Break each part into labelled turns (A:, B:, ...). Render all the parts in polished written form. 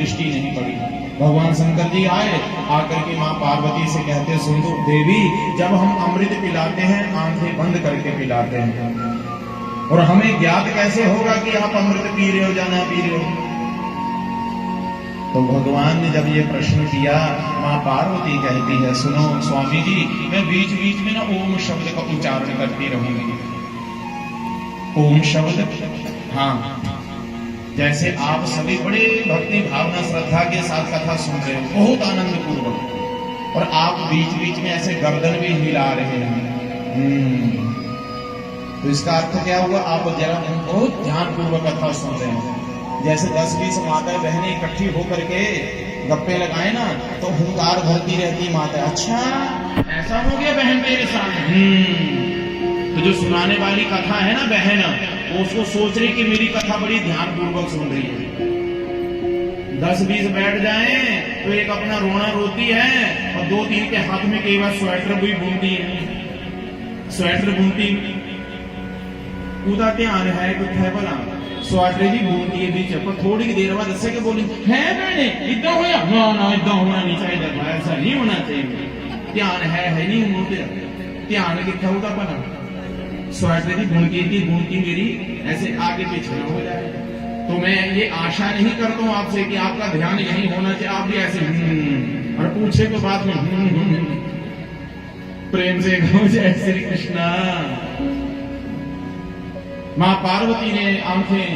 A: दृष्टि नहीं पड़ी। भगवान शंकर जी आए, आकर के माँ पार्वती से कहते, सुनो देवी, जब हम अमृत पिलाते हैं आंखें बंद करके पिलाते हैं, और हमें ज्ञात कैसे होगा कि आप अमृत पी रहे हो या ना पी रहे हो? तो भगवान ने जब ये प्रश्न किया, माँ पार्वती कहती है, सुनो स्वामी जी, मैं बीच बीच में ना ओम शब्द का उच्चारण करती रहूंगी। ओम शब्द, हाँ, जैसे आप सभी बड़े भक्ति भावना श्रद्धा के साथ कथा सुन रहे हो, बहुत आनंद पूर्वक, और आप बीच बीच में ऐसे गर्दन भी हिला रहे हैं, तो इसका अर्थ क्या हुआ? आप जरा बहुत ध्यान पूर्वक कथा सुन रहे हैं। जैसे 10-20 माताएं बहनें इकट्ठी होकर के गप्पे लगाए ना, तो हुंकार भरती रहती माता, अच्छा ऐसा हो गया बहन मेरे साथ। तो जो सुनाने वाली कथा है ना बहन, वो उसको सोच रही कि मेरी कथा बड़ी ध्यान पूर्वक सुन रही है। 10-20 बैठ जाएं तो एक अपना रोना रोती है, और 2-3 के हाथ में कई बार स्वेटर भी बुनती है, स्वेटर बुनती उदा ध्यान है कुछ है भला, स्वेटर भी बुनती है बीच पर, थोड़ी देर बाद दस के बोली है मैंने इतना होया, ना इतना होना नहीं चाहिए, ऐसा नहीं होना चाहिए, ध्यान है नहीं होते, ध्यान कितना होता बना, स्वेटर की बुनती मेरी ऐसे आगे पीछे हो जाए। तो मैं ये आशा नहीं करता हूं आपसे कि आपका ध्यान यही होना चाहिए, आप भी ऐसे और पूछे तो बाद में प्रेम से कहो जय श्री कृष्णा। मां पार्वती ने आंखें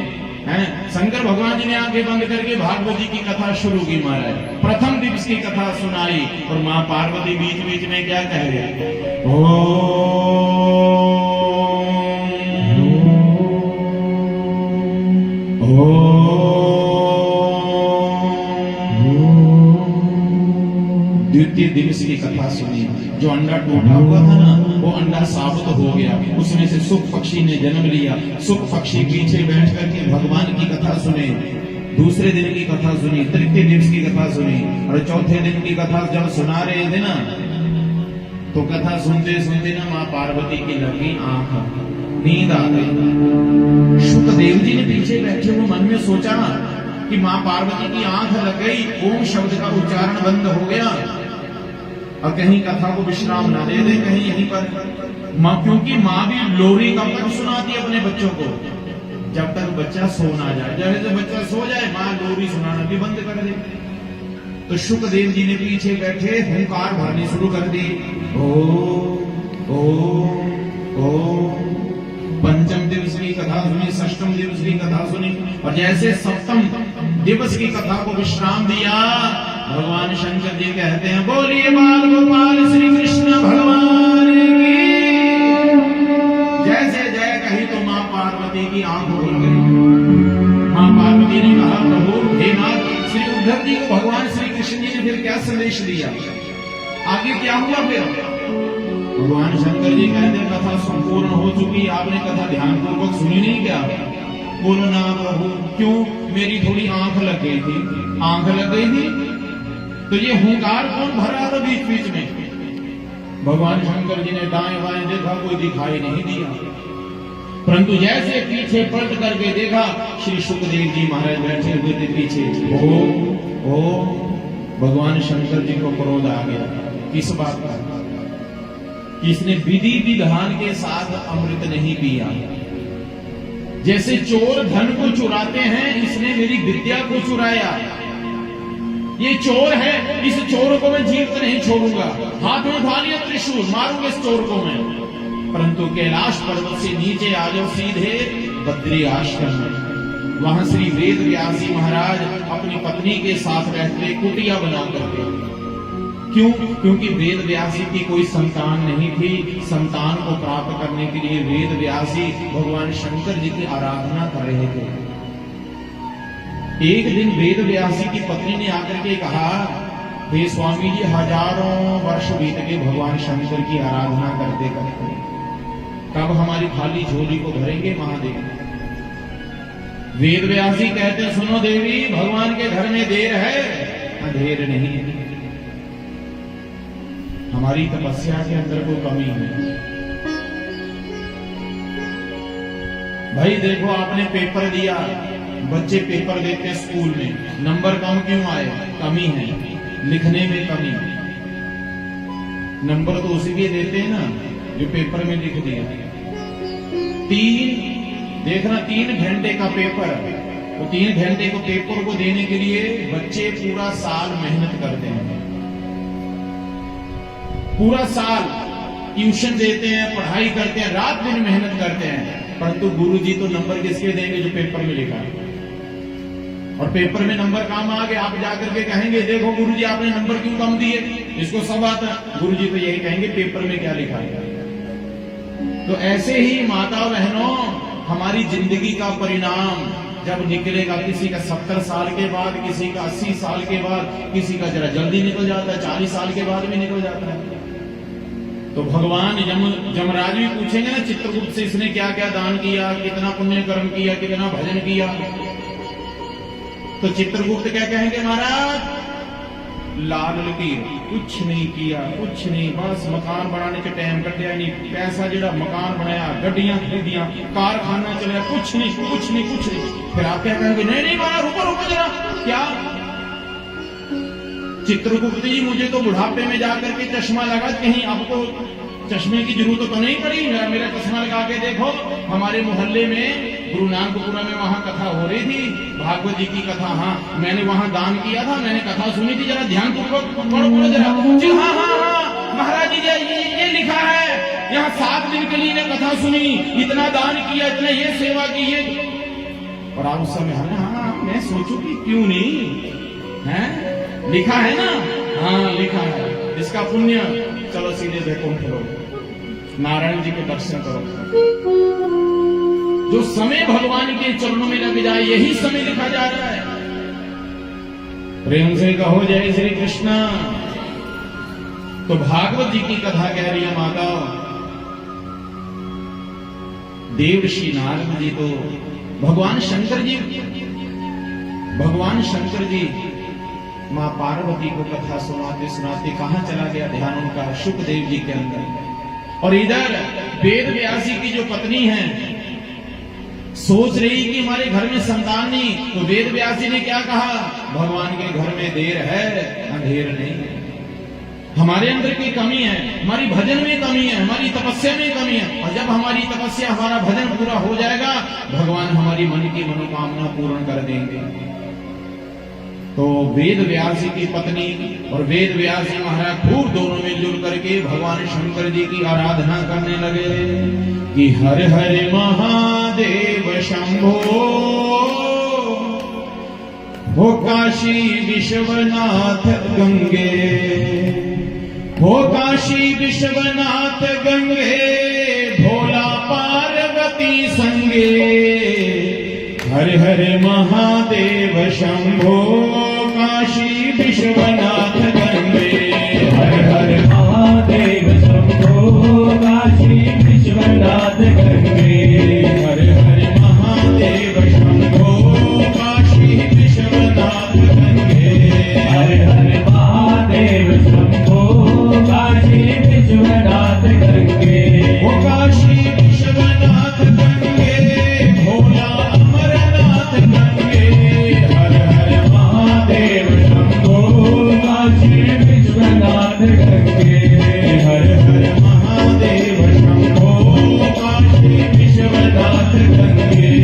A: हैं, शंकर भगवान जी ने आंखें बंद करके भागवत जी की कथा शुरू की महाराज, प्रथम दिवस की कथा सुनाई, और मां पार्वती बीच बीच में क्या कह रहे, द्वितीय दिवस की कथा सुनी। जो अंडा टूटा हुआ था ना, वो अंडा साबित हो गया, उसमें से सुख पक्षी ने जन्म लिया। सुख पक्षी पीछे बैठ करके भगवान की कथा सुने। दूसरे दिन की कथा सुनी, तृतीय दिवस की कथा सुनी, और चौथे दिन की कथा जब सुना रहे थे ना, तो कथा सुनते सुनते ना माँ पार्वती की लगी आंख, नींद आ गई। शुकदेव जी ने पीछे बैठे हुए मन में सोचा कि माँ पार्वती की आंख लग गई, ओम शब्द का उच्चारण बंद हो गया, और कहीं कथा को विश्राम ना दे दे कहीं यहीं पर माँ, क्योंकि माँ भी लोरी कब तक सुनाती है अपने बच्चों को, जब तक बच्चा सो ना जाए। जैसे बच्चा सो जाए माँ लोरी सुनाना भी बंद कर दे। तो शुकदेव जी ने पीछे बैठे हुंकार भरनी शुरू कर दी, ओ पंचम दिवस की कथा सुनी, षष्ठम दिवस की कथा सुनी, और जैसे सप्तम दिवस की कथा को विश्राम दिया, भगवान शंकर जी कहते हैं, बोलिए बाल गोपाल श्री कृष्ण भगवान की जैसे जय कही तो मां पार्वती की आंख खुल गई। मां पार्वती ने कहा, प्रभु हे नाथ, श्री उद्धव जी को भगवान श्री कृष्ण जी ने फिर क्या संदेश दिया, आगे क्या हुआ? फिर भगवान शंकर जी कहते हैं, कथा संपूर्ण हो चुकी, आपने कथा ध्यानपूर्वक सुनी नहीं क्या? बोलो ना प्रभु, क्यों? मेरी थोड़ी आंख लग गई थी। आंख लग गई थी तो ये हुंकार कौन भर रहा था बीच बीच में? भगवान शंकर जी ने दाएं बाएं देखा, कोई दिखाई नहीं दिया, परंतु जैसे पीछे पलट करके देखा, श्री सुखदेव जी महाराज बैठे हुए थे पीछे। ओ भगवान शंकर जी को क्रोध आ गया। किस बात का? इसने विधि विधान के साथ अमृत नहीं पिया। जैसे चोर धन को चुराते हैं, इसने मेरी विद्या को चुराया। ये चोर है, इस चोर को मैं जीवित नहीं छोड़ूंगा। हाथ में उठा लिया त्रिशूल, मारूंगा इस चोर को मैं। परंतु कैलाश पर्वत से नीचे आ जाओ सीधे बद्री आश्रम में। वहां श्री वेद व्यास जी महाराज अपनी पत्नी के साथ रहते, कुटिया बना करके। क्यों? क्योंकि वेद व्यास जी की कोई संतान नहीं थी। संतान को प्राप्त करने के लिए वेद व्यास जी भगवान शंकर जी की आराधना कर रहे थे। एक दिन वेद व्यास जी की पत्नी ने आकर के कहा, हे स्वामी जी, हजारों वर्ष बीत गए भगवान शंकर की आराधना करते करते, कब हमारी खाली झोली को भरेंगे महादेव? वेद व्यास जी कहते, सुनो देवी, भगवान के घर में देर है? देर नहीं है, हमारी तपस्या के अंदर कोई कमी है। भाई देखो, आपने पेपर दिया, बच्चे पेपर देते हैं स्कूल में, नंबर कम क्यों आए? कमी है, लिखने में कमी। नंबर तो उसी के देते हैं ना जो पेपर में लिख दिया। देखना 3 घंटे का पेपर, तो 3 घंटे को पेपर को देने के लिए बच्चे पूरा साल मेहनत करते हैं, पूरा साल ट्यूशन देते हैं, पढ़ाई करते हैं, रात दिन मेहनत करते हैं, परंतु गुरुजी तो नंबर किसके देंगे? जो पेपर में लिखा है। और पेपर में नंबर कम आ गए, आप जाकर के कहेंगे देखो गुरुजी आपने नंबर क्यों कम दिए? इसको सब आता है। गुरुजी तो यही कहेंगे पेपर में क्या लिखा है। तो ऐसे ही माता बहनों, हमारी जिंदगी का परिणाम जब निकलेगा, किसी का 70 साल के बाद, किसी का 80 साल के बाद, किसी का जरा जल्दी निकल जाता है, 40 साल के बाद भी निकल जाता है। तो भगवान जमराज भी पूछेंगे ना चित्रगुप्त से, इसने क्या क्या दान किया, कितना पुण्य कर्म किया, कितना भजन किया। तो चित्रगुप्त क्या कहेंगे? महाराज लाल लकीर, कुछ नहीं किया, कुछ नहीं, बस मकान बनाने के टाइम कटिया नहीं, पैसा जरा मकान बनाया, गड्डियां खरीदिया, कारखाना चलाया, कुछ नहीं, कुछ नहीं, कुछ नहीं। फिर आप क्या कहेंगे? नहीं नहीं महाराज रुको रुको जरा, क्या? चित्रगुप्त जी मुझे तो बुढ़ापे में जाकर के चश्मा लगा, कहीं आपको चश्मे की जरूरत तो नहीं पड़ी? मेरा चश्मा लगा के देखो। हमारे मोहल्ले में गुरु नानकपुरा में वहां कथा हो रही थी, भागवत जी की कथा। हाँ, मैंने वहां दान किया था, मैंने कथा सुनी थी, जरा ध्यान पूर्वक पढ़ो जरा। हाँ हाँ हाँ महाराज जी ये लिखा है, यहाँ 7 दिन के लिए ने कथा सुनी, इतना दान किया, इतना ये सेवा की, ये। और आप उस समय हाँ मैं सोचू कि क्यों नहीं है, लिखा है ना? हाँ लिखा है, इसका पुण्य। चलो सीधे वैकुंठ लो, नारायण जी के दर्शन करो। जो समय भगवान के चरणों में लग जाए, यही समय लिखा जा रहा है। प्रेम से कहो जय श्री कृष्ण। तो भागवत जी की कथा कह रही है माता, देवर्षि नारद जी तो भगवान शंकर जी मां पार्वती को कथा सुनाते सुनाते कहां चला गया ध्यान उनका? शुकदेव जी के अंदर। और इधर वेद व्यासी की जो पत्नी है, सोच रही कि हमारे घर में संतान नहीं, तो वेद व्यासी ने क्या कहा? भगवान के घर में देर है, अंधेर नहीं। हमारे अंदर की कमी है, हमारी भजन में कमी है, हमारी तपस्या में कमी है। और जब हमारी तपस्या, हमारा भजन पूरा हो जाएगा, भगवान हमारी मन की मनोकामना पूर्ण कर देंगे। तो वेद व्यास जी की पत्नी और वेद व्यास जी महाराज खूब दोनों मिलजुल करके भगवान शंकर जी की आराधना करने लगे कि हर हर महादेव शंभो, हो काशी विश्वनाथ गंगे, हो काशी विश्वनाथ गंगे, भोला पार्वती संगे। हर हर महादेव शंभो, काशी विश्वनाथ गंगे।
B: हर हर महादेव शंभो, काशी विश्वनाथ गंगे।
A: हर हर महादेव शंभो, काशी विश्वनाथ गंगे।
B: हर हर महादेव शंभो, काशी विश्वनाथ गंगे।
A: वो काशी विश्वनाथ गंगे, भोला अमरनाथ गंगे। हर हर
B: महादेव शंभो, काशी विश्वनाथ गंगे।
A: हर हर महादेव शंभो, काशी विश्वनाथ गंगे।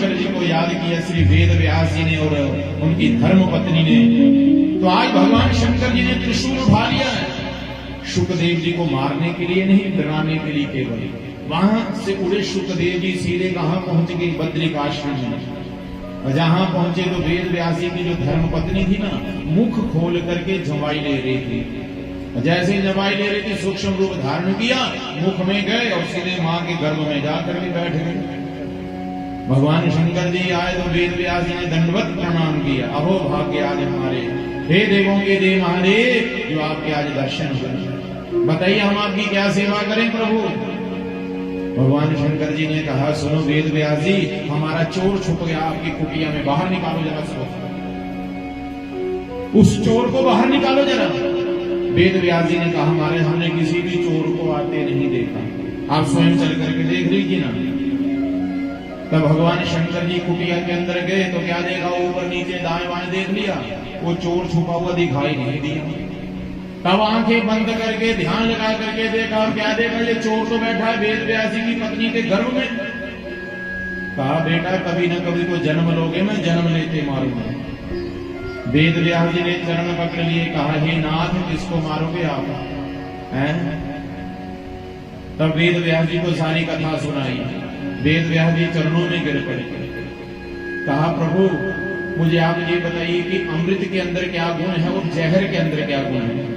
A: शंकर जी को याद किया श्री वेद व्यास जी ने और उनकी धर्म पत्नी ने। तो आज भगवान शंकर जी ने त्रिशूल उठा लिया है, शुकदेव जी को मारने के लिए नहीं, डराने के लिए केवल। वहां से उड़े शुकदेव जी सीधे कहां पहुंच गए? बद्रिकाश्रम में। और जहां पहुंचे तो वेद व्यास जी की जो धर्म पत्नी थी ना, मुख खोल करके जवाई ले रही थी। जैसे ही जवाई ले रही थी सूक्ष्म रूप धारण किया, मुख में गए और सीधे मां के गर्भ में जाकर के बैठ गए। भगवान शंकर जी आए तो वेद व्यास जी ने दंडवत प्रणाम किया। अहो भाग्य आज हमारे, हे देवों के देव महादेव, जो आपके आज दर्शन हुए, बताइए हम आपकी क्या सेवा करें प्रभु। भगवान शंकर जी ने कहा, सुनो वेद व्यास जी, हमारा चोर छुप गया आपकी कुटिया में, बाहर निकालो जरा उसको, उस चोर को बाहर निकालो जरा। वेद व्यास जी ने कहा, हमारे हमने किसी भी चोर को आते नहीं देखा, आप स्वयं चल करके देख लीजिए ना। तब भगवान शंकर जी कुटिया के अंदर गए तो क्या देखा? ऊपर नीचे दाएं बाएं देख लिया, वो चोर छुपा हुआ दिखाई नहीं दिया। तब आंखें बंद करके ध्यान लगा करके देखा, और क्या देखा? ये चोर तो बैठा है वेद व्यास जी की पत्नी के गर्भ में। कहा, बेटा कभी न कभी तो जन्म लोगे, मैं जन्म लेते मारूंगा। वेद व्यास जी ने चरण पकड़ लिए, कहा, हे नाथ किसको मारोगे आप हैं? तब वेद व्यास जी को सारी कथा सुनाई। वेद व्यास जी चरणों में गिर पड़े, कहा, प्रभु मुझे आप ये बताइए कि अमृत के अंदर क्या गुण है और जहर के अंदर क्या गुण है?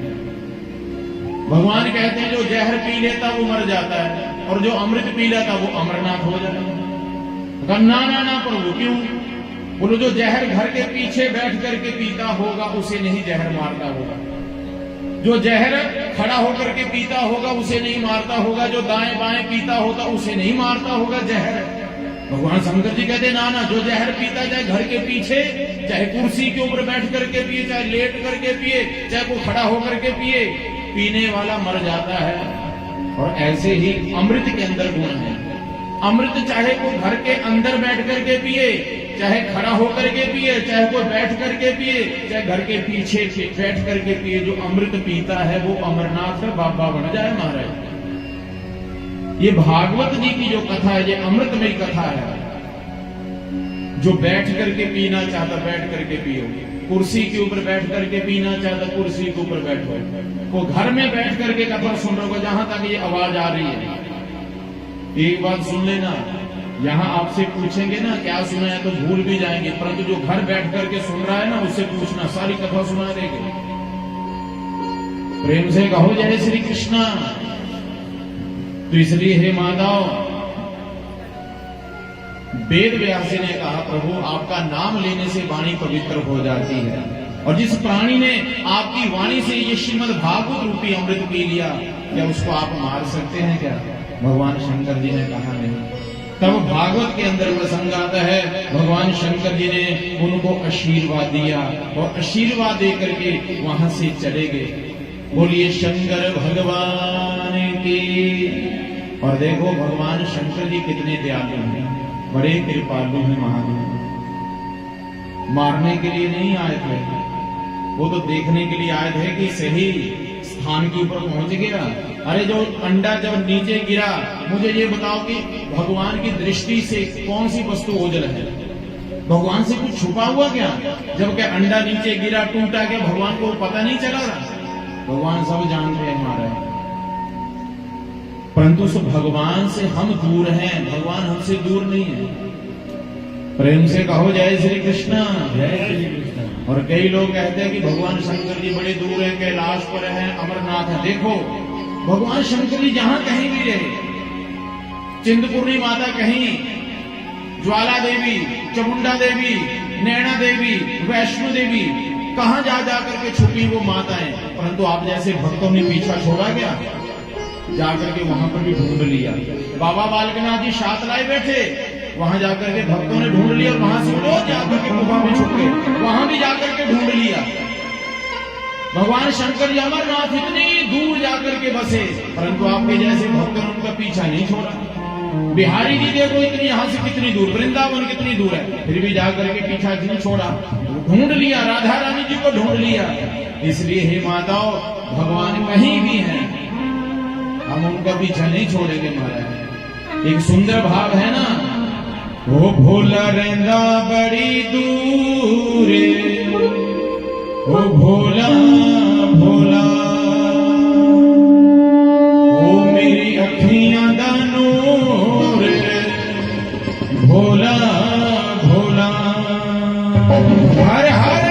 A: भगवान कहते हैं जो जहर पी लेता वो मर जाता है, और जो अमृत पी लेता वो अमरनाथ हो जाता। ना ना ना प्रभु, क्यों? बोलो, जो जहर घर के पीछे बैठ करके पीता होगा उसे नहीं जहर मारता होगा, जो जहर खड़ा होकर के पीता होगा उसे नहीं मारता होगा, जो दाएं बाएं पीता होगा उसे नहीं मारता होगा जहर। भगवान शंकर जी कहते ना ना, जो जहर पीता चाहे घर के पीछे, चाहे कुर्सी के ऊपर बैठ करके पिए, चाहे लेट करके पिए, चाहे वो खड़ा होकर के पिए, पीने वाला मर जाता है। और ऐसे ही अमृत के अंदर गुण है। अमृत चाहे कोई घर के अंदर बैठ करके पिए, चाहे खड़ा होकर के पिए, चाहे कोई बैठ करके पिए, चाहे घर के पीछे बैठ करके पिए, जो अमृत पीता है वो अमरनाथ है, बाबा बन जाए महाराज। ये भागवत जी की जो कथा है, ये अमृतमयी कथा है। जो बैठ करके पीना चाहता बैठ करके पियो, कुर्सी के ऊपर बैठ करके पीना चाहता कुर्सी के ऊपर बैठो, वो घर में बैठ करके कथा सुन रहे हो, जहां तक ये आवाज आ रही है। एक बात सुन लेना, यहाँ आपसे पूछेंगे ना क्या सुना है तो भूल भी जाएंगे, परंतु जो घर बैठ करके सुन रहा है ना उससे पूछना, सारी कथा सुना देंगे। प्रेम से कहो जय श्री कृष्णा। तो इसलिए हे माताओं, वेद व्यास जी ने कहा, प्रभु आपका नाम लेने से वाणी पवित्र हो जाती है, और जिस प्राणी ने आपकी वाणी से ये श्रीमद् भागवत रूपी अमृत पी लिया, क्या उसको आप मार सकते हैं क्या? भगवान शंकर जी ने कहा नहीं। तब भागवत के अंदर प्रसंग आता है, भगवान शंकर जी ने उनको आशीर्वाद दिया, और आशीर्वाद दे करके वहां से चले गए। बोलिए शंकर भगवान की। और देखो भगवान शंकर जी कितने दयालु हैं, बड़े कृपालु हैं महादेव। मारने के लिए नहीं आए थे, वो तो देखने के लिए आए थे कि सही स्थान के ऊपर पहुंच गया। अरे जो अंडा जब नीचे गिरा, मुझे ये बताओ कि भगवान की दृष्टि से कौन सी वस्तु ओझल है? भगवान से कुछ छुपा हुआ क्या? जब क्या अंडा नीचे गिरा टूटा क्या, भगवान को पता नहीं चला रहा? भगवान सब जानते हैं हमारा, परंतु उस भगवान से हम दूर हैं, भगवान हमसे दूर नहीं है। प्रेम से कहो जय श्री कृष्णा।
B: जय श्री कृष्ण।
A: और कई लोग कहते हैं कि भगवान शंकर जी बड़े दूर हैं, कैलाश पर हैं, अमरनाथ है। देखो भगवान शंकर जी जहां कहीं भी रहे, चिंतपूर्णी माता कहीं, ज्वाला देवी, चामुंडा देवी, नैना देवी, वैष्णो देवी, कहां जा करके छुपी वो माताएं, परंतु आप जैसे भक्तों ने पीछा छोड़ा गया, जाकर के वहां पर भी ढूंढ लिया। बाबा बालकनाथ जी शातलाए बैठे, वहां जाकर के भक्तों ने ढूंढ लिया, और वहां से वो जाकर के गुफा में छुप गए, वहां भी जाकर के ढूंढ लिया। भगवान शंकर जी अमरनाथ इतनी दूर जाकर के बसे, परंतु आपके जैसे भक्तों ने उनका पीछा नहीं छोड़ा। बिहारी जी देखो इतनी यहां से कितनी दूर, वृंदावन कितनी दूर है, फिर भी जाकर के पीछा नहीं छोड़ा, ढूंढ लिया, राधा रानी जी को ढूंढ लिया। इसलिए हे माताओं, भगवान कहीं भी हैं, हम उनका पीछा नहीं छोड़ेंगे महाराज। एक सुंदर भाव है ना, ओ भोला रहंदा बड़ी दूर, ओ भोला भोला, ओ मेरी अखियां दा नूर, भोला भोला। हर हर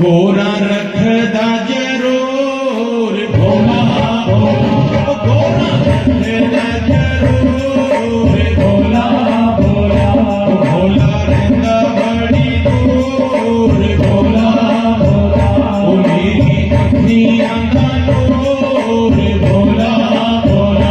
A: गोरा रखदा जरूर, भोला भोला, गोरा रखदा जरूर, भोला भोला, भोला रहंदा बड़ी दूर, भोला भोला, ओ मेरी अखियां दा नूर, भोला भोला।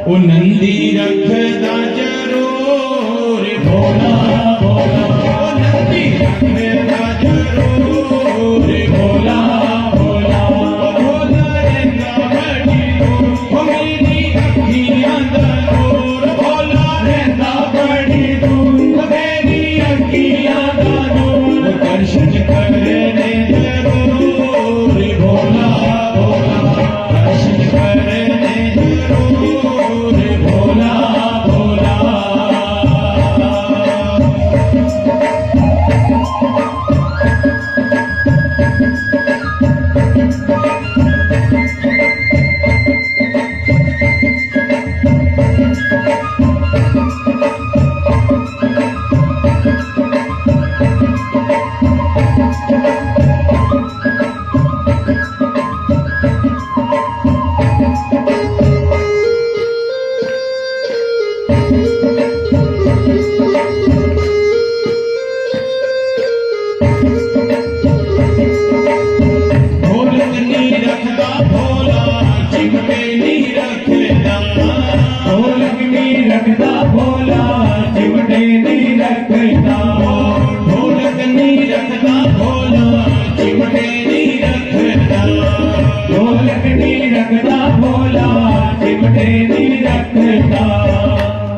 A: ओ नंदी रखदा जरूर, भोला भोला, ओ नंदी रखदा जरूर, भोला भोला, ओ भोला रहंदा बड़ी दूर, ओ मेरी अखियां दा नूर, भोला रहंदा बड़ी दूर, ओ मेरी अखियां दा नूर, दर्शन करने जरूर, भोला भोला, दर्शन करने जरूर, भोला भोला।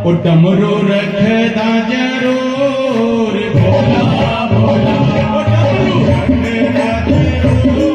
A: ओ डमरू रखदा जरूर भोला भोला, ओ डमरू रखदा जरूर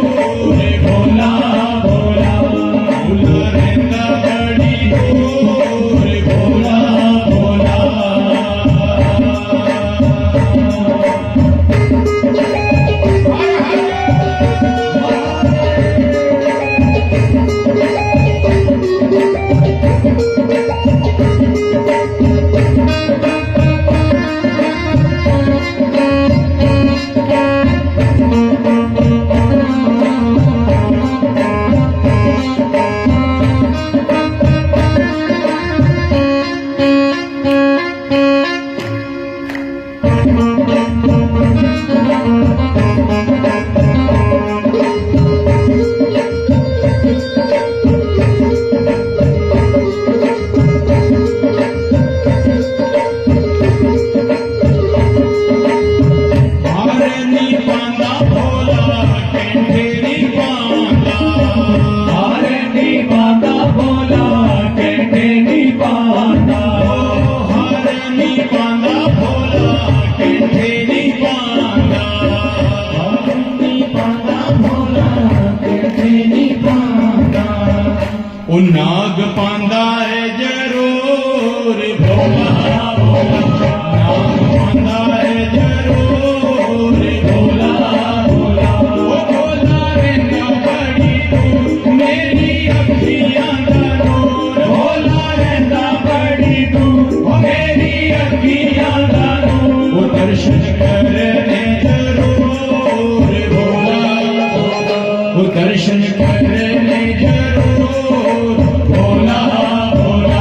A: ओ नाग पांदा है जरूर भोला
B: भोला
A: नाग पांदा है जरूर
B: भोला भोला
A: ओ भोला रहना बड़ी दूर मेरी अखियां दा नूर
B: भोला रहता बड़ी दूर मेरी अखियां दा नूर
A: ओ दर्शन करने जरूर भोला ओ दर्शन करने जरूर भोला
B: भोला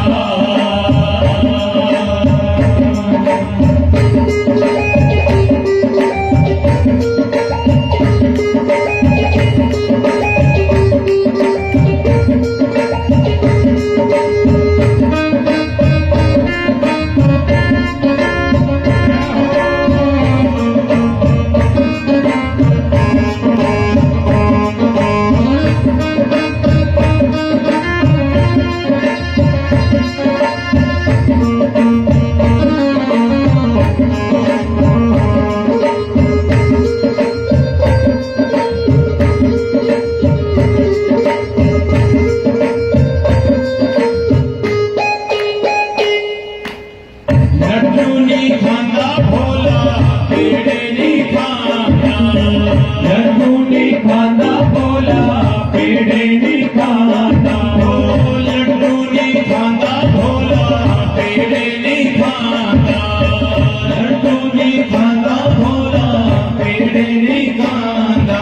A: लड्डू नी खांदा भोला पेड़े नी खांदा
B: लड्डू नी खांदा भोला पेड़े नी खांदा
A: ओ लड्डू नी खांदा भोला पेड़े नी खांदा
B: लड्डू नी खांदा भोला पेड़े नी खांदा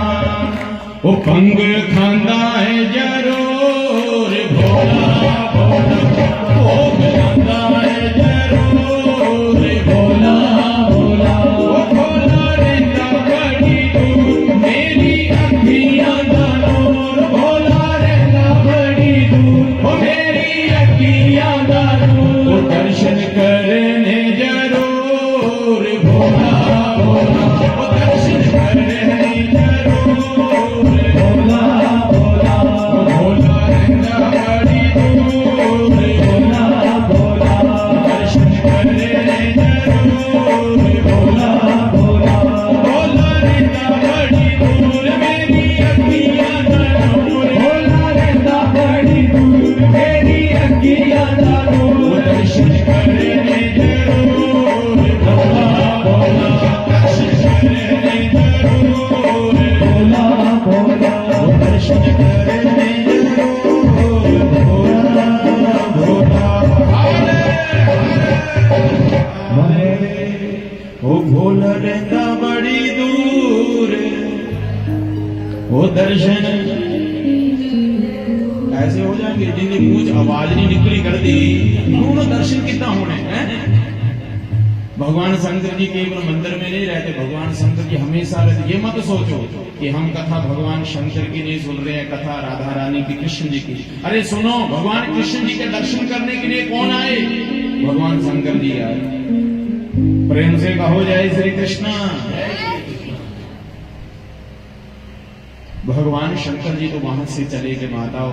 A: ओ भंग खांदा है जरूर भोला भोग खांदा है जरूर
B: भोला भोला
A: ओ भोला रहता बड़ी दूर मेरी अखियां दा नूर भोला रहता बड़ी दूर ओ मेरी अखियां दा नूर ओ दर्शन करने जरूर भोला ओ दर्शन करने जरूर
B: भोला भोला
A: भोला रहता बड़ी दूर
B: भोला भोला
A: दर्शन करने जरूर
B: भोला भोला
A: भोला रहता बड़ी दूर मेरी अखियां दा नूर
B: भोला रहता बड़ी दूर मेरी अखियां दा
A: ओ
B: नूर
A: दर्शन करने जरूर भोला भोला दर्शन करने जरूर
B: भोला भोला
A: ओ दर्शन करने जरूर भोला भोला हरे हरे ओ भोला रहता बड़ी दूर ओ दर्शन ऐसे हो जाएंगे जिनकी कुछ आवाज नहीं निकली कर दी उन्होंने दर्शन कितना होने हैं भगवान शंकर जी केवल मंदिर में नहीं रहते भगवान शंकर जी हमेशा रहते ये मत सोचो कि हम कथा भगवान शंकर की नहीं सुन रहे हैं कथा राधा रानी की कृष्ण जी की अरे सुनो भगवान कृष्ण जी के दर्शन करने के लिए कौन आए भगवान शंकर जी आए प्रेम से कहो जय श्री कृष्णा भगवान शंकर जी तो वहां से चले गए माताओं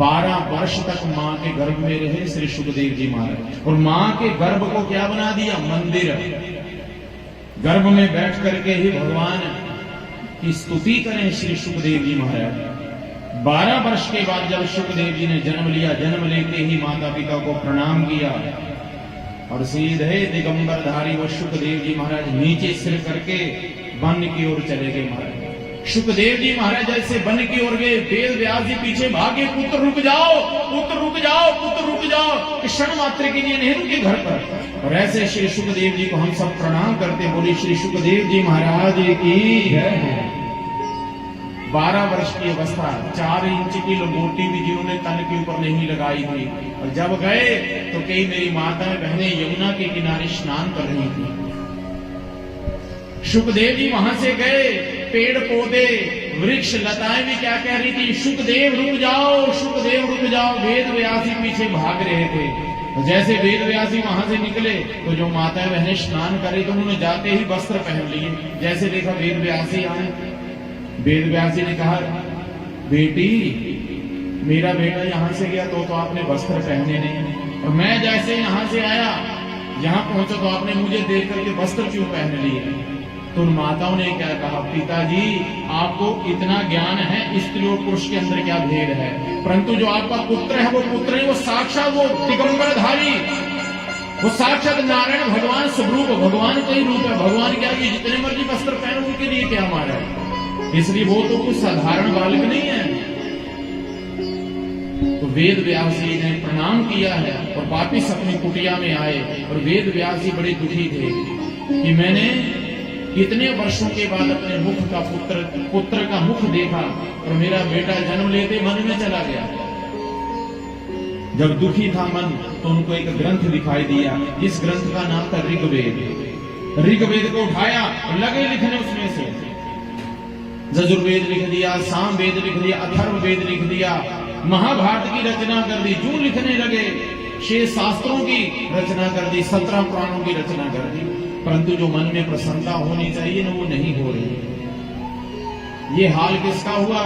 A: 12 वर्ष तक मां के गर्भ में रहे श्री सुखदेव जी महाराज और मां के गर्भ को क्या बना दिया मंदिर गर्भ में बैठ करके ही भगवान की स्तुति करें श्री सुखदेव जी महाराज 12 वर्ष के बाद जब सुखदेव जी ने जन्म लिया जन्म लेते ही माता पिता को प्रणाम किया और सीधे दिगंबरधारी वो सुखदेव जी महाराज नीचे सिर करके वन की ओर चले गए महाराज सुखदेव जी महाराज जैसे वन की ओर गए वेद व्यास जी पीछे भागे पुत्र रुक जाओ पुत्र रुक जाओ पुत्र रुक जाओ क्षण मात्र के लिए नहीं रुके घर पर और ऐसे श्री सुखदेव जी को हम सब प्रणाम करते बोली श्री सुखदेव जी महाराज की 12 वर्ष की अवस्था 4 इंच की लंगोटी भी जिन्होंने तन के ऊपर नहीं लगाई थी और जब गए तो कई मेरी माताएं बहनें यमुना के किनारे स्नान कर रही थी सुखदेव जी वहां से गए पेड़ पौधे वृक्ष लताएं भी क्या कह रही थी सुखदेव रुक जाओ वेद व्यास जी पीछे भाग रहे थे तो जैसे वेद व्यास जी वहां से निकले तो जो माताएं बहनें स्नान कर रही तो उन्होंने जाते ही वस्त्र पहन लिए जैसे देखा वेद व्यास जी आए वेद व्यास जी ने कहा बेटी मेरा बेटा यहाँ से गया तो आपने वस्त्र पहने नहीं और मैं जैसे यहाँ से आया यहाँ पहुंचा तो आपने मुझे देख करके वस्त्र क्यों पहन लिए तो उन माताओं ने क्या कहा, पिताजी आपको इतना ज्ञान है स्त्री और पुरुष के अंदर क्या भेद है, परंतु जो आपका पुत्र है वो पुत्र नहीं, वो साक्षात वो दिगंबरधारी, वो साक्षात नारायण भगवान स्वरूप, भगवान का ही रूप है। भगवान क्या कि जितने मर्जी वस्त्र पहनो उनके लिए क्या हमारा है, इसलिए वो तो कुछ साधारण बालक नहीं है। तो वेद व्यास जी ने प्रणाम किया है और वापिस अपनी कुटिया में आए और वेद व्यास जी बड़े दुखी थे कि मैंने इतने वर्षों के बाद अपने मुख का पुत्र का मुख देखा और मेरा बेटा जन्म लेते वन में चला गया। जब दुखी था मन तो उनको एक ग्रंथ दिखाई दिया, इस ग्रंथ का नाम था ऋग्वेद। ऋग्वेद को उठाया और लगे लिखने उसमें से यजुर्वेद लिख दिया, सामवेद लिख दिया, अथर्ववेद लिख दिया, महाभारत की रचना कर दी, जो लिखने लगे 6 शास्त्रों की रचना कर दी, 17 पुराणों की रचना कर दी, परंतु जो मन में प्रसन्नता होनी चाहिए ना वो नहीं हो रही। ये हाल किसका हुआ?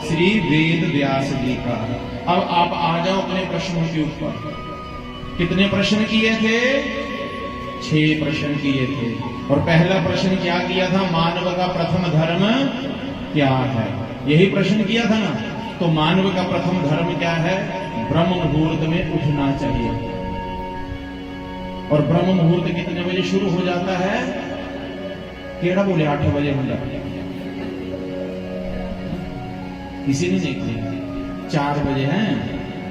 A: श्री वेद व्यास जी का। अब आप आ जाओ अपने प्रश्नों के ऊपर। कितने प्रश्न किए थे? 6 प्रश्न किए थे। और पहला प्रश्न क्या किया था? मानव का प्रथम धर्म क्या है, यही प्रश्न किया था ना। तो मानव का प्रथम धर्म क्या है? ब्रह्म मुहूर्त में उठना चाहिए। और ब्रह्म मुहूर्त कितने बजे शुरू हो जाता है? केड़ा बोले 8 बजे मतलब किसी ने नहीं कहा 4 बजे हैं,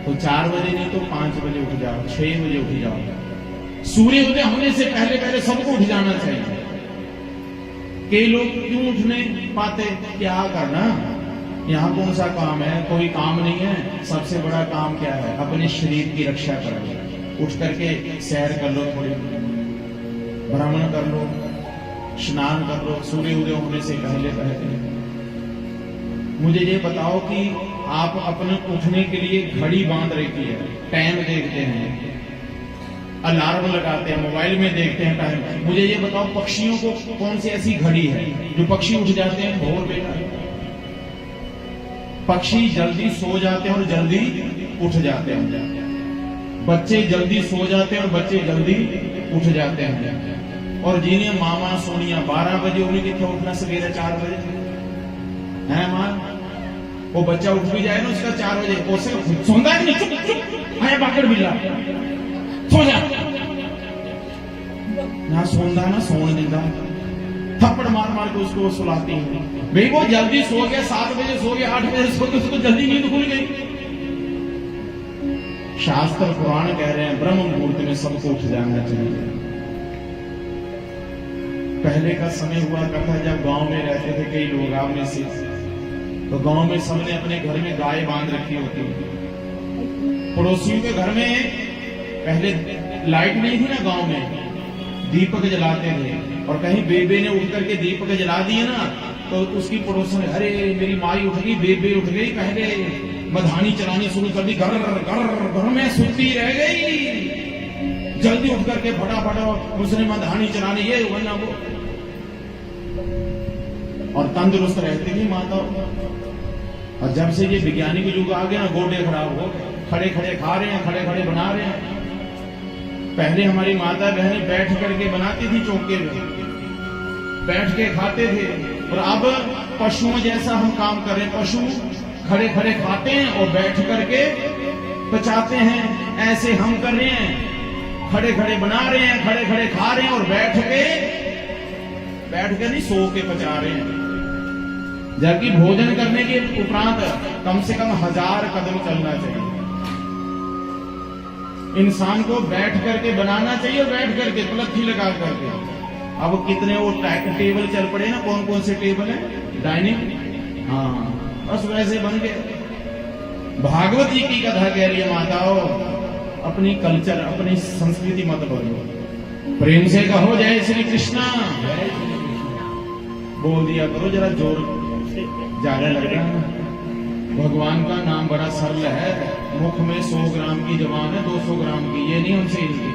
A: तो 4 बजे नहीं तो 5 बजे उठ जाओ, 6 बजे उठ जाओ। सूर्योदय होने से पहले पहले सबको उठ जाना चाहिए। कई लोग क्यों उठ नहीं पाते? क्या करना, यहाँ कौन सा काम है? कोई काम नहीं है। सबसे बड़ा काम क्या है? अपने शरीर की रक्षा करना। उठ करके सैर कर लो, थोड़ी भ्रमण कर लो, स्नान कर लो सूर्योदय होने से पहले पहले। मुझे ये बताओ कि आप अपने उठने के लिए घड़ी बांध रखी है, टाइम देखते हैं, अलार्म लगाते हैं, मोबाइल में देखते हैं टाइम। मुझे ये बताओ पक्षियों को कौन सी ऐसी घड़ी है जो पक्षी उठ जाते हैं भोर बेला? पक्षी जल्दी सो जाते हैं और जल्दी उठ जाते हैं। बच्चे जल्दी सो जाते हैं और बच्चे जल्दी उठ जाते हैं। और जिन्हें मामा सोनिया 12 बजे उन्हें कितना उठना सवेरे 4 बजे है मां, वो बच्चा उठ भी जाए ना उसका 4 बजे, उससे सोंदा है नहीं, चुप चुप आया बाकड़ बिल्ला सो जा ना, सोंदा ना सोने देता, थप्पड़ मार मार के उसको सुलाती है। भाई वो जल्दी सो गया, 7 बजे सो गया, 8 बजे सो गया, उसको जल्दी नींद खुल गई। शास्त्र पुराण कह रहे हैं ब्रह्म मुहूर्त में सबको उठ जाना चाहिए। पहले का समय हुआ करता जब गांव में रहते थे कई लोग आप में से, तो गांव में सबने अपने घर में गाय बांध रखी होती। पड़ोसियों के घर में पहले लाइट नहीं थी ना, गांव में दीपक जलाते थे, और कहीं बेबे ने उठ करके दीपक जला दिए ना तो उसकी पड़ोसन, अरे मेरी माई उठ गई, बेबे उठ गई, पहले मधानी चलानी शुरू कर दी, घर घर घर में सुनती रह गई, जल्दी उठ करके फटाफट उसने मधानी चलानी, ये वरना वो, और तंदुरुस्त रहती थी माता। और जब से ये विज्ञानिक युग आ गया ना, गोडे खराब हो गए, खड़े खड़े खा रहे हैं, खड़े खड़े बना रहे हैं। पहले हमारी माता बहनें बैठ करके बनाती थी, चौके में बैठ के खाते थे, और अब पशुओं जैसा हम काम कर रहे हैं। पशु खड़े खड़े खाते हैं और बैठ करके पचाते हैं, ऐसे हम कर रहे हैं, खड़े खड़े बना रहे हैं, खड़े खड़े खा रहे हैं, और बैठ के नहीं सो के पचा रहे हैं। जबकि भोजन करने के उपरांत कम से कम 1000 कदम चलना चाहिए। इंसान को बैठ करके बनाना चाहिए, बैठ करके पलथी लगा करके। अब कितने वो टेबल चल पड़े ना, कौन कौन से टेबल है डाइनिंग, हाँ बस वैसे बन गए। भागवत जी की कथा कह रही है माताओं, अपनी कल्चर अपनी संस्कृति मत बोलो, प्रेम से कहो जय श्री कृष्णा, बोल दिया करो जरा जोर ज्यादा लग रहा है। भगवान का नाम बड़ा सरल है, मुख में 100 ग्राम की जबान है, 200 ग्राम की, ये नहीं हमसे हिलती।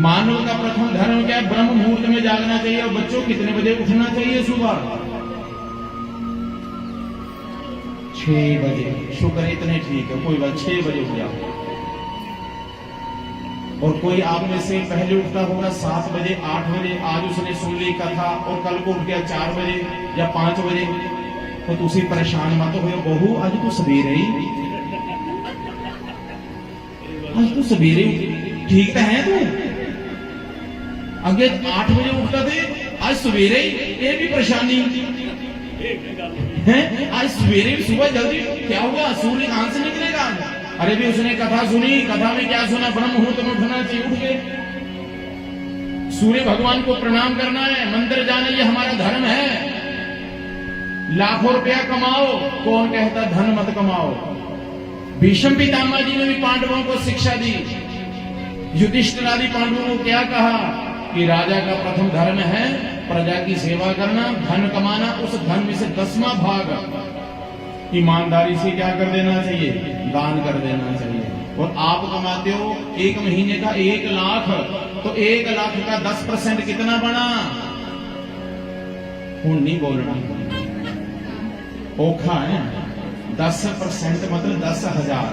A: मानव का प्रथम धर्म क्या है? ब्रह्म मुहूर्त में जागना चाहिए। और बच्चों कितने बजे उठना चाहिए? सुबह 6 बजे। शुक्र है इतने ठीक है, कोई बात, 6 बजे उठ जाओ। और कोई आप में से पहले उठता होगा 7 बजे 8 बजे, आज उसने सुन ली कथा और कल को उठ गया 4 बजे या 5 बजे, तो तुसी परेशान मत हो बहू, आज तो सवेरे ही, आज तो सवेरे ठीक तो है तू, अगे 8 बजे उठता थे, आज सवेरे ही, ये भी परेशानी है। आज सवेरे सुबह जल्दी क्या हुआ, सूर्य कहां से निकलेगा? अरे भी उसने कथा सुनी, कथा में क्या सुना, ब्रह्म मुहूर्त में उठना चाहिए, उठ के सूर्य भगवान को प्रणाम करना है, मंदिर जाना, ये हमारा धर्म है। लाखों रुपया कमाओ, कौन कहता धन मत कमाओ? भीष्म पितामह जी ने भी पांडवों को शिक्षा दी, युधिष्ठिर आदि पांडवों को क्या कहा कि राजा का प्रथम धर्म है प्रजा की सेवा करना, धन कमाना, उस धन में से 10वां भाग ईमानदारी से क्या कर देना चाहिए, दान कर देना चाहिए। और आप कमाते हो एक महीने का 1 लाख, तो 1 लाख का 10% कितना बना? हूं नहीं बोलना, औखा है। 10% मतलब 10,000,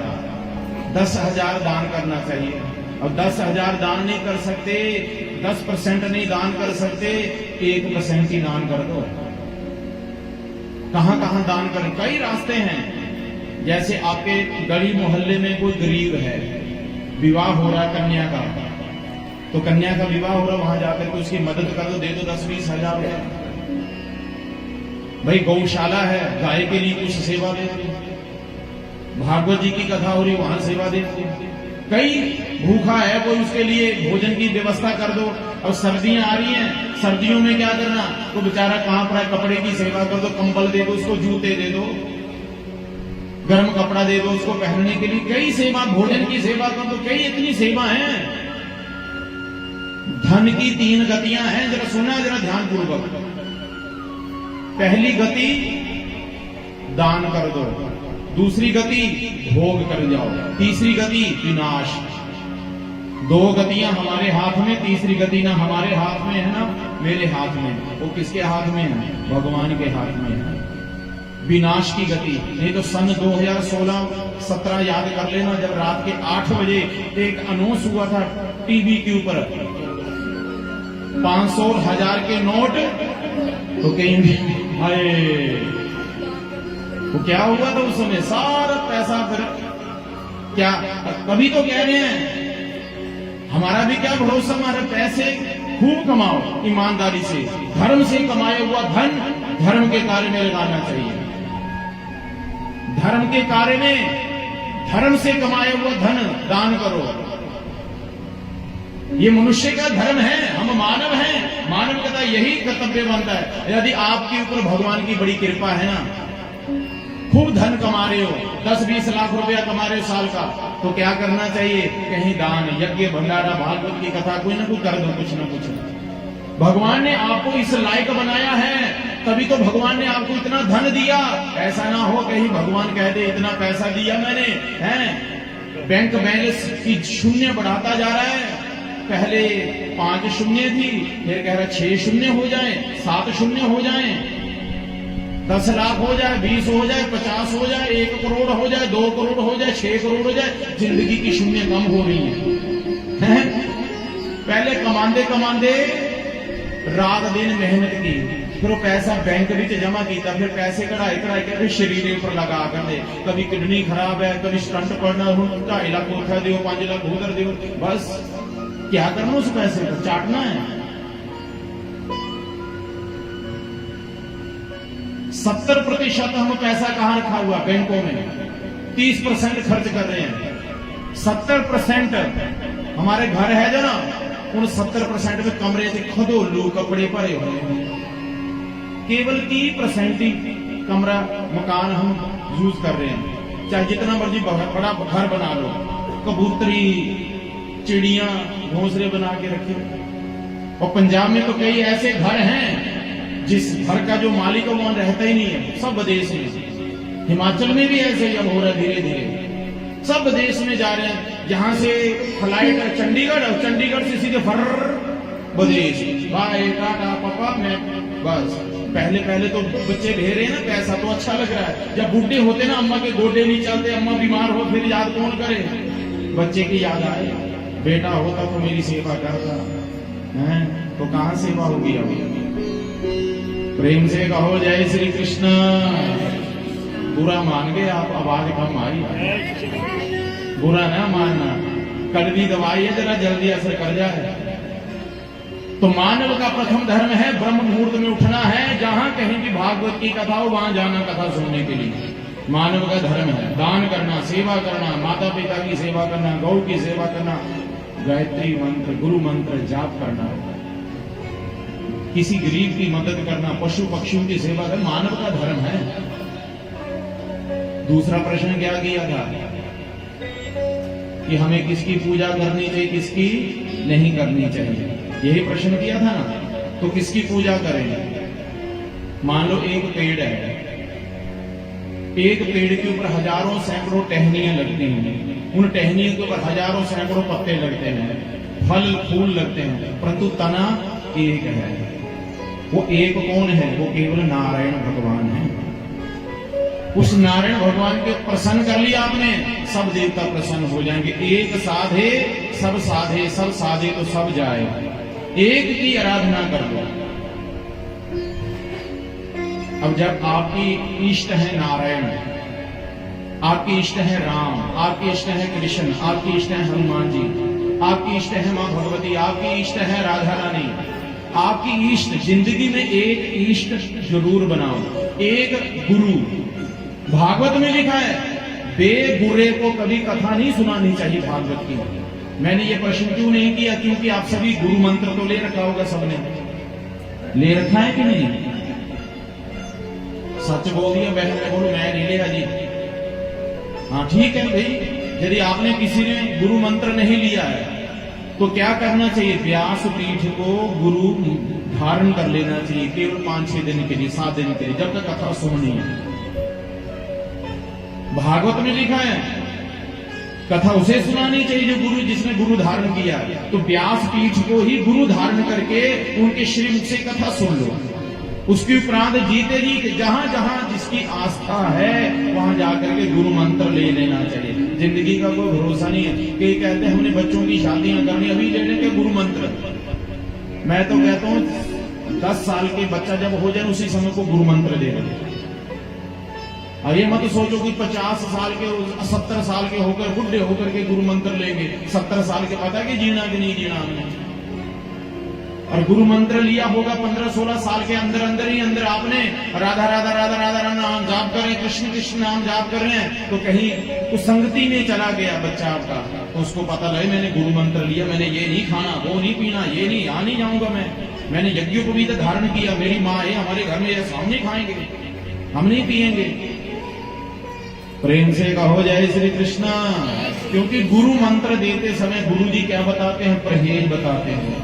A: 10,000 दान करना चाहिए। और 10,000 दान नहीं कर सकते, 10% नहीं दान कर सकते, 1% ही दान कर दो। कहां कहां दान करें? कई रास्ते हैं। जैसे आपके गली मोहल्ले में कोई गरीब है, विवाह हो रहा कन्या का, तो कन्या का विवाह हो रहा, वहां जाकर के उसकी मदद कर दो, दे दो 10-20 हजार रुपया। भाई गौशाला है, गाय के लिए कुछ सेवा दे दो। भागवत जी की कथा हो रही, वहां सेवा दे दो। कई भूखा है कोई, उसके लिए भोजन की व्यवस्था कर दो। और सर्दियां आ रही हैं, सर्दियों में क्या करना, तो बेचारा कहां पर है, कपड़े की सेवा कर दो, कंबल दे दो उसको, जूते दे दो, गर्म कपड़ा दे दो उसको पहनने के लिए। कई सेवा, भोजन की सेवा कर दो, कई इतनी सेवा है। धन की 3 गतियां हैं, जरा सुना, जरा ध्यान पूर्वक। पहली गति दान कर दो, दूसरी गति भोग कर जाओ, तीसरी गति विनाश। 2 गतियां हमारे हाथ में, तीसरी गति ना हमारे हाथ में है ना मेरे हाथ में, वो किसके हाथ में है? भगवान के हाथ में है। विनाश की गति। नहीं तो सन 2016-17 याद कर लेना, जब रात के 8 बजे एक अनाउंस हुआ था टीवी के ऊपर, 500 और 1000 के नोट, तो कहीं हाय, वो क्या हुआ था उस समय? सारा पैसा फिर क्या, कभी तो कह रहे हैं हमारा भी क्या भरोसा, हमारे पैसे खूब कमाओ ईमानदारी से, धर्म से कमाया हुआ धन धर्म के कार्य में लगाना चाहिए। धर्म के कार्य में धर्म से कमाया हुआ धन दान करो। ये मनुष्य का धर्म है, हम मानव हैं, मानव का यही कर्तव्य बनता है। यदि आपके ऊपर भगवान की बड़ी कृपा है ना, खूब धन कमा रहे हो, 10-20 लाख रुपया कमा रहे हो साल का, तो क्या करना चाहिए? कहीं दान, यज्ञ, भंडारा, भागवत की कथा कोई ना कोई कर दो, कुछ ना कुछ। भगवान ने आपको इस लायक बनाया है, तभी तो भगवान ने आपको इतना धन दिया। ऐसा ना हो कहीं भगवान कह दे इतना पैसा दिया मैंने, है बैंक बैलेंस की शून्य बढ़ाता जा रहा है। पहले 5 शून्य थी, फिर कह रहा 6 शून्य हो जाए, 7 शून्य हो जाए, 10 लाख हो जाए, 20 हो जाए, 50 हो जाए, 1 करोड़ हो जाए, 2 करोड़ हो जाए, 6 करोड़ हो जाए। जिंदगी की शून्य कम हो रही है। पहले कमांदे कमांदे रात दिन मेहनत की, फिर वो पैसा बैंक में जमा किया, फिर पैसे कढ़ाई के फिर शरीर ऊपर लगा कर दे। कभी किडनी खराब है, कभी स्टंट पड़ना, 2.5 लाख उठा दो, 5 लाख उधर दो, बस क्या करना उस पैसे को, चाटना है। 70% हम पैसा कहां रखा हुआ? बैंकों में। 30% खर्च कर रहे हैं। 70% हमारे घर है जो ना, उन 70% में कमरे से खदोलू कपड़े भरे हुए हैं। केवल 30% ही कमरा मकान हम यूज कर रहे हैं। चाहे जितना मर्जी बड़ा घर बना लो, कबूतरी, चिड़िया, घोंसले बना के रखे। और पंजाब में तो कई ऐसे घर हैं जिस घर का जो मालिक है वो रहता ही नहीं है, सब विदेश में। हिमाचल में भी ऐसे ही अब हो रहा है, धीरे धीरे सब विदेश में जा रहे हैं। यहां से फ्लाइट चंडीगढ़, और चंडीगढ़ से सीधे फर्र विदेश, बाय टाटा पापा मैं बस। पहले पहले तो बच्चे भेरे ना पैसा, तो अच्छा लग रहा है। जब बूढ़े होते ना, अम्मा के गोडे नहीं चलते, अम्मा बीमार हो, फिर याद कौन करे? बच्चे की याद आए, बेटा होता तो मेरी सेवा करता है, तो कहां सेवा होगी अब? प्रेम से कहो जय श्री कृष्ण। बुरा मान गए आप, आवाज कम आई, बुरा ना मानना। कड़वी दवाई है, जरा जल्दी असर कर जाए। तो मानव का प्रथम धर्म है ब्रह्म मुहूर्त में उठना है। जहां कहीं भी भागवत की कथा हो वहां जाना कथा सुनने के लिए। मानव का धर्म है दान करना, सेवा करना, माता पिता की सेवा करना, गौ की सेवा करना, गायत्री मंत्र, गुरु मंत्र जाप करना, किसी गरीब की मदद करना, पशु पक्षियों की सेवा करना, मानव का धर्म है। दूसरा प्रश्न क्या किया था कि हमें किसकी पूजा करनी चाहिए, किसकी नहीं करनी चाहिए, यही प्रश्न किया था ना। तो किसकी पूजा करें? मान लो एक पेड़ है, एक पेड़ के ऊपर हजारों सैकड़ों टहनियां लगती हैं, उन टहनियों के ऊपर हजारों सैकड़ों पत्ते लगते हैं, फल फूल लगते हैं, परंतु तना एक है। वो एक कौन है? वो केवल नारायण भगवान है। उस नारायण भगवान के प्रसन्न कर लिया आपने, सब देवता प्रसन्न हो जाएंगे। एक साधे सब साधे, सब साधे तो सब जाए। एक की आराधना कर लो। अब जब आपकी इष्ट है नारायण, आपकी इष्ट है राम, आपकी इष्ट है कृष्ण, आपकी इष्ट है हनुमान जी, आपकी इष्ट है मां भगवती, आपकी इष्ट है राधा रानी, आपकी इष्ट, जिंदगी में एक इष्ट जरूर बनाओ, एक गुरु। भागवत में लिखा है बेगुरे को कभी कथा नहीं सुनानी चाहिए भागवत की। मैंने ये प्रश्न क्यों नहीं किया? क्योंकि आप सभी गुरु मंत्र तो ले रखा होगा, सबने ले रखा है कि नहीं? सच बोल दिया बहन ने, बोलो मैं नहीं लिया जी। हाँ ठीक है भाई, यदि आपने किसी ने गुरु मंत्र नहीं लिया है तो क्या करना चाहिए? व्यास पीठ को गुरु धारण कर लेना चाहिए, केवल 5-6 दिन के लिए, 7 दिन के लिए, जब तक कथा सुननी है। भागवत में लिखा है कथा उसे सुनानी चाहिए जो गुरु, जिसने गुरु धारण किया। तो व्यास पीठ को ही गुरु धारण करके उनके श्रीमुख से कथा सुन लो। उसके उपरांत जीते जी जहां जहां जिसकी आस्था है वहां जाकर के गुरु मंत्र ले लेना चाहिए। जिंदगी का कोई भरोसा नहीं है। कई कहते हैं हमने बच्चों की शादियां करनी, अभी ले लेंगे गुरु मंत्र। मैं तो कहता हूं 10 साल के बच्चा जब हो जाए उसी समय को गुरु मंत्र दे दे। और ये मत सोचो कि 50 साल के 70 साल के होकर बुढ़े होकर के गुरु मंत्र लेंगे। 70 साल के पता कि जीना कि नहीं जीना हमने। और गुरु मंत्र लिया होगा 15-16 साल के अंदर अंदर ही अंदर आपने राधा राधा राधा राधा राधा नाम जाप कर रहे हैं, कृष्ण कृष्ण नाम जाप कर रहे हैं, तो कहीं तो संगति में चला गया बच्चा आपका, तो उसको पता लगे मैंने गुरु मंत्र लिया, मैंने ये नहीं खाना, वो नहीं पीना, ये नहीं, यहाँ नहीं जाऊंगा मैंने यज्ञोपवीत धारण किया, मेरी माँ है हमारे घर में, ये हम नहीं खाएंगे, हम नहीं पिएंगे। प्रेम से कहो जय श्री कृष्ण। क्योंकि गुरु मंत्र देते समय गुरु जी क्या बताते हैं? परहेज बताते हैं।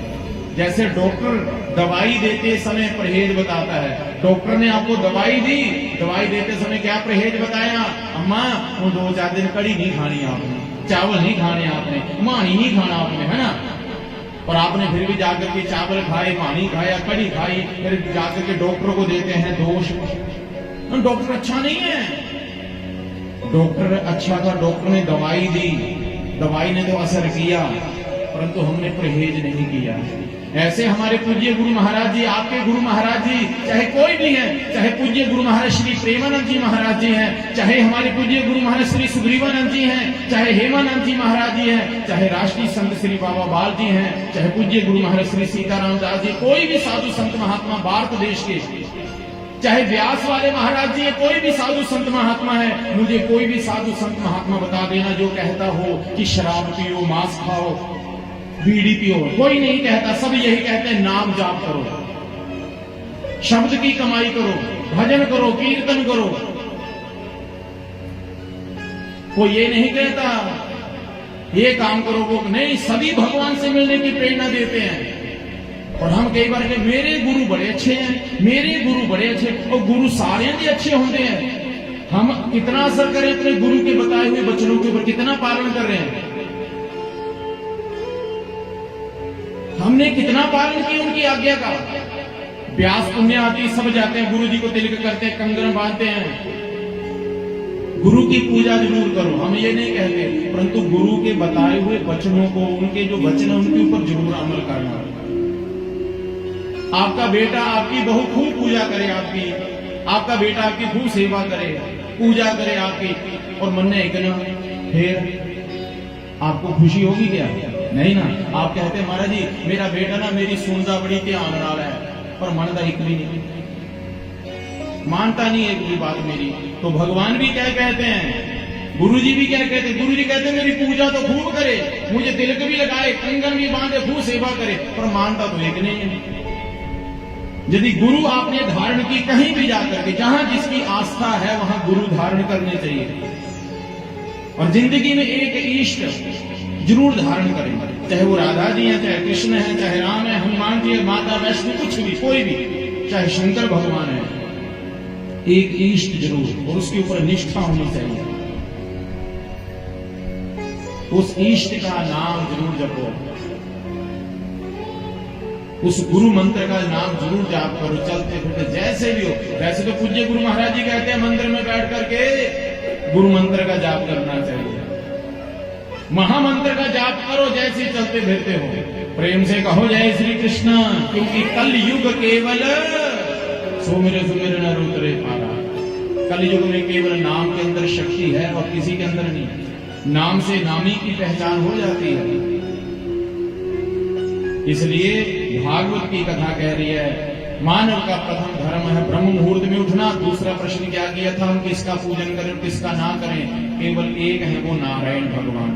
A: जैसे डॉक्टर दवाई देते समय परहेज बताता है। डॉक्टर ने आपको दवाई दी, दवाई देते समय क्या परहेज बताया? अम्मा वो 2-4 दिन कड़ी नहीं खानी आपने, चावल नहीं खाने आपने, मानी नहीं खाना आपने, है ना। और आपने फिर भी जाकर के चावल खाए, पानी खाया, कड़ी खाई, फिर जाकर के डॉक्टर को देते हैं दोष। डॉक्टर अच्छा नहीं है। डॉक्टर अच्छा था, डॉक्टर ने दवाई दी, दवाई ने तो असर किया, परंतु हमने परहेज नहीं किया। ऐसे हमारे पूज्य गुरु महाराज जी, आपके गुरु महाराज जी, चाहे कोई भी है, चाहे पूज्य गुरु महाराज श्री प्रेमानंद जी महाराज जी हैं, चाहे हमारे पूज्य गुरु महाराज श्री सुग्रीवानंद जी हैं, चाहे हेमानंद जी महाराज जी हैं, चाहे राष्ट्रीय संत श्री बाबा बाल जी हैं, चाहे पूज्य गुरु महाराज श्री सीताराम दास जी, कोई भी साधु संत महात्मा भारत देश के, चाहे व्यास वाले महाराज जी है, कोई भी साधु संत महात्मा है, मुझे कोई भी साधु संत महात्मा बता देना जो कहता हो कि शराब पियो, मांस खाओ, बीड़ी पियो, कोई नहीं कहता। सब यही कहते हैं नाम जाप करो, शब्द की कमाई करो, भजन करो, कीर्तन करो। कोई ये नहीं कहता ये काम करो, वो नहीं। सभी भगवान से मिलने की प्रेरणा देते हैं। और हम कई बार कहते मेरे गुरु बड़े अच्छे हैं, मेरे गुरु बड़े अच्छे, और गुरु सारे भी अच्छे होते हैं। हम कितना असर करें अपने गुरु के बताए हुए वचनों के ऊपर, कितना पालन कर रहे हैं, हमने कितना पालन किया उनकी आज्ञा का। व्यास पुण्य आदि सब जाते हैं, गुरु जी को तिलक करते हैं, कंगन बांधते हैं, गुरु की पूजा जरूर करो, हम ये नहीं कहते, परंतु गुरु के बताए हुए वचनों को, उनके जो वचन है उनके ऊपर जरूर अमल करना। आपका बेटा आपकी बहू खूब पूजा करे, आपका बेटा आपकी खूब सेवा करे, पूजा करे आपकी, और मन में एक ना, फिर आपको खुशी होगी क्या? नहीं ना। आप कहते हैं महाराज जी मेरा बेटा ना मेरी सुनदा बड़ी ध्यान नाल है, पर मन का एक भी नहीं, मानता नहीं एक भी बात मेरी। तो भगवान भी क्या कहते हैं, गुरु जी भी क्या कहते हैं? गुरु जी कहते हैं मेरी पूजा तो खूब करे, मुझे तिलक भी लगाए, कंगन भी बांधे, खूब सेवा करे, पर मानता तो एक नहीं है। यदि गुरु आपने धारण की, कहीं भी जाकर के जहां जिसकी आस्था है वहां गुरु धारण करने चाहिए, और जिंदगी में एक इष्ट जरूर धारण करें, चाहे वो राधा जी है, चाहे कृष्ण है, चाहे राम है, हनुमान जी है, माता वैष्णो, कुछ भी, कोई भी, चाहे शंकर भगवान है, एक इष्ट जरूर, और उसके ऊपर निष्ठा होनी चाहिए। उस इष्ट का नाम जरूर जपो, उस गुरु मंत्र का नाम जरूर जाप करो, चलते फिरते जैसे भी हो। वैसे तो पूज्य गुरु महाराज जी कहते हैं मंदिर में बैठ करके गुरु मंत्र का जाप करना चाहिए, महामंत्र का जाप करो जैसे चलते फिरते हो। प्रेम से कहो जय श्री कृष्ण, क्योंकि कल युग केवल सुमिर सुमिर न रुतरे पारा। कल युग में केवल नाम के अंदर शक्ति है और किसी के अंदर नहीं। नाम से नामी की पहचान हो जाती है। इसलिए भागवत की कथा कह रही है मानव का प्रथम धर्म है ब्रह्म मुहूर्त में उठना। दूसरा प्रश्न क्या किया था, हम किसका पूजन करें किसका ना करें? केवल एक है, वो नारायण भगवान,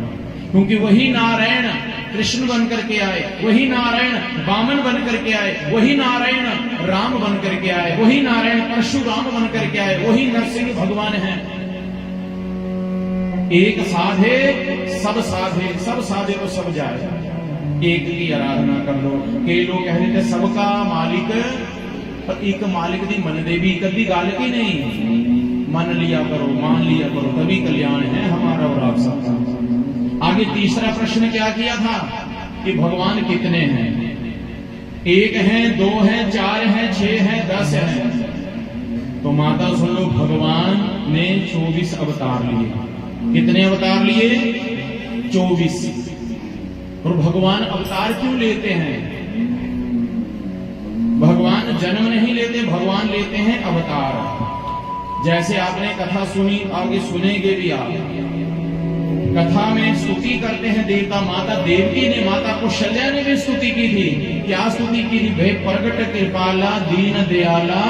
A: क्योंकि वही नारायण कृष्ण बन करके आए, वही नारायण वामन बन करके आए, वही नारायण राम बन करके आए, वही नारायण परशुराम बन करके आए, वही नरसिंह भगवान है। एक साधे सब साधे, सब साधे तो सब जाए। एक की आराधना कर लो। कई लोग कह रहे थे सबका मालिक, पर एक मालिक दी मन दे भी कभी गाल की नहीं। मन लिया करो, मान लिया करो, तभी कल्याण है हमारा और आप सबका। आगे तीसरा प्रश्न क्या किया था कि भगवान कितने हैं? एक हैं, दो हैं, चार हैं, 6 हैं, 10 हैं। तो माता सुन लो, भगवान ने 24 अवतार लिए। कितने अवतार लिए? 24। और भगवान अवतार क्यों लेते हैं? भगवान जन्म नहीं लेते, भगवान लेते हैं अवतार। जैसे आपने कथा सुनी, आगे सुनेंगे भी आप। कथा में स्तुति करते हैं देवता। माता देवकी ने, माता कौशल्या ने भी स्तुति की थी। क्या स्तुति की थी? भय प्रगट कृपाला दीन दयाला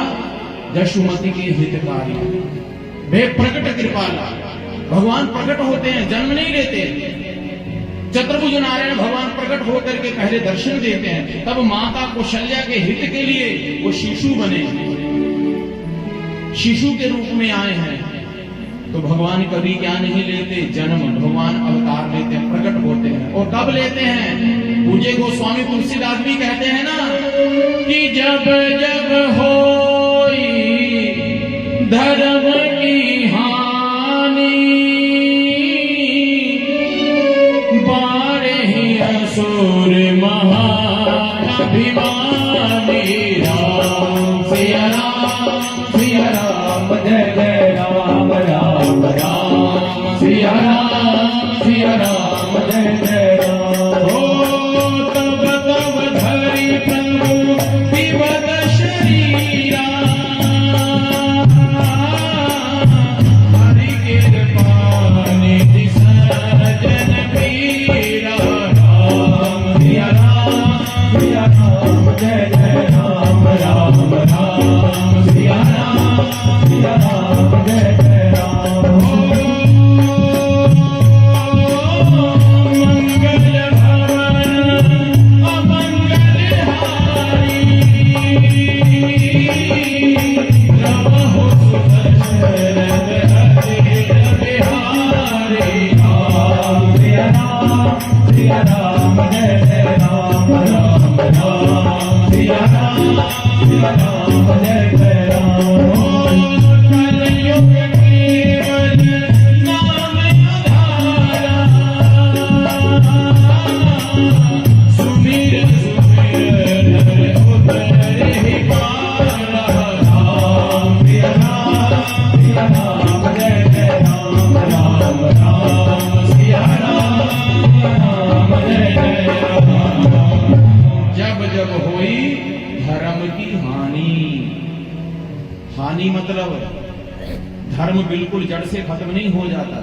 A: जशुमति के हितकारी। भय प्रगट कृपाला, भगवान प्रकट होते हैं, जन्म नहीं लेते। चतुर्भुज नारायण भगवान प्रकट होकर के पहले दर्शन देते हैं, तब माता कौशल्या के हित के लिए वो शिशु बने, शिशु के रूप में आए हैं। तो भगवान कभी क्या नहीं लेते? जन्म। भगवान अवतार लेते हैं, प्रकट होते हैं। और कब लेते हैं? पूज्य गोस्वामी तुलसीदास भी कहते हैं ना कि जब जब होई धर्म की हानि, असुर महाअभिमानी। राम सिया राम, सिया राम, जय जय राम, राम राम, सिया राम, जय जय राम। हो तब तब धरि प्रभु विवद शरीरा, हरि कृपा निधि सज्जन पीरा। सिया राम, जय जय राम, राम राम, सिया राम, जय जय राम। मंगल भवन अमंगल हारी, रमहु सुदशरथ हरि बिहारी। राम सिया राम, जय जय राम, राम राम, सिया राम, जय जय राम। कलयुग केवल नाम आधारा, सुमिर सुमिर नर उतरे पारा। राम सिया राम, जय जय राम। मतलब धर्म बिल्कुल जड़ से खत्म नहीं हो जाता,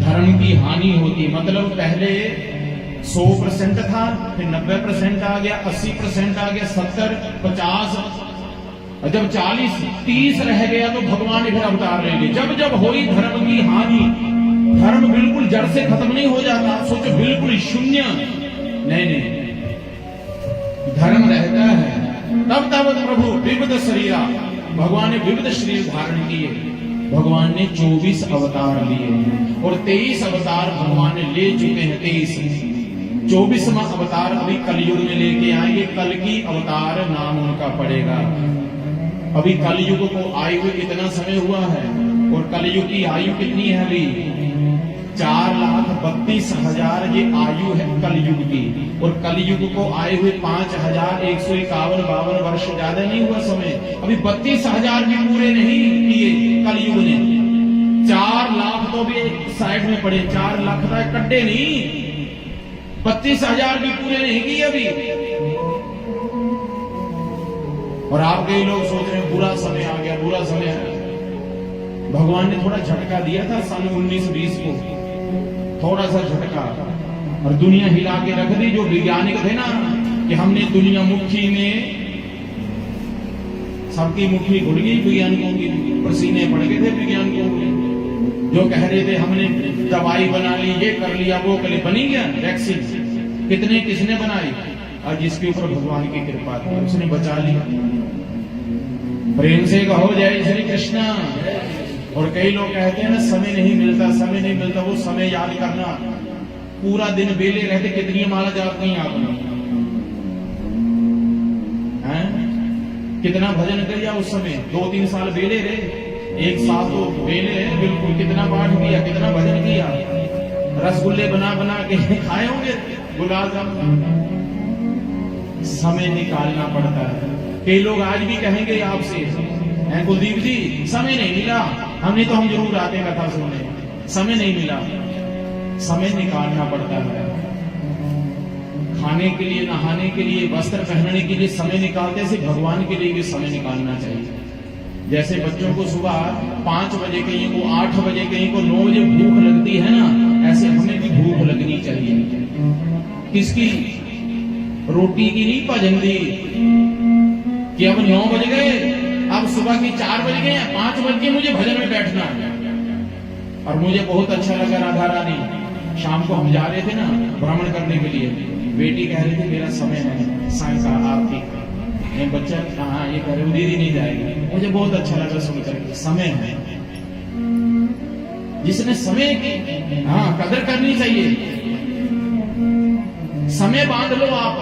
A: धर्म की हानि होती। मतलब पहले 100% था, फिर 90% आ गया, 80% आ गया, 70, 50, और जब 40, 30 रह गया तो भगवान ने फिर अवतार ले लिए। जब जब हुई धर्म की हानि, धर्म बिल्कुल जड़ से खत्म नहीं हो जाता, सोचो बिल्कुल शून्य, नहीं, धर्म रहता है। तब तब प्रभु विविध शरीरा, भगवान ने विविध शरीर धारण किए। भगवान ने 24 अवतार लिए और 23 अवतार भगवान ने ले चुके हैं। 24वां अवतार अभी कलयुग में लेके आएंगे। कल की अवतार नाम उनका पड़ेगा। अभी कलयुग को आयु हुए कितना समय हुआ है, और कलयुग की आयु कितनी है अभी? 4,32,000 ये आयु है कलयुग की, और कलयुग को आए हुए 5,151-52 वर्ष, ज्यादा नहीं हुआ समय। अभी 32,000 भी पूरे नहीं किए कलयुग ने। 4 लाख तो भी साइड में पड़े, 4 लाख का कड्डे नहीं, 32,000 भी पूरे नहीं किए अभी। और आप कई लोग सोच रहे हैं बुरा समय आ गया, बुरा समय है। भगवान ने थोड़ा झटका दिया था सन 1920 को, थोड़ा सा झटका, और दुनिया हिला के रख दी। जो वैज्ञानिक थे ना कि हमने दुनिया मुट्ठी में, सबकी मुट्ठी घुल गई वैज्ञानिकों की, पसीने पड़ गए थे वैज्ञानिकों के। जो कह रहे थे हमने दवाई बना ली, ये कर लिया, वो कर लिया, बनी गया वैक्सीन। कितने किसने बनाई? और जिसके ऊपर भगवान की कृपा थी उसने बचा लिया। प्रेम से कहो जय श्री कृष्णा। और कई लोग कहते हैं ना समय नहीं मिलता, समय नहीं मिलता। वो समय याद करना, पूरा दिन बेले रहते कितनी माला जाप नहीं आपने, कितना भजन कर दिया उस समय। 2-3 साल बेले रहे, 1 साल तो बेले है बिल्कुल। कितना पाठ किया, कितना भजन किया, रसगुल्ले बना बना के खाए होंगे, गुलाब जामुन। समय निकालना पड़ता है। कई लोग आज भी कहेंगे आपसे, कुलदीप जी समय नहीं मिला, हमने तो हम जरूर आते हैं कथा सुनने, समय नहीं मिला। समय निकालना पड़ता है। खाने के लिए, नहाने के लिए, वस्त्र पहनने के लिए समय निकालते से भगवान के लिए भी समय निकालना चाहिए। जैसे बच्चों को सुबह 5 बजे, कहीं को 8 बजे, कहीं को 9 बजे भूख लगती है ना, ऐसे हमें भी भूख लगनी चाहिए। किसकी? रोटी की नहीं, भजन दी। कि अब 9 बज गए, अब सुबह की 4 बज गए, 5 बज के मुझे भजन में बैठना है। और मुझे बहुत अच्छा लगा, राधा रानी, शाम को हम जा रहे थे ना भ्रमण करने के लिए, बेटी कह रही थी मेरा समय है सायंकाल आरती। बच्चा हाँ ये कह रहे, दीदी नहीं जाएगी। मुझे बहुत अच्छा लगा सुनकर, समय है। जिसने समय की कदर करनी चाहिए। समय बांध लो आप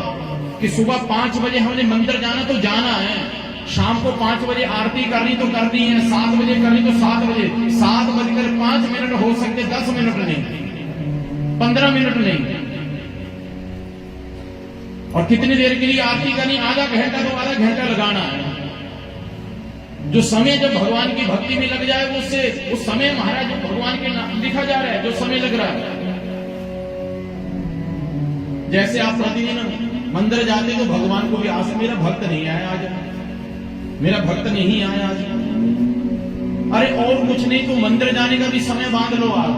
A: कि सुबह 5 बजे हमने मंदिर जाना तो जाना है, शाम को 5 बजे आरती करनी तो करनी है, 7 बजे करनी तो 7 बजे, 7:05 हो सकते, 10 मिनट नहीं, 15 मिनट नहीं। और कितनी देर के लिए आरती करनी? आधा घंटा तो आधा घंटा लगाना है। जो समय जब भगवान की भक्ति में लग जाए, उससे उस समय महाराज भगवान के नाम लिखा जा रहा है, जो समय लग रहा है। जैसे आप प्रतिदिन मंदिर जाते तो भगवान को भी आस, मेरा भक्त नहीं आया आज, मेरा भक्त नहीं आया आज। अरे और कुछ नहीं तो मंदिर जाने का भी समय बांध लो आप।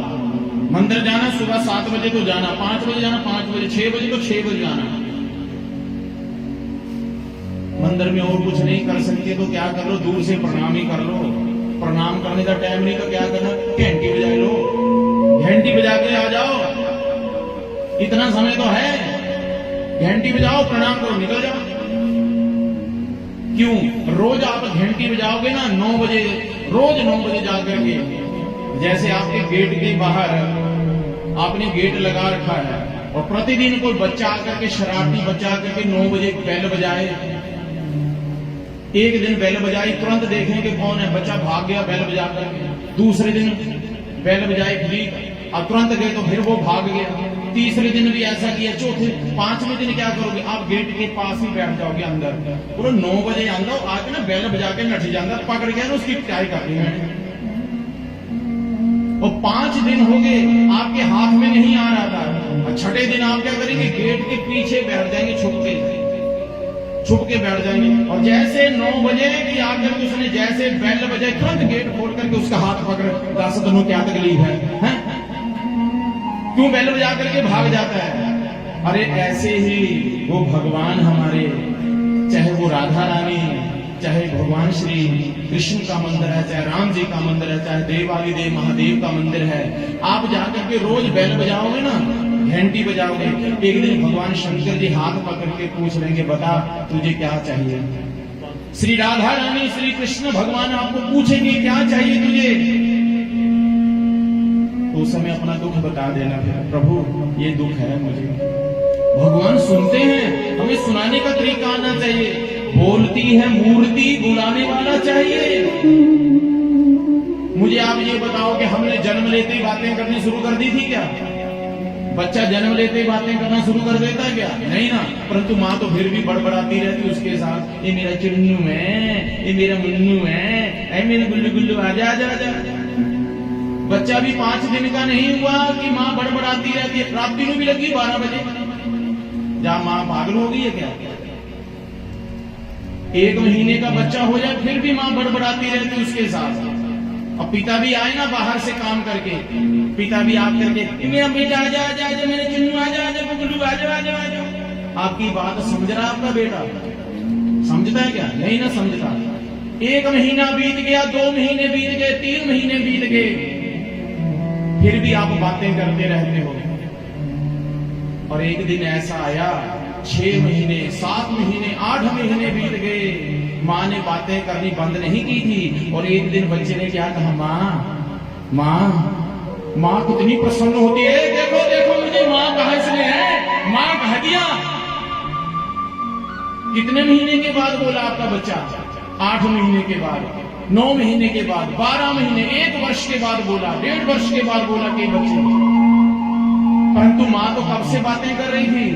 A: मंदिर जाना सुबह 7 बजे तो जाना, 5 बजे जाना 5 बजे, 6 बजे तो 6 बजे जाना। मंदिर में और कुछ नहीं कर सकते तो क्या कर लो, दूर से प्रणाम ही कर लो। प्रणाम करने का टाइम नहीं तो क्या करना, घंटी बजा लो, घंटी बजा के आ जाओ, इतना समय तो है। घंटी बजाओ, प्रणाम करो, निकल जाओ। क्यों? रोज आप घंटी बजाओगे ना 9 बजे, रोज 9 बजे जाकर के, जैसे आपके गेट के बाहर आपने गेट लगा रखा है, और प्रतिदिन कोई बच्चा आकर के, शरारती बच्चा आकर के 9 बजे बेल बजाए। एक दिन बेल बजाई, तुरंत देखेंगे कौन है, बच्चा भाग गया बेल बजा करके। दूसरे दिन बेल बजाई फिर, और तुरंत गए तो फिर वो भाग गया। तीसरे दिन भी ऐसा किया, चौथे 5वें दिन क्या करोगे? आप गेट के पास ही बैठ जाओगे अंदर। बोलो 9 बजे अंदर आके ना बेल बजा के नठ जाता, पकड़ गया ना उसकी पिटाई करनी है। और 5 दिन हो गए आपके हाथ में नहीं आ रहा था। और 6ठे दिन आप क्या करेंगे? गेट के पीछे बैठ जाएंगे छुप के। छुप के बैठ जाएंगे। और जैसे 9 बजे की आकर के उसने जैसे बेल बजे तुरंत गेट खोल करके उसका हाथ पकड़, दास तनु क्या तकलीफ है, हैं? क्यों बेल बजा करके भाग जाता है? अरे ऐसे ही वो भगवान हमारे, चाहे वो राधा रानी, चाहे भगवान श्री कृष्ण का मंदिर है, चाहे राम जी का मंदिर है, चाहे देवादिदेव महादेव का मंदिर है, आप जाकर के रोज बेल बजाओगे ना, घंटी बजाओगे, एक दिन भगवान शंकर जी हाथ पकड़ के पूछ लेंगे, बता तुझे क्या चाहिए। श्री राधा रानी श्री कृष्ण भगवान आपको पूछेंगे क्या चाहिए तुझे, तो उस समय अपना दुख बता देना, फिर प्रभु ये दुख है मुझे। भगवान सुनते हैं, हमें सुनाने का तरीका आना चाहिए। बोलती है मूर्ति, बुलाने वाला चाहिए। मुझे आप ये बताओ कि हमने जन्म लेते ही बातें करनी शुरू कर दी थी क्या? बच्चा जन्म लेते ही बातें करना शुरू कर देता क्या? नहीं ना। परंतु माँ तो फिर भी बड़बड़ाती रहती उसके साथ, ये मेरा चुन्नू है, ये मेरा मुन्नू है, ऐ मेरे गुल्लू गुल्लू आजा आजा आजा। बच्चा भी 5 दिन का नहीं हुआ कि माँ बड़बड़ाती रहती है। रात भी लगी 12 बजे, जहां माँ पागल हो गई है क्या? 1 महीने का बच्चा हो जाए फिर भी माँ बड़बड़ाती रहती उसके साथ। और पिता भी आए ना बाहर से काम करके, पिता भी आप करके मेरा बेटा आजा आजा आजा, मेरे चुन्नू आजा आजा, गुल्लू आजा आजा आजा। आपकी बात समझ रहा आपका बेटा? समझता है क्या? नहीं ना समझता। 1 महीना बीत गया, 2 महीने बीत गए, 3 महीने बीत गए, फिर भी आप बातें करते रहते हो। और एक दिन ऐसा आया, 6 महीने, 7 महीने, 8 महीने बीत गए, माँ ने बातें करनी बंद नहीं की थी। और एक दिन बच्चे ने क्या कहा, माँ माँ माँ कितनी प्रसन्न होती है, देखो देखो मुझे माँ कहा इसने है, माँ कह दिया। कितने महीने के बाद बोला आपका बच्चा? 8 महीने के बाद, 9 महीने के बाद, 12 महीने, 1 वर्ष के बाद बोला, 1.5 वर्ष के बाद बोला कि बच्चे। परंतु माँ तो कब से बातें कर रही थी?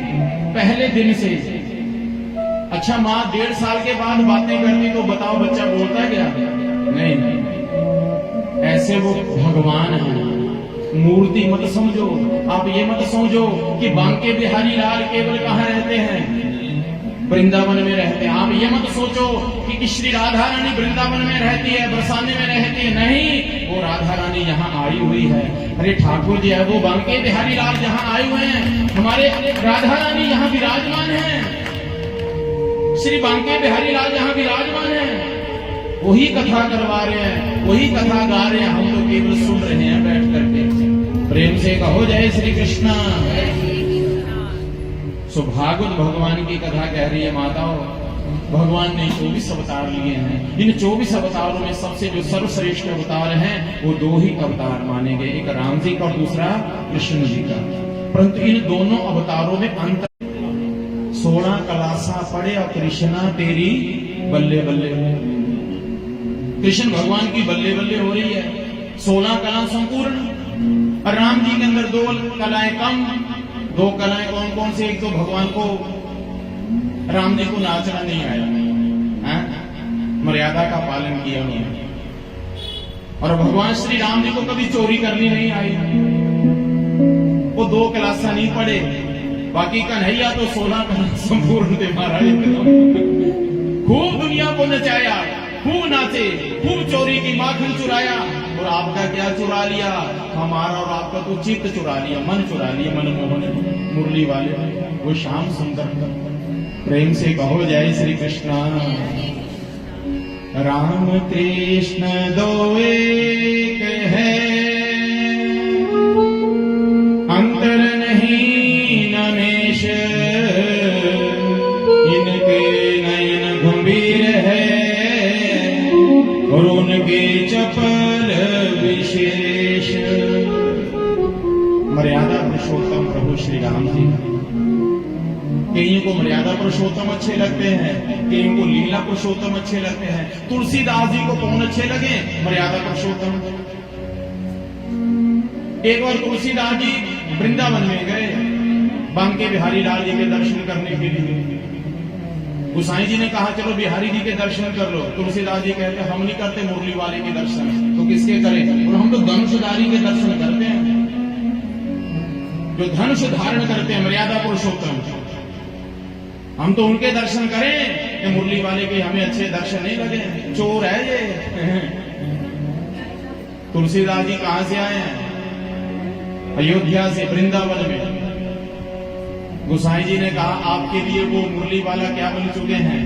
A: पहले दिन से। अच्छा माँ 1.5 साल के बाद बातें करती तो बताओ बच्चा बोलता क्या? नहीं नहीं। ऐसे वो भगवान है, मूर्ति मत समझो। आप ये मत समझो कि बांके बिहारी लाल केवल कहाँ रहते हैं? वृंदावन में रहते हैं। आप ये मत सोचो कि श्री राधा रानी वृंदावन में रहती है, बरसाने में रहती है। नहीं, वो राधा रानी यहाँ आई हुई है। अरे ठाकुर जी है वो बांके बिहारी लाल जहाँ आए हुए हैं, हमारे राधा रानी यहाँ विराजमान है। श्री बांके बिहारी लाल जहाँ विराजमान है, वही कथा करवा रहे हैं, वही कथा गा रहे हैं। हम तो केवल सुन रहे हैं बैठ करके। प्रेम से कहो जय श्री कृष्णा। भागवत भगवान की कथा कह रही है माताओं। भगवान ने 24 अवतार लिए हैं। इन 24 अवतारों में सबसे जो सर्वश्रेष्ठ अवतार हैं वो 2 ही अवतार माने गए, एक राम जी का और दूसरा कृष्ण जी का। परंतु इन दोनों अवतारों में अंतर, 16 कलासा पड़े और कृष्णा तेरी बल्ले बल्ले। कृष्ण भगवान की बल्ले बल्ले हो रही है, 16 कला संपूर्ण। और राम जी के अंदर 2 कलाएं कम। 2 कलाएं कौन कौन सी? एक तो भगवान को, राम जी को नाचना नहीं आया, मर्यादा का पालन किया उन्होंने। और भगवान श्री राम जी को कभी चोरी करनी नहीं आई, वो 2 क्लासा नहीं पढ़े। बाकी कन्हैया तो 16 कला संपूर्ण थे महाराज। खूब दुनिया को नचाया, खूब नाचे, खूब चोरी की, माखन चुराया। और आपका क्या चुरा लिया? हमारा और आपका तो चित्त चुरा लिया, मन चुरा लिया, मनमोहन मुरली वाले, वो श्याम सुंदर। प्रेम से कहो जय श्री कृष्णा। राम कृष्ण 2 एक है, अंतर नहीं नमेश, इनके नयन गंभीर है और उनके चपल विशेष। मर्यादा पुरुषोत्तम प्रभु श्री राम जी। कईयों को मर्यादा पुरुषोत्तम अच्छे लगते हैं, कईयों को लीला पुरुषोत्तम अच्छे लगते हैं। तुलसीदास जी को कौन अच्छे लगे? मर्यादा पुरुषोत्तम। एक बार तुलसीदास जी वृंदावन में गए बांके बिहारी लाल जी के दर्शन करने के लिए। गुसाई जी ने कहा चलो बिहारी जी के दर्शन कर लो। तुलसीदास जी कहते हम नहीं करते मुरली वाले के दर्शन, तो किसके करें? और हम तो धनुषधारी के दर्शन करते हैं, जो धनुष धारण करते हैं, मर्यादा पुरुषोत्तम। हम तो उनके दर्शन करें, ये मुरली वाले के हमें अच्छे दर्शन नहीं लगे, चोर है ये। तुलसीदास जी कहां से आए हैं? अयोध्या से, वृंदावन में। गोसाई जी ने कहा आपके लिए वो मुरली वाला क्या बन चुके हैं?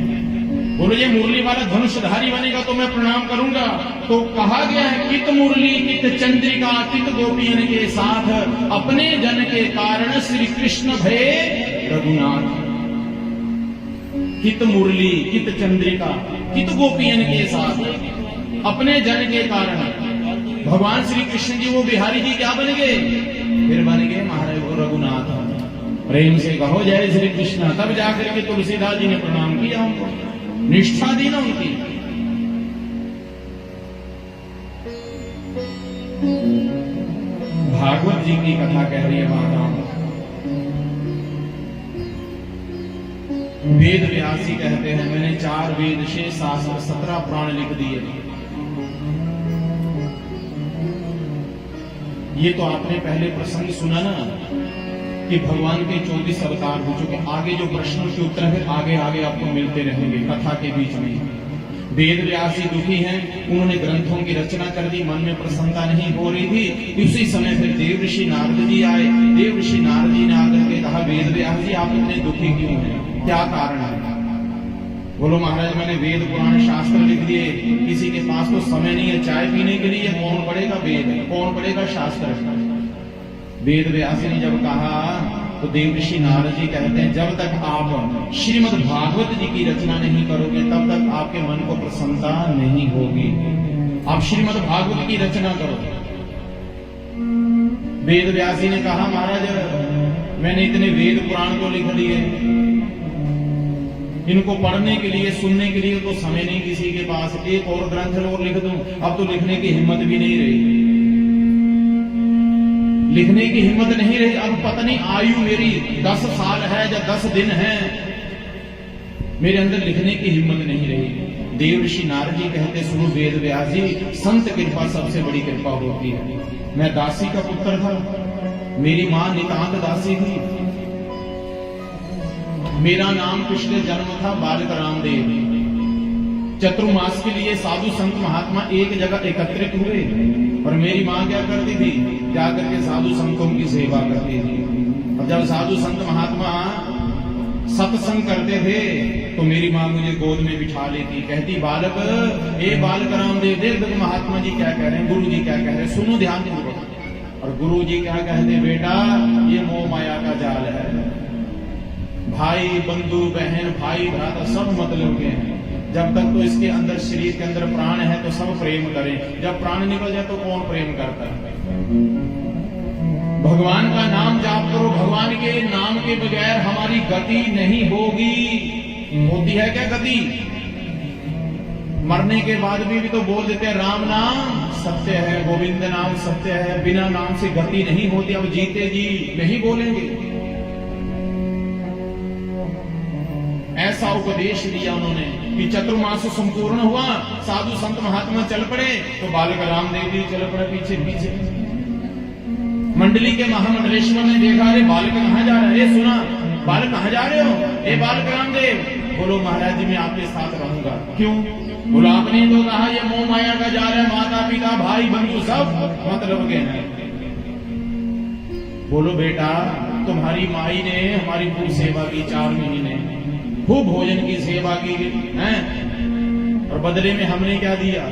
A: बोलो ये मुरली वाला धनुषधारी बनेगा तो मैं प्रणाम करूंगा। तो कहा गया है कित मुरली कित चंद्रिका कित गोपियन के साथ, अपने जन के कारण श्री कृष्ण भये रघुनाथ। कित मुरली कित चंद्रिका कित गोपियन के साथ, अपने जन के कारण भगवान श्री कृष्ण जी वो बिहारी जी क्या बन गए? फिर बन गए महाराज वो रघुनाथ। प्रेम से कहो जय श्री कृष्ण। तब जाकर के तुलसीदास जी ने प्रणाम किया उनको, निष्ठा दी ना उनकी। भागवत जी की कथा कह रही है माता। वेद व्यास जी कहते हैं मैंने 4 वेद 6 शास्त्र 17 पुराण लिख दिए। ये तो आपने पहले प्रसंग सुना ना कि भगवान के 24 अवतार हो चुके। आगे जो प्रश्नों के उत्तर है आगे आगे आपको मिलते रहेंगे कथा के बीच में। वेद व्यास जी दुखी हैं, उन्होंने ग्रंथों की रचना कर दी, मन में प्रसन्नता नहीं हो रही थी। उसी समय फिर देव ऋषि नारद जी आए। देव ऋषि नारद जी ने आकर के कहा वेद व्यास जी आप इतने दुखी क्यों हैं, क्या कारण है? बोलो महाराज मैंने वेद पुराण शास्त्र लिख दिए, किसी के पास तो समय नहीं है चाय पीने के लिए, कौन पढ़ेगा वेद, कौन पढ़ेगा शास्त्र? वेद व्यास ने जब कहा तो देव ऋषि नारद जी कहते हैं जब तक आप श्रीमद् भागवत जी की रचना नहीं करोगे तब तक आपके मन को प्रसन्नता नहीं होगी। आप श्रीमद् भागवत की रचना करो। वेद व्यास जी ने कहा महाराज मैंने इतने वेद पुराण को लिख दिए, इनको पढ़ने के लिए सुनने के लिए तो समय नहीं किसी के पास, एक और ग्रंथ और लिख दूं, अब तो लिखने की हिम्मत भी नहीं रही, लिखने की हिम्मत नहीं रही। अब पता नहीं आयु मेरी 10 साल है या 10 दिन है, मेरे अंदर लिखने की हिम्मत नहीं रही। देव ऋषि नारद जी कहते सुनो वेद व्यास जी, संत कृपा सबसे बड़ी कृपा होती है। मैं दासी का पुत्र था, मेरी मां नितांत दासी थी, मेरा नाम पिछले जन्म था बालक रामदेव। चतुर्मास के लिए साधु संत महात्मा एक जगह एकत्रित हुए और मेरी मां क्या करती थी, जाकर के साधु संतों की सेवा करती थी। और जब साधु संत महात्मा सत्संग करते थे तो मेरी मां मुझे गोद में बिठा लेती, कहती बालक ए बालक रामदेव देख देखो महात्मा जी क्या कह रहे हैं, गुरु जी क्या कह रहे हैं, सुनो ध्यान पूर्वक। और गुरु जी क्या कहते, बेटा ये मोह माया का जाल है, भाई बंधु बहन भाई भ्राता सब मतलब के हैं। जब तक तो इसके अंदर शरीर के अंदर प्राण है तो सब प्रेम करें, जब प्राण निकल जाए तो कौन प्रेम करता है? भगवान का नाम जाप करो, भगवान के नाम के बगैर हमारी गति नहीं होगी। होती है क्या गति? मरने के बाद भी तो बोल देते हैं राम नाम सत्य है, गोविंद नाम सत्य है, बिना नाम से गति नहीं होती। अब जीते जी नहीं बोलेंगे। ऐसा उपदेश दिया उन्होंने कि चतुर्मास संपूर्ण हुआ, साधु संत महात्मा चल पड़े तो बालक रामदेव जी चल पड़े पीछे पीछे। मंडली के महामंडलेश्वर ने देखा अरे बालक कहां जा रहा है, सुना बालक कहां जा रहे हो, ए बालक रामदेव। बोलो महाराज जी मैं आपके साथ रहूंगा। क्यों? बोलो आपने तो कहा ये मोह माया का जा रहा है, माता पिता भाई बंधु सब मतलब के हैं। बोलो बेटा तुम्हारी माई ने हमारी खूब सेवा की, 4 महीने खूब भोजन की सेवा की हैं, और बदले में हमने क्या दिया?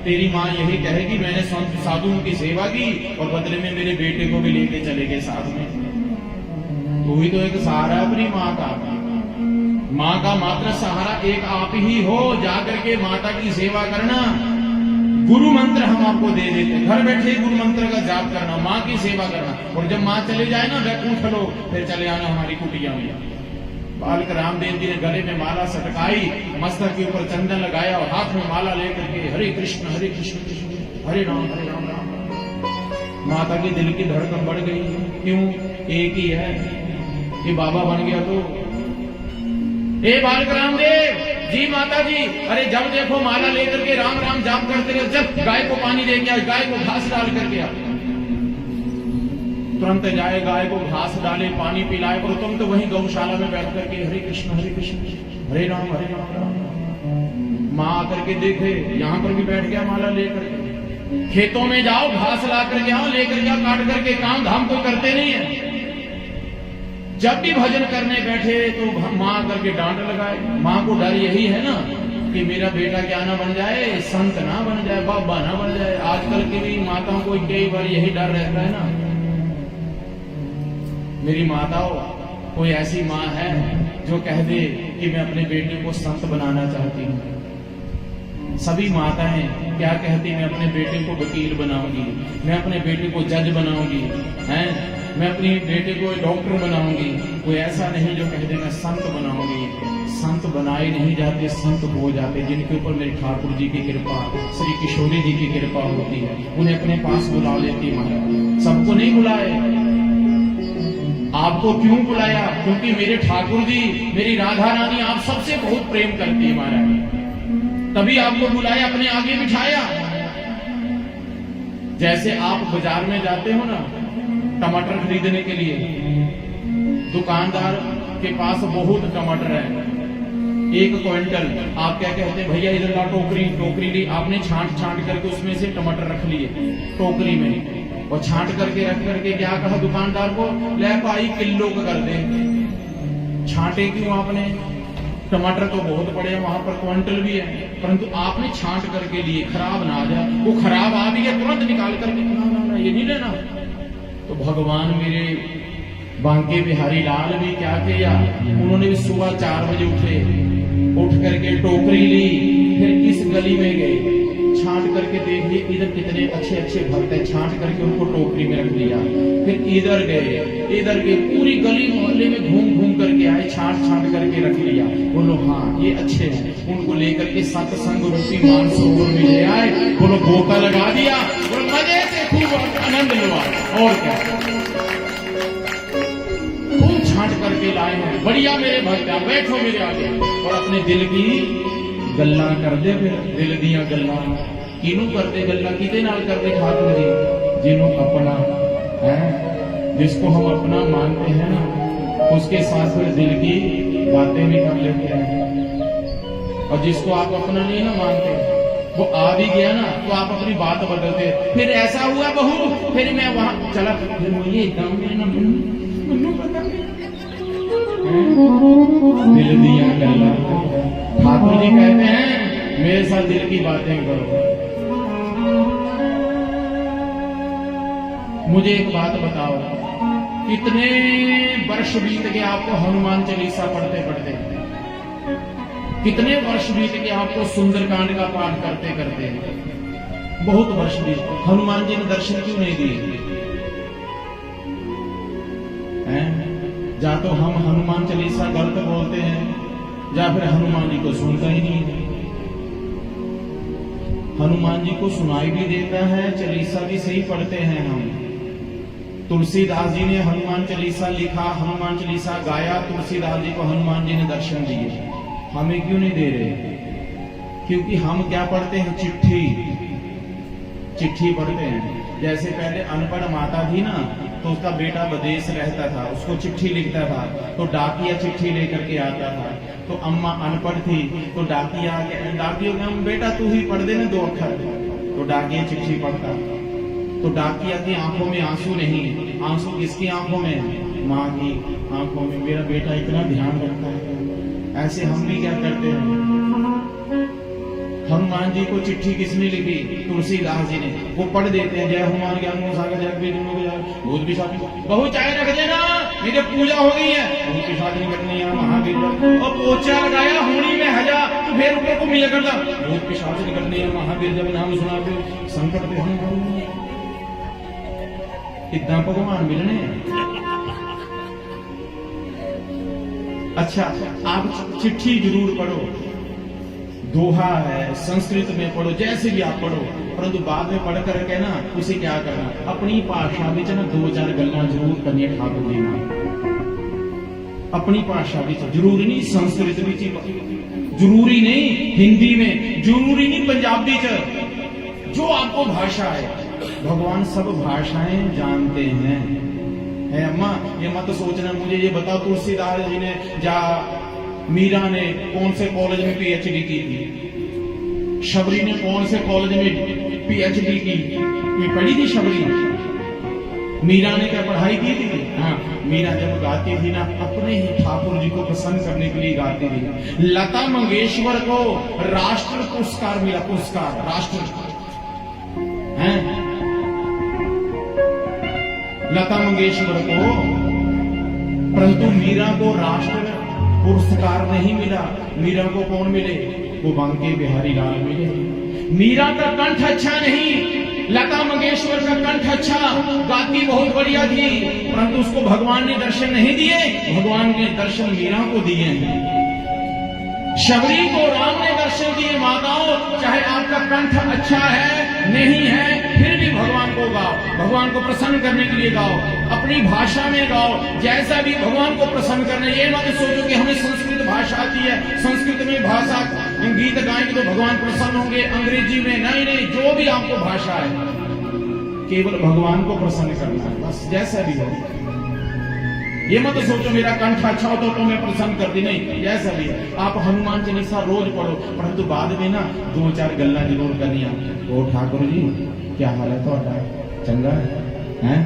A: तेरी माँ यही कहेगी मैंने साधुओं की सेवा की और बदले में मेरे बेटे को भी लेके चले गए साथ में। तो ही तो एक सहारा अपनी माँ का, माँ का मात्र सहारा एक आप ही हो। जाकर के माता की सेवा करना, गुरु मंत्र हम आपको दे देते, घर बैठे गुरु मंत्र का जाप करना, माँ की सेवा करना। और जब माँ चले जाए ना वैकुंठ लो, फिर चले आना हमारी कुटिया में। बालक रामदेव जी ने गले में माला सटकाई, मस्तक के ऊपर चंदन लगाया और हाथ में माला लेकर के हरे कृष्ण कृष्ण हरे राम राम। माता के दिल की धड़कन बढ़ गई। क्यों? एक ही है, ये बाबा बन गया तो। ए बालक रामदेव जी माता जी, अरे जब देखो माला लेकर के राम राम जाप करते रहे, जब गाय को पानी दे गया, गाय को घास डाल करके आ। तुरंत जाए, गाय को घास डाले, पानी पिलाए, और तुम तो वहीं गौशाला में बैठ करके हरे कृष्ण हरे राम राम। माँ आकर के देखे यहाँ पर भी बैठ गया माला लेकर के। खेतों में जाओ, घास ला करके आओ, लेकर के काट करके, काम धाम तो करते नहीं है। जब भी भजन करने बैठे तो माँ करके डांट लगाए। माँ को डर यही है ना कि मेरा बेटा क्या ना बन जाए, संत ना बन जाए, बाबा ना बन जाए। आजकल की भी माताओं को कई बार यही डर रहता है ना। मेरी माताओं, कोई ऐसी माँ है जो कह दे कि मैं अपने बेटे को संत बनाना चाहती हूँ? सभी माताएं क्या कहती, मैं अपने बेटे को वकील बनाऊंगी, मैं अपने बेटे को जज बनाऊंगी, हैं, मैं अपने बेटे को डॉक्टर बनाऊंगी। कोई ऐसा नहीं जो कह दे मैं संत बनाऊंगी। संत बनाए नहीं जाते, संत हो जाते जिनके ऊपर मेरे ठाकुर जी की कृपा, श्री किशोरी जी की कृपा होती है। उन्हें अपने पास बुला लेती महाराज। सबको नहीं बुलाए, आपको क्यों बुलाया? क्योंकि मेरे ठाकुर जी, मेरी राधा रानी आप सबसे बहुत प्रेम करती है महाराज, तभी आपको बुलाया, अपने आगे बिठाया। जैसे आप बाजार में जाते हो ना टमाटर खरीदने के लिए, दुकानदार के पास बहुत टमाटर है, 1 क्विंटल। आप क्या कहते हैं, भैया इधर ला टोकरी ली। आपने छांट करके उसमें से टमाटर रख लिए टोकरी में, और छांट करके रख करके क्या कहा दुकानदार को, ले भाई किलो का कर दे। छांटे क्यों आपने? टमाटर तो बहुत बड़े हैं, वहां पर क्विंटल भी है, परंतु आपने छांट करके लिए, खराब ना आ जाए। वो खराब आ भी गया, तुरंत निकाल करके ना ये नहीं लेना। तो भगवान मेरे बांके बिहारी लाल भी क्या किया, उन्होंने भी सुबह 4 बजे उठ करके टोकरी ली, फिर इस गली में गए, छांट करके देख लिए इधर कितने अच्छे अच्छे भक्त हैं, छांट करके उनको टोकरी में रख लिया। फिर इधर गए, पूरी गली मोहल्ले में घूम करके आए, छांट करके रख लिया। बोलो हाँ ये अच्छे हैं, उनको लेकर के सत्संग रूपी मानसरोवर में ले आए। बोलो गोता लगा दिया, बोलो मजे से खूब आनंद लिया। और क्या, खूब छांट करके लाए हैं। बढ़िया मेरे भक्त, आप बैठो मेरे आगे, और अपने दिल की गल्ला कर दे। फिर दिल दिया गल्ला किनू कर दे, गल्ला किते नाल कर दे ठाकुर जी, जिन्हों अपना है, जिसको हम अपना मानते हैं ना, उसके साथ फिर दिल की बातें भी कर लेते हैं। और जिसको आप अपना नहीं ना मानते, वो आ भी गया ना, तो आप अपनी बात बदलते। फिर ऐसा हुआ बहू, फिर मैं वहां चला, फिर मुझे गाँव में ना दिल दिया गल्ला। ठाकुर जी कहते हैं मेरे साथ दिल की बातें करो। मुझे एक बात बताओ, कितने वर्ष बीत गए आपको हनुमान चालीसा पढ़ते पढ़ते? कितने वर्ष बीत गए आपको सुंदरकांड का पाठ करते करते? बहुत वर्ष बीत। हनुमान जी ने दर्शन क्यों नहीं दिए? या तो हम हनुमान चालीसा गलत बोलते हैं, या फिर हनुमान जी को सुनता ही नहीं है। हनुमान जी को सुनाई भी देता है, चालीसा भी सही पढ़ते हैं हम। तुलसीदास जी ने हनुमान चालीसा लिखा, हनुमान चालीसा गाया, तुलसीदास जी को हनुमान जी ने दर्शन दिए। हमें क्यों नहीं दे रहे? क्योंकि हम क्या पढ़ते हैं, चिट्ठी पढ़ते हैं। जैसे पहले अनपढ़ माता थी ना, तो उसका बेटा विदेश रहता था, उसको चिट्ठी लिखता था, तो डाकिया चिट्ठी लेकर के आता था। तो अम्मा अनपढ़ थी, तो डाकिया बेटा तू ही पढ़ देना 2 अक्षर, तो डाकिया चिट्ठी पढ़ता। तो डाकिया की आंखों में आंसू नहीं, आंसू किसकी आंखों में? माँ की आंखों में। मेरा बेटा इतना ध्यान रखता है। ऐसे हम भी क्या करते हैं? हनुमान जी को चिट्ठी किसने लिखी? तुलसीदास जी ने। वो पढ़ देते हैं, जय हनुमान ज्ञान गुण सागर जय भूत पिशाच बहु चाय रख देना, मेरे पूजा हो गई है, भूत पिशाच निकटने यहाँ महावीर। और पोचा लगाया होनी में हजा, तो फिर ऊपर को मिला करता, भूत पिशाच निकटने यहाँ महावीर जब नाम सुना दो संकट पे हम कितना भगवान मिलने। अच्छा, आप चिट्ठी जरूर पढ़ो, दोहा है, संस्कृत में पढ़ो, जैसे भी आप पढ़ो, परंतु बाद में पढ़ करके ना उसे क्या करना, अपनी भाषा में ना 2-4 गल्ला जरूर करनी ठाकुर जी में। अपनी भाषा में जरूरी नहीं, संस्कृत में जरूरी नहीं, हिंदी में जरूरी नहीं, पंजाबी च जो आपको भाषा है। भगवान सब भाषाएं जानते हैं, है अम्मा, ये मत सोचना, मुझे ये बताओ तुलसीदास जी ने या मीरा ने कौन से कॉलेज में पीएचडी की थी? शबरी ने कौन से कॉलेज में पीएचडी की? ये पढ़ी थी शबरी? मीरा ने क्या पढ़ाई की थी? हाँ, मीरा जब गाती थी ना, अपने ही ठाकुर जी को प्रसन्न करने के लिए गाती थी। लता मंगेशकर को राष्ट्र पुरस्कार मिला, पुरस्कार राष्ट्र है लता मंगेशकर को, परंतु मीरा को राष्ट्र पुरस्कार नहीं मिला। मीरा को कौन मिले? वो बांके बिहारी लाल मिले। मीरा का कंठ अच्छा नहीं, लता मंगेशकर का कंठ अच्छा, गाती बहुत बढ़िया थी, परंतु उसको भगवान ने दर्शन नहीं दिए। भगवान ने दर्शन मीरा को दिए हैं। शबरी को राम ने दर्शन दिए। माताओं, चाहे आपका कंठ अच्छा है नहीं है, फिर भी भगवान को गाओ, भगवान को प्रसन्न करने के लिए गाओ, अपनी भाषा में गाओ, जैसा भी भगवान को प्रसन्न करना। ये मत सोचो कि हमें संस्कृत भाषा आती है, संस्कृत में भाषा गीत गाएंगे तो भगवान प्रसन्न होंगे, अंग्रेजी में नहीं, नहीं, जो भी आपको भाषा है, केवल भगवान को प्रसन्न करना है, बस जैसा भी हो। ये मत सोचो मेरा कंठ अच्छा हो तो मैं प्रसन्न कर दी, नहीं, जैसा भी है। आप हनुमान चालीसा रोज पढ़ो, परंतु बाद में ना 2-4 गल्ला जरूर करनी। ओ ठाकुर जी, क्या हाल है थोड़ा? चंगा है?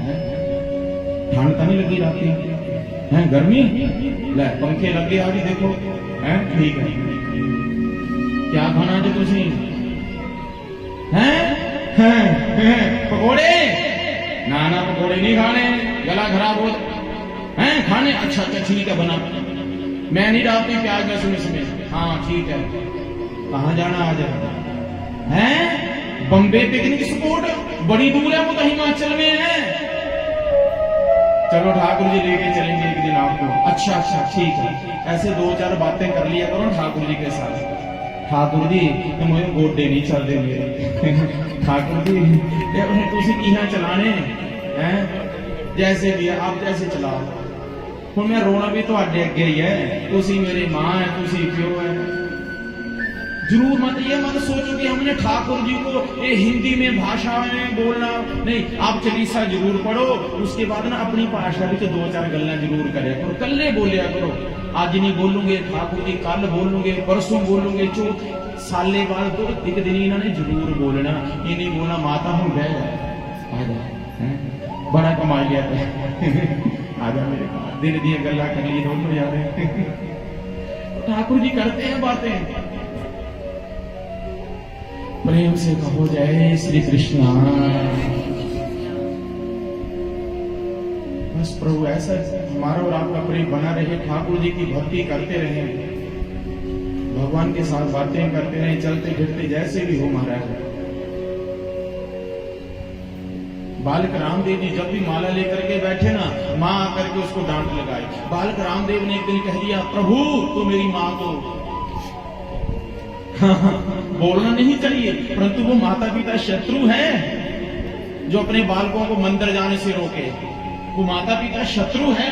A: ठंड तो नहीं लगी राती है? गर्मी ले पंखे लगे आ रही, देखो है, ठीक है। क्या खाना जो तुझे हैं? पकोड़े? ना ना, पकोड़े नहीं खाने, गला खराब हो हैं। खाने? अच्छा अच्छा, ठीक है, बना। मैं नहीं डालती प्याज लहसुन इसमें। हाँ ठीक है। कहाँ जाना आज है? बम्बे पिकनिक स्पॉट, बड़ी दूर है वो तो, हिमाचल में है। चलो ठाकुर जी लेके चलेंगे एक दिन आपको। अच्छा अच्छा, ठीक है। ऐसे 2-4 बातें कर लिया करो ठाकुर जी के साथ। ठाकुर जी मुझे गोडे नहीं चल रहे। ठाकुर जी तुम किया चलाने हैं, जैसे भी है आप जैसे चलाओ। ਹੁਣ मैं रोना भी ਤੁਹਾਡੇ ਅੱਗੇ ही है, तुसी मेरी मां है, तुसी प्यो है। जरूर मत ये मत सोचो कि हमने ठाकुर जी को ये हिंदी में भाषा में बोलना नहीं। आप चालीसा जरूर पढ़ो, उसके बाद ना अपनी भाषा भी 2-4 गल्ला जरूर करे करो, कल्ले बोलिया करो। आज नहीं बोलूंगे ठाकुर जी, कल बोलूंगे, परसों बोलूंगे, जो साले बाद तो एक दिन इन्होंने जरूर बोलना। ये नहीं बोलना माता हूं बह जा, बड़ा कमा लिया आजा मेरे पास, दिल दिए गल्ला कर ली, दोनों याद है। ठाकुर जी करते हैं बातें, प्रेम से कहो जय श्री कृष्ण। बस प्रभु ऐसा हमारा और आपका प्रेम बना रहे, ठाकुर जी की भक्ति करते रहे, भगवान के साथ बातें करते रहे, चलते फिरते जैसे भी हो महाराज। बालक रामदेव जी जब भी माला लेकर के बैठे ना, माँ आकर के उसको डांट लगाई। बालक रामदेव ने एक दिन कह दिया, प्रभु तो मेरी माँ को बोलना नहीं चाहिए, परंतु वो माता पिता शत्रु है जो अपने बालकों को मंदिर जाने से रोके। वो माता पिता शत्रु है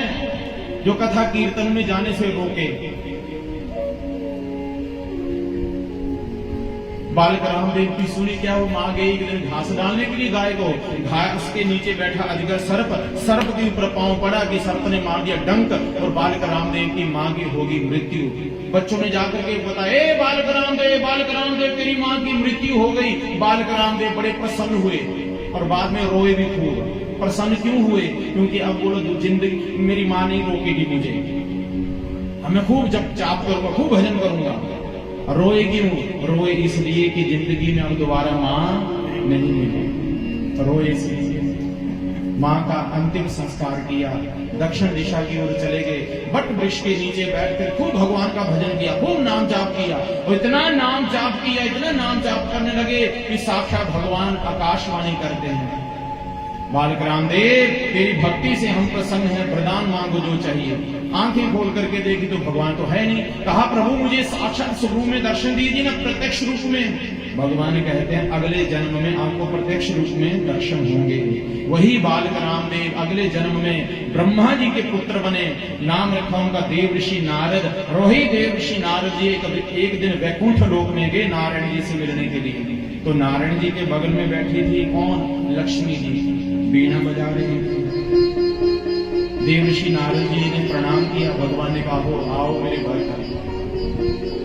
A: जो कथा कीर्तन में जाने से रोके। बालक रामदेव की सुनी क्या, वो मां गई एक दिन घास डालने के लिए गाय को, घास के नीचे बैठा अजगर सर्प, सर्प के ऊपर पांव पड़ा कि सर्प ने मार दिया डंक, और बालक रामदेव की मां की होगी मृत्यु। बच्चों ने जाकर के बताया, ए बालक रामदेव तेरी मां की मृत्यु हो गई। बालक रामदेव बड़े प्रसन्न हुए और बाद में रोए भी खूब। प्रसन्न क्यों हुए? क्योंकि अब बोलो जिंदगी मेरी मां नहीं रोकेगी मुझे, मैं खूब जब जाप करूंगा, खूब भजन करूंगा। रोए क्यों? रोए इसलिए कि जिंदगी में अब दोबारा मां नहीं मिली। रोए इसलिए। मां का अंतिम संस्कार किया, दक्षिण दिशा की ओर चले गए, बट वृक्ष के नीचे बैठकर खूब भगवान का भजन किया, खूब नाम जाप किया, और इतना नाम जाप किया, इतना नाम जाप करने लगे कि साक्षात भगवान आकाशवाणी करते हैं, बालक रामदेव तेरी भक्ति से हम प्रसन्न हैं, प्रदान मांगो जो चाहिए। आंखें खोल करके देखी तो भगवान तो है नहीं। कहा प्रभु मुझे साक्षात स्वरूप में दर्शन दीजिए ना, प्रत्यक्ष रूप में। भगवान कहते हैं अगले जन्म में आपको प्रत्यक्ष रूप में दर्शन होंगे। वही बालक रामदेव अगले जन्म में ब्रह्मा जी के पुत्र बने। नाम रखा उनका देव ऋषि नारद। रोही देव ऋषि नारद जी एक दिन वैकुंठ लोक में गए नारायण जी से मिलने के लिए। तो नारायण जी के बगल में बैठी थी कौन? लक्ष्मी जी, बीना बजा रही। देवर्षि नारद जी ने प्रणाम किया। भगवान ने कहा हो आओ मेरे घर का,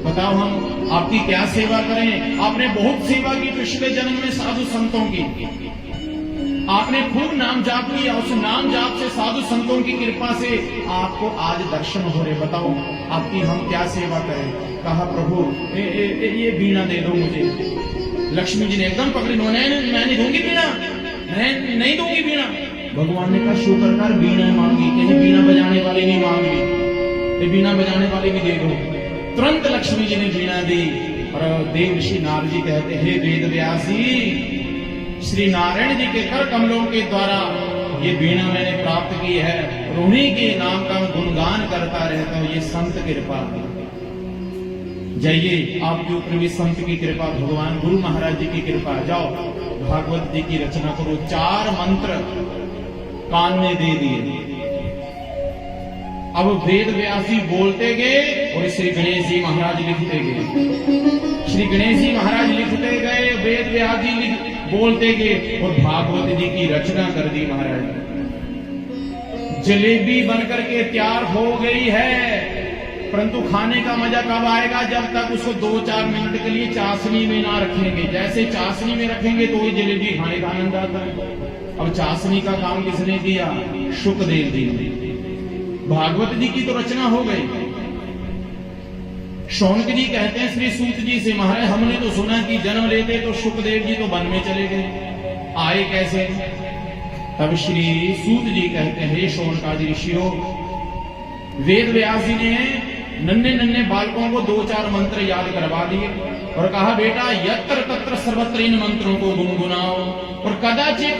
A: बताओ हम आपकी क्या सेवा करें। आपने बहुत सेवा की पिछले जन्म में साधु संतों की, आपने खूब नाम जाप किया। उस नाम जाप से साधु संतों की कृपा से आपको आज दर्शन हो रहे। बताओ आपकी हम क्या सेवा करें। कहा प्रभु ये बीणा दे दो मुझे। लक्ष्मी जी ने एकदम पकड़ी, मैं नहीं दूंगी बीणा, मैं नहीं दूंगी बीणा। भगवान ने कहा शुक्र कर बीणा मांगी, कहीं बीणा बजाने वाली नहीं मांग ली, बीणा बजाने वाली भी दे दो। तुरंत लक्ष्मी जी ने बीणा दी। और देवर्षि नारद जी कहते हे वेद व्यास जी, श्री नारायण जी के कर कमलों के द्वारा ये बीणा मैंने प्राप्त की है, उन्हीं के नाम का गुणगान करता रहता हूं। ये संत कृपा, जाइए आपके ऊपर भी संत की कृपा, भगवान गुरु महाराज जी की कृपा। जाओ भागवत जी की रचना करो। 4 मंत्र कान में दे दिए। अब वेद व्यास जी बोलते गए और श्री गणेश जी महाराज लिखते गए। श्री गणेश जी महाराज लिखते गए, वेद व्यास जी बोलते गए और भागवत जी की रचना कर दी महाराज। जलेबी बनकर के तैयार हो गई है, परंतु खाने का मजा कब आएगा, जब तक उसको 2-4 मिनट के लिए चाशनी में ना रखेंगे। जैसे चाशनी में रखेंगे तो ही जलेबी खाने का आनंद आता है। अब चाशनी का काम किसने किया, शुकदेव जी ने। भागवत जी की तो रचना हो गई। शौनक जी कहते हैं श्री सूत जी से, महाराज हमने तो सुना कि जन्म लेते तो शुकदेव जी तो वन में चले गए, आए कैसे। तब श्री सूत जी कहते हैं हे शौनकादि ऋषियों, वेद व्यास जी ने नन्हे नन्हे बालकों को 2-4 मंत्र याद करवा दिए और कहा बेटा यत्र तत्र सर्वत्र इन मंत्रों को गुनगुनाओ। और कदाचित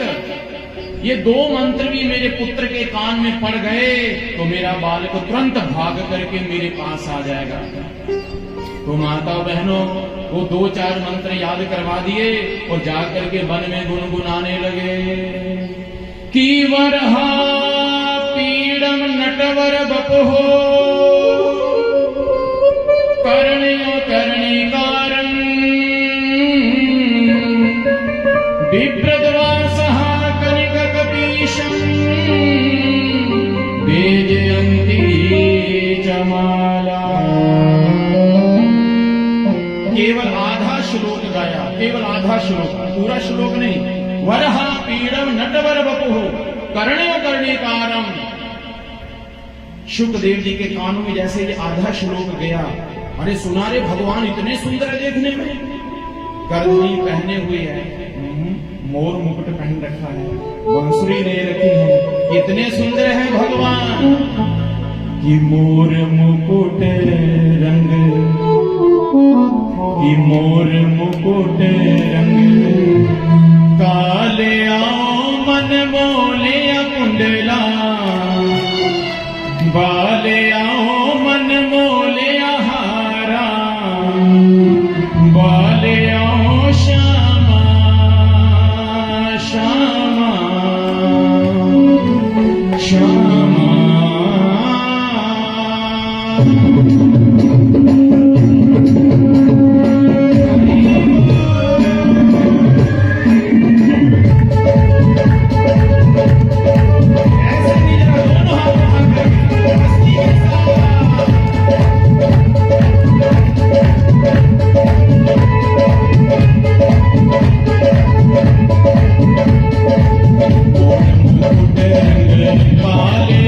A: ये 2 मंत्र भी मेरे पुत्र के कान में पड़ गए तो मेरा बालक तुरंत भाग करके मेरे पास आ जाएगा। तो माता बहनों वो 2-4 मंत्र याद करवा दिए और जाकर के वन में गुनगुनाने लगे कि वरहा पीड़म नटवर बपहो कर्णयो कर्णिकारं बिभ्रद्वासः कनिककपीशं वेजयन्ती च माला। केवल आधा श्लोक गाया, केवल आधा श्लोक, पूरा श्लोक नहीं। वरहा पीड़म नटवर बपुः कर्णयो कर्णिकारम। शुकदेव जी के कानों में जैसे ये आधा श्लोक गया, अरे सुना रे भगवान इतने सुंदर है देखने में, करधनी पहने हुए है, मोर मुकुट पहन रखा है, बांसुरी ले रखी है, इतने सुंदर है भगवान कि मोर मुकुट रंग, कि मोर मुकुट रंग काले आओ मन मोले कुंडला, बाले आओ मन मोले हारा, बाले आओ श्यामा श्यामा श्यामा। काले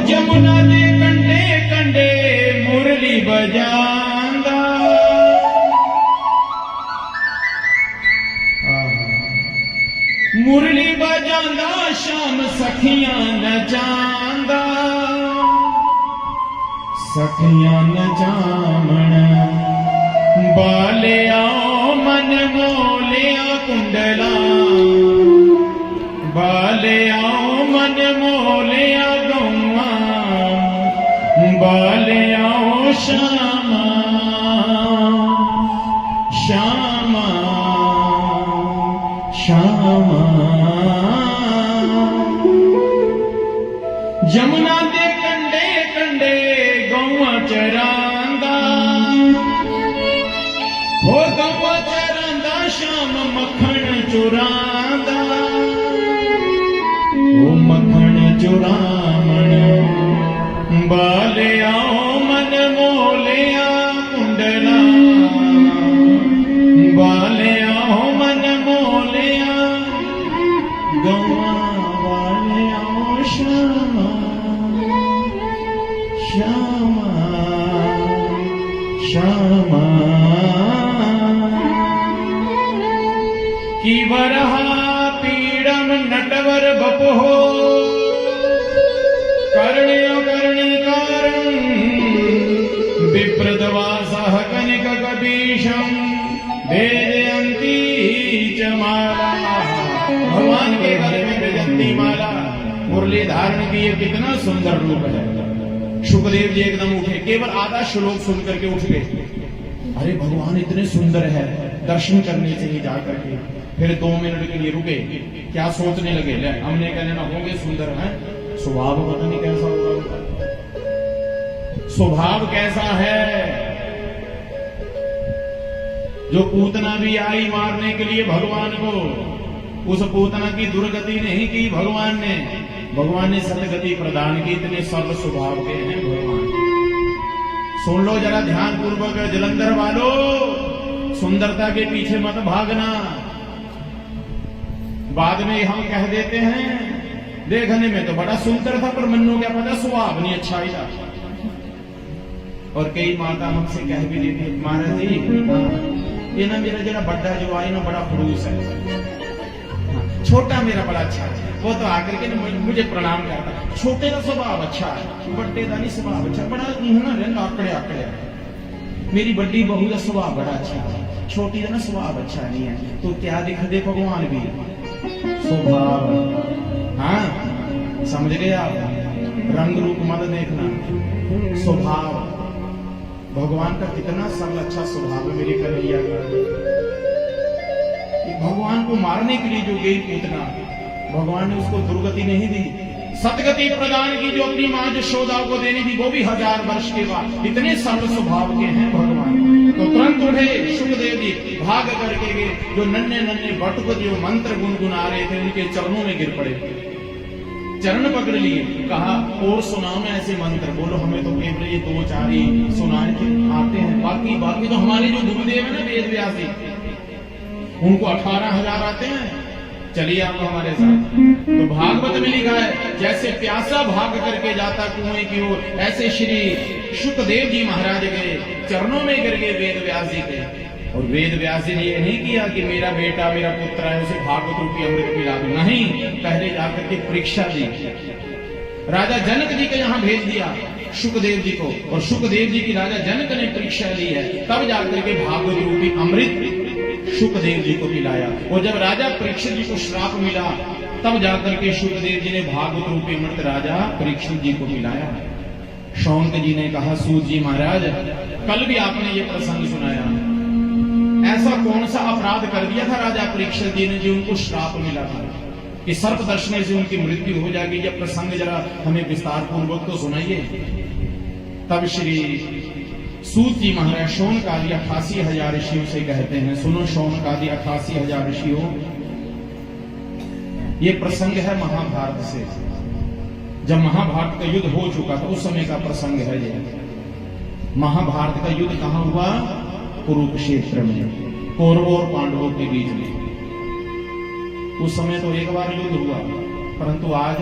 A: जमुना दे कंडे कंडे मुरली बजांदा मुरली बजांदा शाम सखियां नचांदा सखियां नचामण बालिया मन मोलिया कुंडला बालिया मन मोलिया गौआ बालिया श्यामा श्यामा श्यामा जमुना दे कंडे कंडे गौआ चरांदा हो गौआ चरांदा श्याम मक्खन चुरांदा ओ मक्खन चुरामण बालिया मन मोलिया कुंडला बालिया मन मोलिया गौआ वालिया श्यामा श्यामा श्यामा की वरहा पीड़म नटवर बपहो कर्ण्यो कर्णिकारं विप्रदवासः कनिक कपीशं वेदयन्ती च माला। भगवान के गले में वैजयंती माला मुरली धारण की ये कितना सुंदर रूप है। शुकदेव जी एकदम उठे, केवल आधा श्लोक सुन करके उठ गए। अरे भगवान इतने सुंदर है, दर्शन करने चाहिए जाकर के। फिर 2 मिनट के लिए रुके, क्या सोचने लगे, ले हमने कहने ना होंगे सुंदर है, स्वभाव पता नहीं कैसा होगा, स्वभाव कैसा है। जो पूतना भी आई मारने के लिए भगवान को, उस पूतना की दुर्गति नहीं की भगवान ने, भगवान ने सदगति प्रदान की। इतने सर्व स्वभाव के हैं भगवान। सुन लो जरा ध्यान पूर्वक, जलंधर वालों, सुंदरता के पीछे मत भागना। बाद में हम कह देते हैं देखने में तो बड़ा सुंदर था, पर मन्नो क्या पता स्वभाव नहीं अच्छा ही था। और कई माता हमसे कह भी देती, महाराज जी ये ना मेरा जरा बड़ा जो आई ना बड़ा खड़ूस है, छोटा मेरा बड़ा अच्छा है, वो तो आकर के मुझे प्रणाम करता। छोटे का स्वभाव अच्छा है, बड़े का नहीं स्वभाव अच्छा, बड़ा ना रहना आकड़े आकड़े। मेरी बड़ी बहू का स्वभाव बड़ा अच्छा है, छोटी का ना स्वभाव अच्छा नहीं है। तो क्या दिखा दे भगवान भी स्वभाव, हाँ समझ गए आप, रंग रूप मत देखना, स्वभाव। भगवान का कितना सरल अच्छा स्वभाव है मेरे कन्हैया का। भगवान को मारने के लिए जो गई पूतना, भगवान ने उसको दुर्गति नहीं दी, सदगति प्रदान की जो अपनी मां यशोदा को देनी थी, वो भी 1000 वर्ष के बाद। इतने सरल स्वभाव के हैं भगवान। तो तुरंत उठे शुकदेव जी, भाग करके गए, जो नन्हे नन्हे भट्ट को जो मंत्र गुनगुना रहे थे उनके चरणों में गिर पड़े, चरण पकड़ लिए, कहा और सुनाओ में ऐसे मंत्र, बोलो हमें तो केवल ये 2-4 ही सुनाने के आते हैं, बाकी तो हमारे जो गुरुदेव है ना वेद व्यास जी, उनको 18,000 आते हैं। चलिए आप हमारे साथ। तो भागवत में लिखा है, जैसे प्यासा भाग करके जाता कुएं की ओर, ऐसे श्री शुकदेव जी महाराज गए, चरणों में गिर गए वेद व्यास जी के। और वेद व्यास जी ने ये नहीं किया कि मेरा बेटा मेरा पुत्र है उसे भागवत रूपी अमृत पिला दो, नहीं, पहले जाकर के परीक्षा दी। राजा जनक जी को यहाँ भेज दिया शुकदेव जी को, और शुकदेव जी की राजा जनक ने परीक्षा ली है, तब जाकर के भागवत रूपी अमृत शुकदेव जी को पिलाया। और जब राजा परीक्षित जी को श्राप मिला, तब जाकर के शुकदेव जी ने भागवत रूपी अमृत राजा परीक्षित जी को पिलाया। शौनक जी ने कहा, सूत जी महाराज, कल भी आपने ये प्रसंग सुनाया, ऐसा कौन सा अपराध कर दिया था राजा परीक्षित जी ने जो उनको श्राप मिला था कि सर्प दर्शने से उनकी मृत्यु हो जाएगी। यह प्रसंग जरा हमें विस्तार पूर्वक तो सुनाइए। तब श्री सूत जी महाराज शौनक आदि 88,000 ऋषियों से कहते हैं, सुनो शौनक आदि 88,000 ऋषियों, ये प्रसंग है महाभारत से। जब महाभारत का युद्ध हो चुका था उस समय का प्रसंग है ये। महाभारत का युद्ध कहां हुआ? कुरुक्षेत्र में, कौरवों और पांडवों के बीच में। उस समय तो एक बार युद्ध हुआ, परंतु आज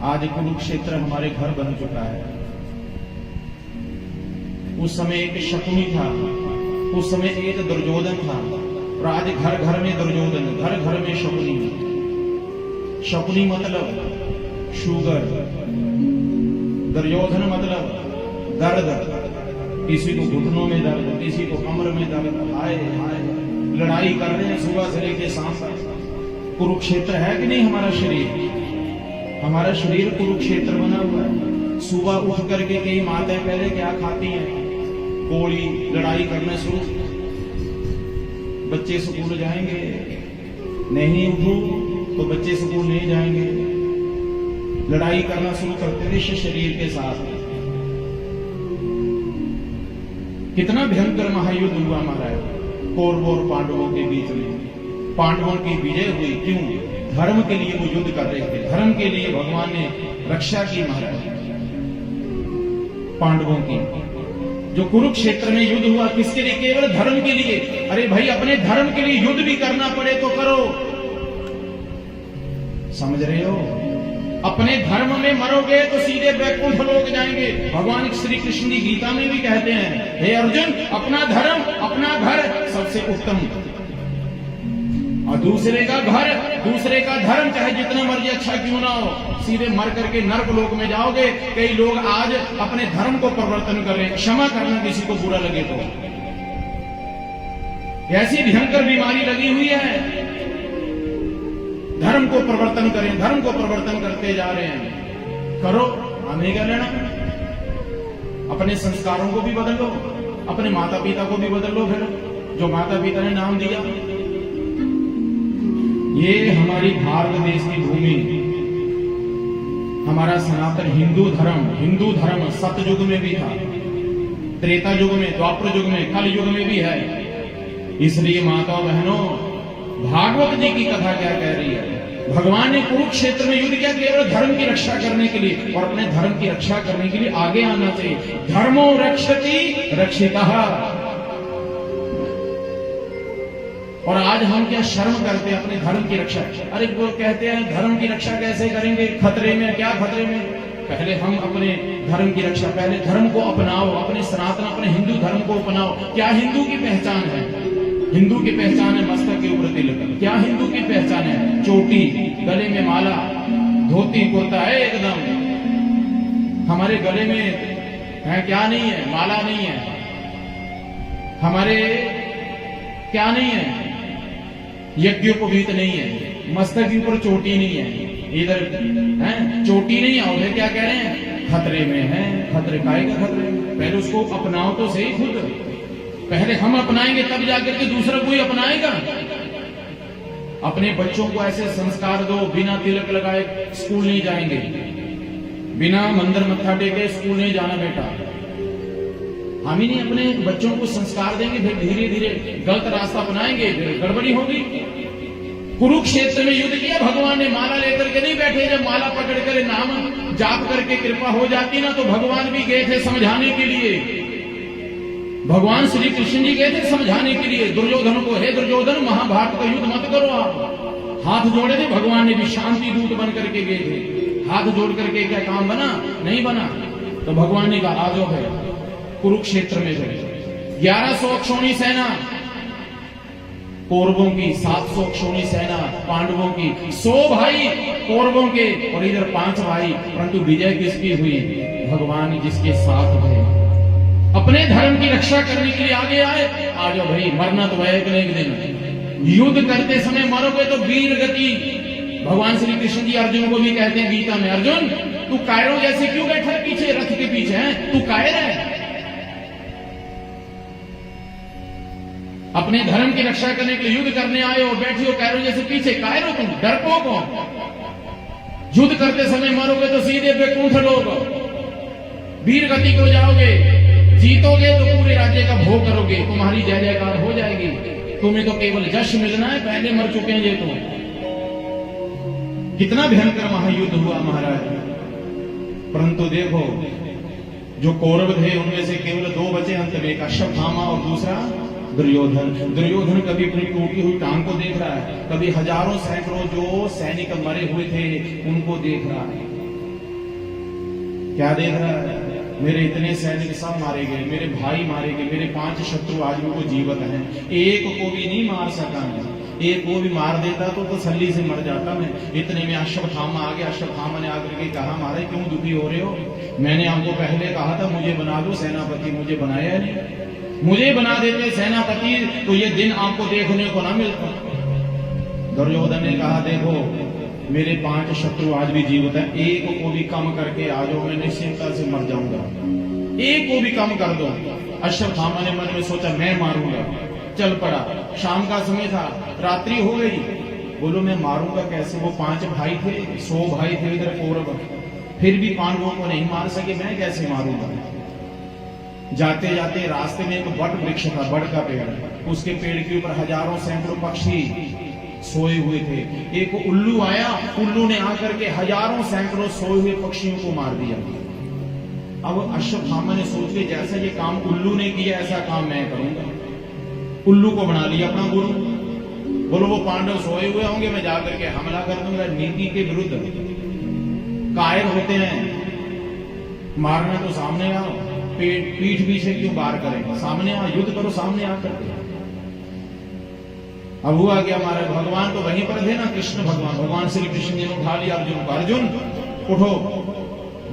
A: आज कुरुक्षेत्र हमारे घर बन चुका है। उस समय एक शकुनी था, उस समय एक दुर्योधन था, और आज घर घर में दुर्योधन, घर घर में शकुनी। शकुनी मतलब शुगर, दुर्योधन मतलब दर्द, किसी को घुटनों में दर्द, किसी को कमर में दर्द। हाय हाय, लड़ाई कर रहे हैं सुबह से लेके शाम तक। कुरुक्षेत्र है कि नहीं हमारा शरीर? हमारा शरीर कुरुक्षेत्र बना हुआ है। सुबह उठ करके कई माताएं पहले क्या खाती हैं? गोली, लड़ाई करना शुरू। बच्चे स्कूल जाएंगे, नहीं उठो तो बच्चे स्कूल नहीं जाएंगे। लड़ाई करना शुरू करते थे शरीर के साथ। कितना भयंकर महायुद्ध हुआ हमारा कौरवों और पांडवों के बीच में। पांडवों की विजय हुई, क्यों? धर्म के लिए वो युद्ध कर रहे थे, धर्म के लिए भगवान ने रक्षा की महाराज पांडवों की। जो कुरुक्षेत्र में युद्ध हुआ किसके लिए? केवल धर्म के लिए। अरे भाई, अपने धर्म के लिए युद्ध भी करना पड़े तो करो, समझ रहे हो? अपने धर्म में मरोगे तो सीधे वैकुंठ लोक जाएंगे। भगवान श्री कृष्ण जी गीता में भी कहते हैं, हे अर्जुन, अपना धर्म, अपना घर सबसे उत्तम, और दूसरे का घर, दूसरे का धर्म चाहे जितना मर्जी अच्छा क्यों ना हो, सीधे मर करके नरक लोक में जाओगे। कई लोग आज अपने धर्म को परिवर्तन कर रहे हैं। क्षमा करना किसी को बुरा लगे तो, ऐसी भयंकर बीमारी लगी हुई है। धर्म को परिवर्तन करें, धर्म को परिवर्तन करते जा रहे हैं। करो, हमें क्या लेना? अपने संस्कारों को भी बदल लो, अपने माता पिता को भी बदल लो। फिर जो माता पिता ने नाम दिया, ये हमारी भारत देश की भूमि, हमारा सनातन हिंदू धर्म सतयुग में भी था, त्रेता युग में, द्वापर युग में, कल युग में भी है। इसलिए माता बहनों, भागवत जी की कथा क्या कह रही है? भगवान ने कुरुक्षेत्र में युद्ध किया केवल धर्म की रक्षा करने के लिए, और अपने धर्म की रक्षा करने के लिए आगे आना चाहिए। धर्मो रक्षति रक्षितः। और आज हम क्या शर्म करते हैं अपने धर्म की रक्षा? अरे वो कहते हैं धर्म की रक्षा कैसे करेंगे? खतरे में। क्या खतरे में? पहले हम अपने धर्म की रक्षा, पहले धर्म को अपनाओ, अपने सनातन, अपने हिंदू धर्म को अपनाओ। क्या हिंदू की पहचान है? हिंदू की पहचान है मस्तक के ऊपर तिलक। क्या हिंदू की पहचान है? चोटी, गले में माला, धोती कुर्ता है एकदम। हमारे गले में है क्या नहीं है? माला नहीं है। हमारे क्या नहीं है? यज्ञोपवीत नहीं है। मस्तक के ऊपर चोटी नहीं है। इधर है चोटी नहीं है, और क्या कह रहे हैं? खतरे में है। खतरे काहे का खतरे? पहले उसको अपनाओ तो सही खुद। पहले हम अपनाएंगे तब जाकर के दूसरा कोई अपनाएगा। अपने बच्चों को ऐसे संस्कार दो, बिना तिलक लगाए स्कूल नहीं जाएंगे, बिना मंदिर मत्था टेके स्कूल नहीं जाना बेटा। हम ही नहीं अपने बच्चों को संस्कार देंगे, फिर धीरे धीरे गलत रास्ता अपनाएंगे, फिर गड़बड़ी होगी। कुरुक्षेत्र में युद्ध किया भगवान ने, माला लेकर के नहीं बैठे। जब माला पकड़ कर नाम जाप करके कृपा हो जाती ना, तो भगवान भी गए थे समझाने के लिए। भगवान श्री कृष्ण जी गए थे समझाने के लिए दुर्योधन को, हे दुर्योधन, महाभारत का युद्ध मत करो आप। हाथ जोड़े थे, भगवान ने भी शांति दूत बन करके गए थे। हाथ जोड़ करके क्या काम बना? नहीं बना। तो भगवान ने कहा आ जाओ है कुरुक्षेत्र में गए। 1100 अक्षौणी सेना कौरवों की, 700 अक्षौणी सेना पांडवों की, 100 भाई कौरवों के, और इधर 5 भाई। परंतु विजय किसकी हुई? भगवान जिसके साथ थे। अपने धर्म की रक्षा करने के लिए आगे आए। आ जाओ भाई, मरना तो है एक दिन। युद्ध करते समय मरोगे तो वीर गति। भगवान श्री कृष्ण जी अर्जुन को भी कहते हैं गीता में, अर्जुन तू कायरों जैसे क्यों बैठा है पीछे, रथ के पीछे है? तू कायर है? अपने धर्म की रक्षा करने के लिए युद्ध करने आए और बैठे हो कायरों जैसे पीछे। कायर हो तुम, डरपोक हो। युद्ध करते समय मरोगे तो सीधे वैकुंठ लोग, वीर गति को जाओगे। जीतोगे तो पूरे राज्य का भोग करोगे, तुम्हारी जय जयकार हो जाएगी। तुम्हें तो केवल यश मिलना है, पहले मर चुके हैं ये तो। कितना भयंकर महायुद्ध हुआ महाराज। परंतु देखो, जो कौरव थे उनमें से केवल 2 बचे अंत में, एक अश्वत्थामा और दूसरा दुर्योधन। दुर्योधन कभी अपनी टूटी हुई टांग को देख रहा है, कभी हजारों सैकड़ों जो सैनिक मरे हुए थे उनको देख रहा है। क्या देख रहा है? मेरे इतने सैनिक सब मारे गए, मेरे भाई मारे गए, मेरे 5 शत्रु आज भी वो जीवित हैं, एक को भी नहीं मार सका मैं। एक को भी मार देता तो तसल्ली से मर जाता मैं। इतने में अश्वत्थामा आ गया। अश्वत्थामा ने आकर के कहा, महाराज क्यों दुखी हो रहे हो? मैंने आपको पहले कहा था मुझे बना दो सेनापति, मुझे बनाया नहीं। मुझे बना देते सेनापति तो ये दिन आपको देखने को ना मिलता। दुर्योधन ने कहा, देखो मेरे 5 शत्रु आज भी जीवित हैं, एक को भी कम करके आ जाओ, मैं निश्चिंता से मर जाऊंगा। एक को भी कम कर दो। अश्वत्थामा ने मन में सोचा मैं मारूंगा। चल पड़ा। शाम का समय था, रात्रि हो गई। बोलो मैं मारूंगा कैसे? वो 5 भाई थे, 100 भाई थे इधर कौरव, फिर भी पांडवों को नहीं मार सके, मैं कैसे मारूंगा? जाते जाते रास्ते में एक वट वृक्ष था, बड़ का पेड़। उसके पेड़ के ऊपर हजारों सैकड़ों पक्षी सोए हुए थे। एक उल्लू आया, उल्लू ने आकर के हजारों सैकड़ों सोए हुए पक्षियों को मार दिया। अब अश्वत्थामा ने सोच लिया जैसा ये काम उल्लू ने किया ऐसा काम मैं करूंगा। उल्लू को बना लिया अपना गुरु। बोलो वो पांडव सोए हुए होंगे, मैं जाकर के हमला कर दूंगा। नीति के विरुद्ध कायर होते हैं, मारना तो सामने आओ, पीठ पीछे क्यों वार करें? सामने आओ, युद्ध करो सामने आकर के। अब हुआ क्या महाराज? भगवान तो वहीं पर थे ना, कृष्ण भगवान। भगवान श्री कृष्ण ने उठा लिया अर्जुन को। अर्जुन उठो,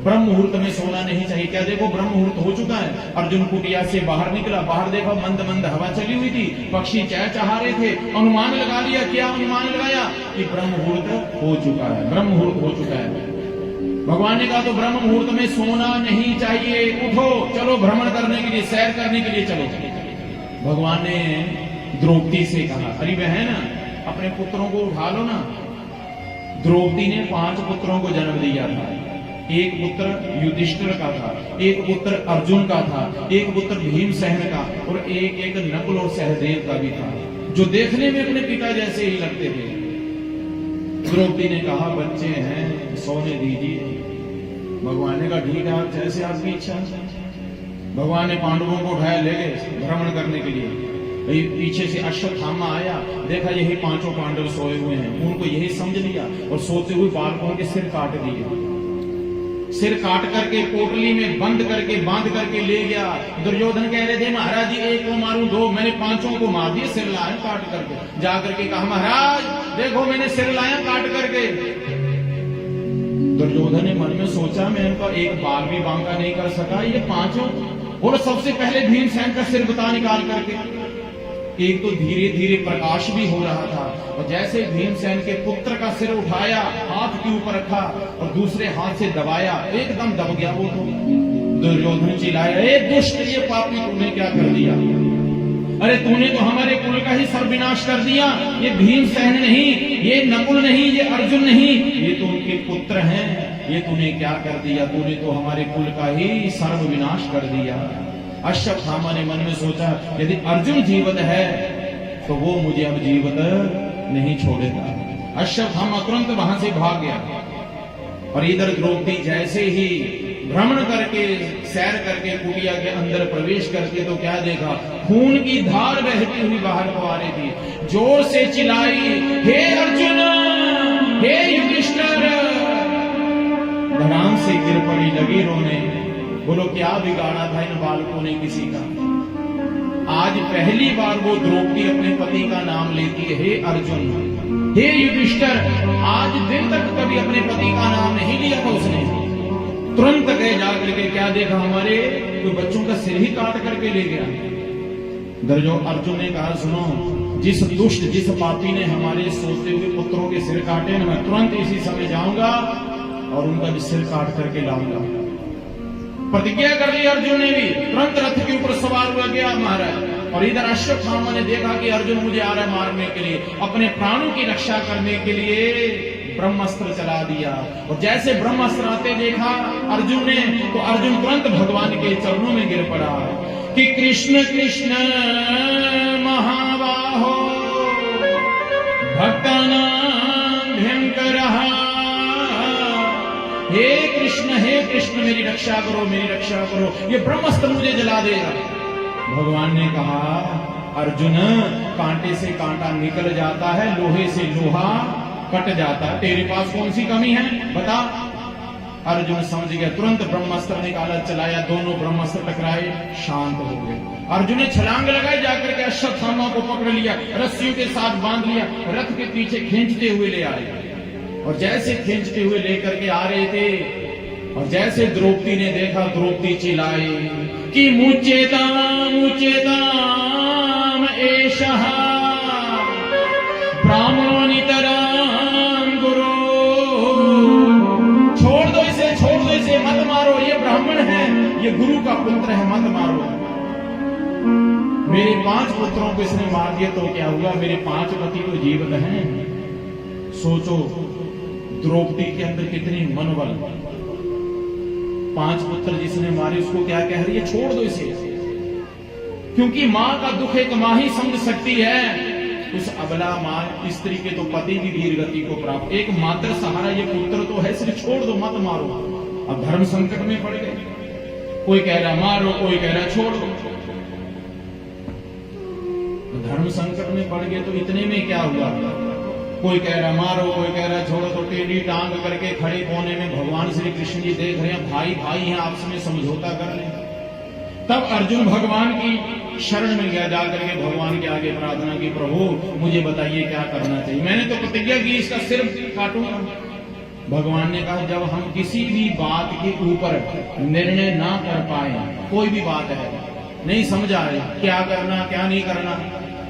A: ब्रह्म मुहूर्त में सोना नहीं चाहिए। क्या देखो ब्रह्म मुहूर्त हो चुका है। अर्जुन कुटिया से बाहर निकला। बाहर देखा मंद मंद हवा चली हुई थी, पक्षी चहचहा रहे थे। अनुमान लगा लिया। क्या अनुमान लगाया? कि ब्रह्म मुहूर्त हो चुका है, ब्रह्म मुहूर्त हो चुका है। भगवान ने कहा तो ब्रह्म मुहूर्त में सोना नहीं चाहिए, उठो चलो भ्रमण करने के लिए, सैर करने के लिए चलो। भगवान ने द्रौपदी से कहा, अरे बहन अपने पुत्रों को उठा लो ना। द्रौपदी ने 5 पुत्रों को जन्म दिया था। एक पुत्र युधिष्ठिर का था, एक पुत्र अर्जुन का था, एक पुत्र भीमसेन का, और एक नकुल और सहदेव का भी था, जो देखने में अपने पिता जैसे ही लगते थे। द्रौपदी ने कहा बच्चे हैं सोने दीजिए। भगवान ने कहा ठीक है, जैसे आपकी इच्छा। भगवान ने पांडवों को उठाया, ले गए भ्रमण करने के लिए। पीछे से अश्वत्थामा आया, देखा यही 5 पांडव सोए हुए हैं। उनको यही समझ लिया और सोते हुए बालकों के सिर काट दिए। सिर काट करके पोटली में बंद करके बांध करके ले गया। दुर्योधन कह रहे थे महाराज जी एक को मारूं 2, मैंने 5 को मार दिए, सिर लाया काट करके। जाकर के कहा महाराज देखो मैंने सिर लाया काट करके। दुर्योधन ने मन में सोचा मैं इनका एक बाल भी बांका नहीं कर सका, ये 5। और सबसे पहले भीमसेन का सिर बता निकाल करके। एक तो धीरे धीरे प्रकाश भी हो रहा था, और जैसे भीमसेन के पुत्र का सिर उठाया, हाथ के ऊपर रखा और दूसरे हाथ से दबाया, एकदम दब गया वो तो। दुर्योधन चिल्लाया, ए दुष्ट ये पापी तूने क्या कर दिया? अरे तूने तो हमारे कुल का ही सर्वविनाश कर दिया। ये भीमसेन नहीं, ये नकुल नहीं, ये अर्जुन नहीं, ये तो उनके पुत्र हैं। ये तूने क्या कर दिया? तूने तो हमारे कुल का ही सर्वविनाश कर दिया। अश्वत्थामा ने मन में सोचा यदि अर्जुन जीवित है तो वो मुझे अब जीवित नहीं छोड़ेगा। अश्वत्थामा तुरंत वहां से भाग गया। और इधर द्रौपदी जैसे ही भ्रमण करके सैर करके कुटिया के अंदर प्रवेश करके तो क्या देखा? खून की धार बहती हुई बाहर को आ रही थी। जोर से चिल्लाई, हे अर्जुन, हे युधिष्ठिर। धड़ाम से गिर पड़ी, लगी रोने। बोलो क्या बिगाड़ा था इन बालकों ने किसी का? आज पहली बार वो द्रौपदी अपने पति का नाम लेती है, हे अर्जुन, हे युधिष्ठिर। आज दिन तक कभी अपने पति का नाम नहीं लिया था उसने। तुरंत गए जाकर के क्या देखा? हमारे तो बच्चों का सिर ही काट करके ले गया। दर्जो अर्जुन ने कहा सुनो, जिस दुष्ट जिस पापी ने हमारे सोते हुए पुत्रों के सिर काटे ना, मैं तुरंत इसी समय जाऊंगा और उनका भी सिर काट करके लाऊंगा। प्रतिज्ञा कर ली अर्जुन ने भी। तुरंत रथ के ऊपर सवार हुआ गया महाराज। और इधर अश्वत्थामा ने देखा कि अर्जुन मुझे आ रहा है मारने के लिए, अपने प्राणों की रक्षा करने के लिए ब्रह्मास्त्र चला दिया। और जैसे ब्रह्मास्त्र आते देखा अर्जुन ने, तो अर्जुन तुरंत भगवान के चरणों में गिर पड़ा कि कृष्ण कृष्ण महाबाहो भक्तानां भयंकरः। हे कृष्ण मेरी रक्षा करो, मेरी रक्षा करो, ये ब्रह्मास्त्र मुझे जला देगा। भगवान ने कहा अर्जुन, कांटे से कांटा निकल जाता है, लोहे से लोहा कट जाता है। तेरे पास कौन सी कमी है बता? अर्जुन समझ गया, तुरंत ब्रह्मास्त्र निकाला, चलाया, दोनों ब्रह्मास्त्र टकराए, शांत हो गए। अर्जुन ने छलांग लगाई, जाकर के अश्वत्थामा को पकड़ लिया, रस्सियों के साथ बांध लिया, रथ के पीछे खींचते हुए ले आए। और जैसे खींचते हुए लेकर के आ रहे थे, और जैसे द्रौपदी ने देखा, द्रौपदी चिल्लाई कि मुचेताम एषः ब्राह्मणोनितराम गुरु। छोड़ दो इसे, मत मारो, ये ब्राह्मण है, ये गुरु का पुत्र है, मत मारो। मेरे 5 पुत्रों को इसने मार दिया तो क्या हुआ, मेरे 5 पति तो जीवित हैं। सोचो द्रौपदी के अंदर कितनी मनोबल। 5 पुत्र जिसने मारे उसको क्या कह रही है, छोड़ दो इसे, क्योंकि मां का दुख एक मां ही समझ सकती है। उस अबला मां स्त्री के तो पति भी वीर गति को प्राप्त, एक मात्र सहारा ये पुत्र तो है, सिर्फ छोड़ दो, मत मारो। अब धर्म संकट में पड़ गए, कोई कह रहा मारो, कोई कह रहा छोड़ दो। धर्म संकट में पड़ गए तो इतने में क्या हुआ, कोई कह रहा मारो, कोई कह रहा छोड़ो, तो टेढ़ी टांग करके खड़े कोने में भगवान श्री कृष्ण जी देख रहे हैं, भाई भाई हैं, आपस में समझौता कर लें। तब अर्जुन भगवान की शरण में गया, जाकर के भगवान के आगे प्रार्थना की, प्रभु मुझे बताइए क्या करना चाहिए, मैंने तो प्रतिज्ञा की इसका सिर काटूंगा। भगवान ने कहा, जब हम किसी भी बात के ऊपर निर्णय ना कर पाए, कोई भी बात है नहीं समझ आ रही, क्या करना क्या नहीं करना,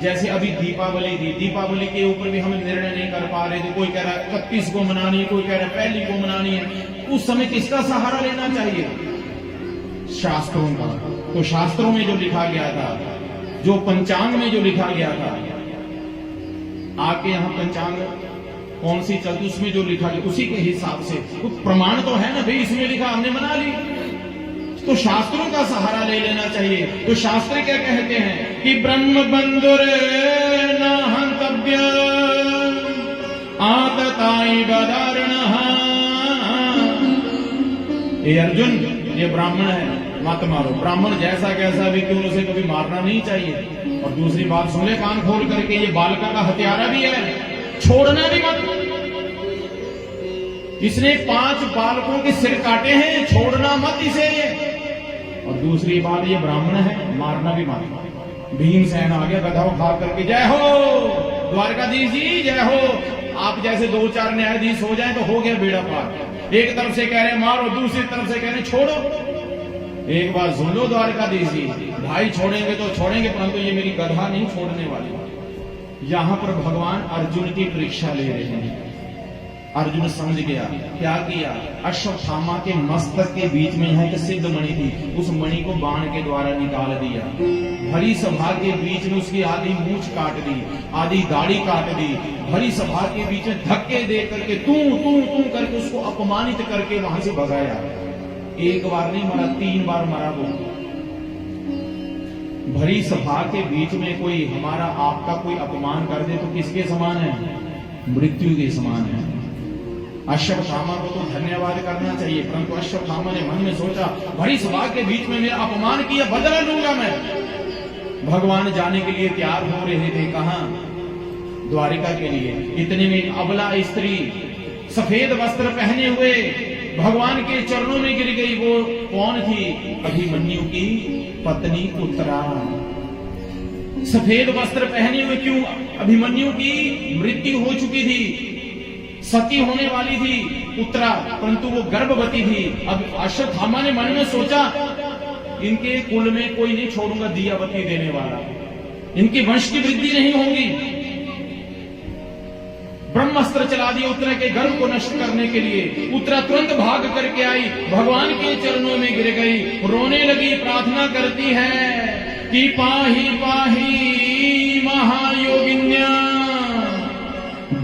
A: जैसे अभी दीपावली थी, दीपावली के ऊपर भी हम निर्णय नहीं कर पा रहे थे, कोई कह रहा है 31 को मनानी है, कोई कह रहा है पहली को मनानी है, उस समय किसका सहारा लेना चाहिए, शास्त्रों का। तो शास्त्रों में जो लिखा गया था, जो पंचांग में जो लिखा गया था, आके यहां पंचांग कौन सी चलती, उसमें जो लिखा गया उसी के हिसाब से, तो प्रमाण तो है ना भाई, इसमें लिखा हमने मना ली, तो शास्त्रों का सहारा ले लेना चाहिए। तो शास्त्र क्या कहते हैं कि ब्रह्म बंधुर न हंतव्य आतताई बदारणः। ये अर्जुन, ये ब्राह्मण है, मत मारो, ब्राह्मण जैसा कैसा भी क्यों, उसे कभी मारना नहीं चाहिए। और दूसरी बात सुन ले कान खोल करके, ये बालका का हत्यारा भी है, छोड़ना भी मत। इसने 5 बालकों के सिर काटे हैं, छोड़ना मत इसे। और दूसरी बात, ये ब्राह्मण है, मारना भी मत। भीमसेन आ गया गधा उठा करके, जय हो द्वारकाधीश जी, जय हो। आप जैसे 2-4 न्यायाधीश हो जाए तो हो गया बेड़ा पार। एक तरफ से कह रहे मारो, दूसरी तरफ से कह रहे छोड़ो। एक बार सुन लो द्वारकाधीश जी, भाई छोड़ेंगे तो छोड़ेंगे, परंतु ये मेरी गधा नहीं छोड़ने वाली। यहां पर भगवान अर्जुन की परीक्षा ले रहे हैं। अर्जुन समझ गया, क्या किया, अश्वत्थामा के मस्तक के बीच में यह एक सिद्ध मणि थी, उस मणि को बाण के द्वारा निकाल दिया। भरी सभा के बीच में उसकी आधी मूछ काट दी, आधी दाढ़ी काट दी। भरी सभा के बीच में धक्के दे करके तू करके उसको अपमानित करके वहां से भगाया। एक बार नहीं मरा, 3 बार मरा वो। भरी सभा के बीच में कोई हमारा आपका कोई अपमान कर दे तो किसके समान है, मृत्यु के समान है। अश्वत्थामा को तो धन्यवाद करना चाहिए, परंतु अश्वत्थामा ने मन में सोचा, भरी सभा के बीच में मेरा अपमान किया, बदला लूंगा मैं। भगवान जाने के लिए तैयार हो रहे थे, कहां, द्वारिका के लिए। इतने में अबला स्त्री सफेद वस्त्र पहने हुए भगवान के चरणों में गिर गई। वो कौन थी, अभिमन्यु की पत्नी उत्तरा। सफेद वस्त्र पहने हुए, क्यों, अभिमन्यु की मृत्यु हो चुकी थी, सती होने वाली थी उत्तरा, परंतु वो गर्भवती थी। अब अश्वत्थामा ने मन में सोचा, इनके कुल में कोई नहीं छोड़ूंगा दियावती देने वाला, इनके वंश की वृद्धि नहीं होगी। ब्रह्मास्त्र चला दिया उत्तरा के गर्भ को नष्ट करने के लिए। उत्तरा तुरंत भाग करके आई, भगवान के चरणों में गिर गई, रोने लगी, प्रार्थना करती है कि पाही पाही महायोगिन्या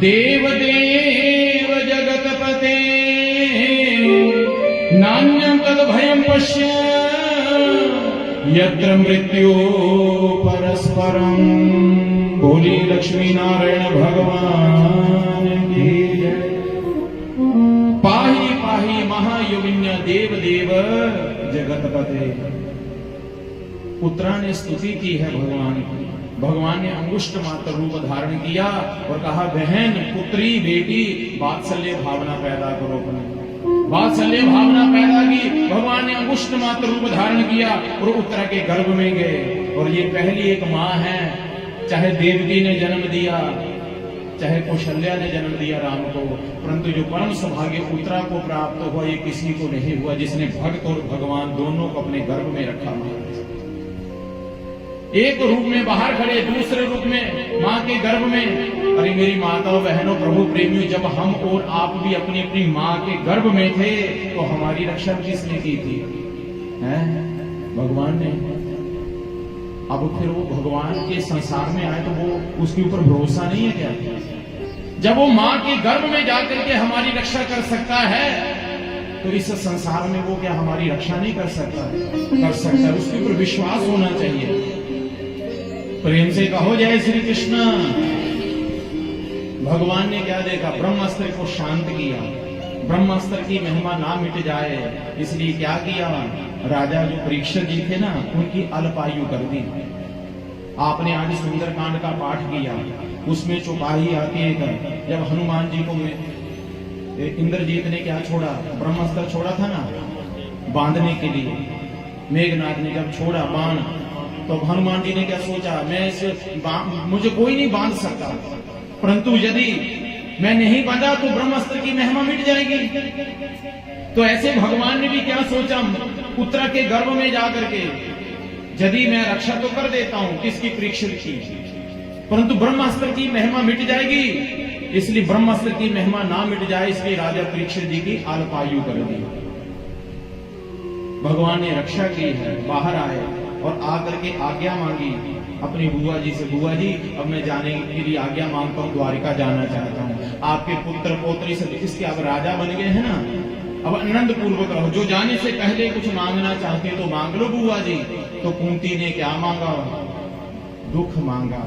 A: देव देव जगतपते नान्यं तद भयं पश्य यत्र मृत्यु परस्परम। बोली लक्ष्मी नारायण भगवान की जय। पाही पाही महायोगिन्या देव देव जगतपते। उत्तरा ने स्तुति की है भगवान की। भगवान ने अंगुष्ठ मात्र रूप धारण किया और कहा, बहन, पुत्री, बेटी, वात्सल्य भावना पैदा करो अपने। वात्सल्य भावना पैदा की। भगवान ने अंगुष्ठ मात्र रूप धारण किया और उत्तरा के गर्भ में गए। और ये पहली एक माँ है, चाहे देवकी ने जन्म दिया, चाहे कौशल्या ने जन्म दिया राम को, परंतु जो परम सौभाग्य उत्तरा को प्राप्त हुआ ये किसी को नहीं हुआ जिसने भक्त और भगवान दोनों को अपने गर्भ में रखा। एक रूप में बाहर खड़े, दूसरे रूप में माँ के गर्भ में। अरे मेरी माताओं बहनों प्रभु प्रेमियों, जब हम और आप भी अपनी अपनी माँ के गर्भ में थे तो हमारी रक्षा किसने की थी? हैं? भगवान ने। अब फिर वो भगवान के संसार में आए तो वो उसके ऊपर भरोसा नहीं है क्या? जब वो माँ के गर्भ में जाकर के हमारी रक्षा कर सकता है तो इस संसार में वो क्या हमारी रक्षा नहीं कर सकता? कर सकता है। उसके ऊपर विश्वास होना चाहिए। प्रेम से कहो जय श्री कृष्ण। भगवान ने क्या देखा? ब्रह्मास्त्र को शांत किया। ब्रह्मास्त्र की महिमा ना मिट जाए इसलिए क्या किया? राजा जो परीक्षित जी थे ना उनकी अल्पायु कर दी। आपने आज सुंदरकांड का पाठ किया, उसमें चौपाई आती है। जब हनुमान जी को इंद्रजीत ने क्या छोड़ा? ब्रह्मास्त्र छोड़ा था ना बांधने के लिए। मेघनाथ ने जब छोड़ा बाण तो हनुमान जी ने क्या सोचा? मुझे कोई नहीं बांध सकता, परंतु यदि मैं नहीं बांधा तो ब्रह्मास्त्र की महिमा मिट जाएगी। तो ऐसे भगवान ने भी क्या सोचा? उत्तरा के गर्भ में जाकर के यदि मैं रक्षा तो कर देता हूं किसकी? परीक्षित की, परंतु ब्रह्मास्त्र की महिमा मिट जाएगी। इसलिए ब्रह्मास्त्र की महिमा ना मिट जाए इसलिए राजा परीक्षित जी की अल्पायु कर दी। भगवान ने रक्षा की है। बाहर आए और आकर के आज्ञा मांगी अपनी बुआ जी से, बुआ जी अब मैं जाने के लिए आज्ञा मांगता हूँ, द्वारिका जाना चाहता हूँ। आपके पुत्र पौत्री सब इसके अब राजा बन गए हैं ना, अब आनंद पूर्वक रहो। जो जाने से पहले कुछ मांगना चाहते तो मांग लो बुआ जी। तो कुंती ने क्या मांगा? दुख मांगा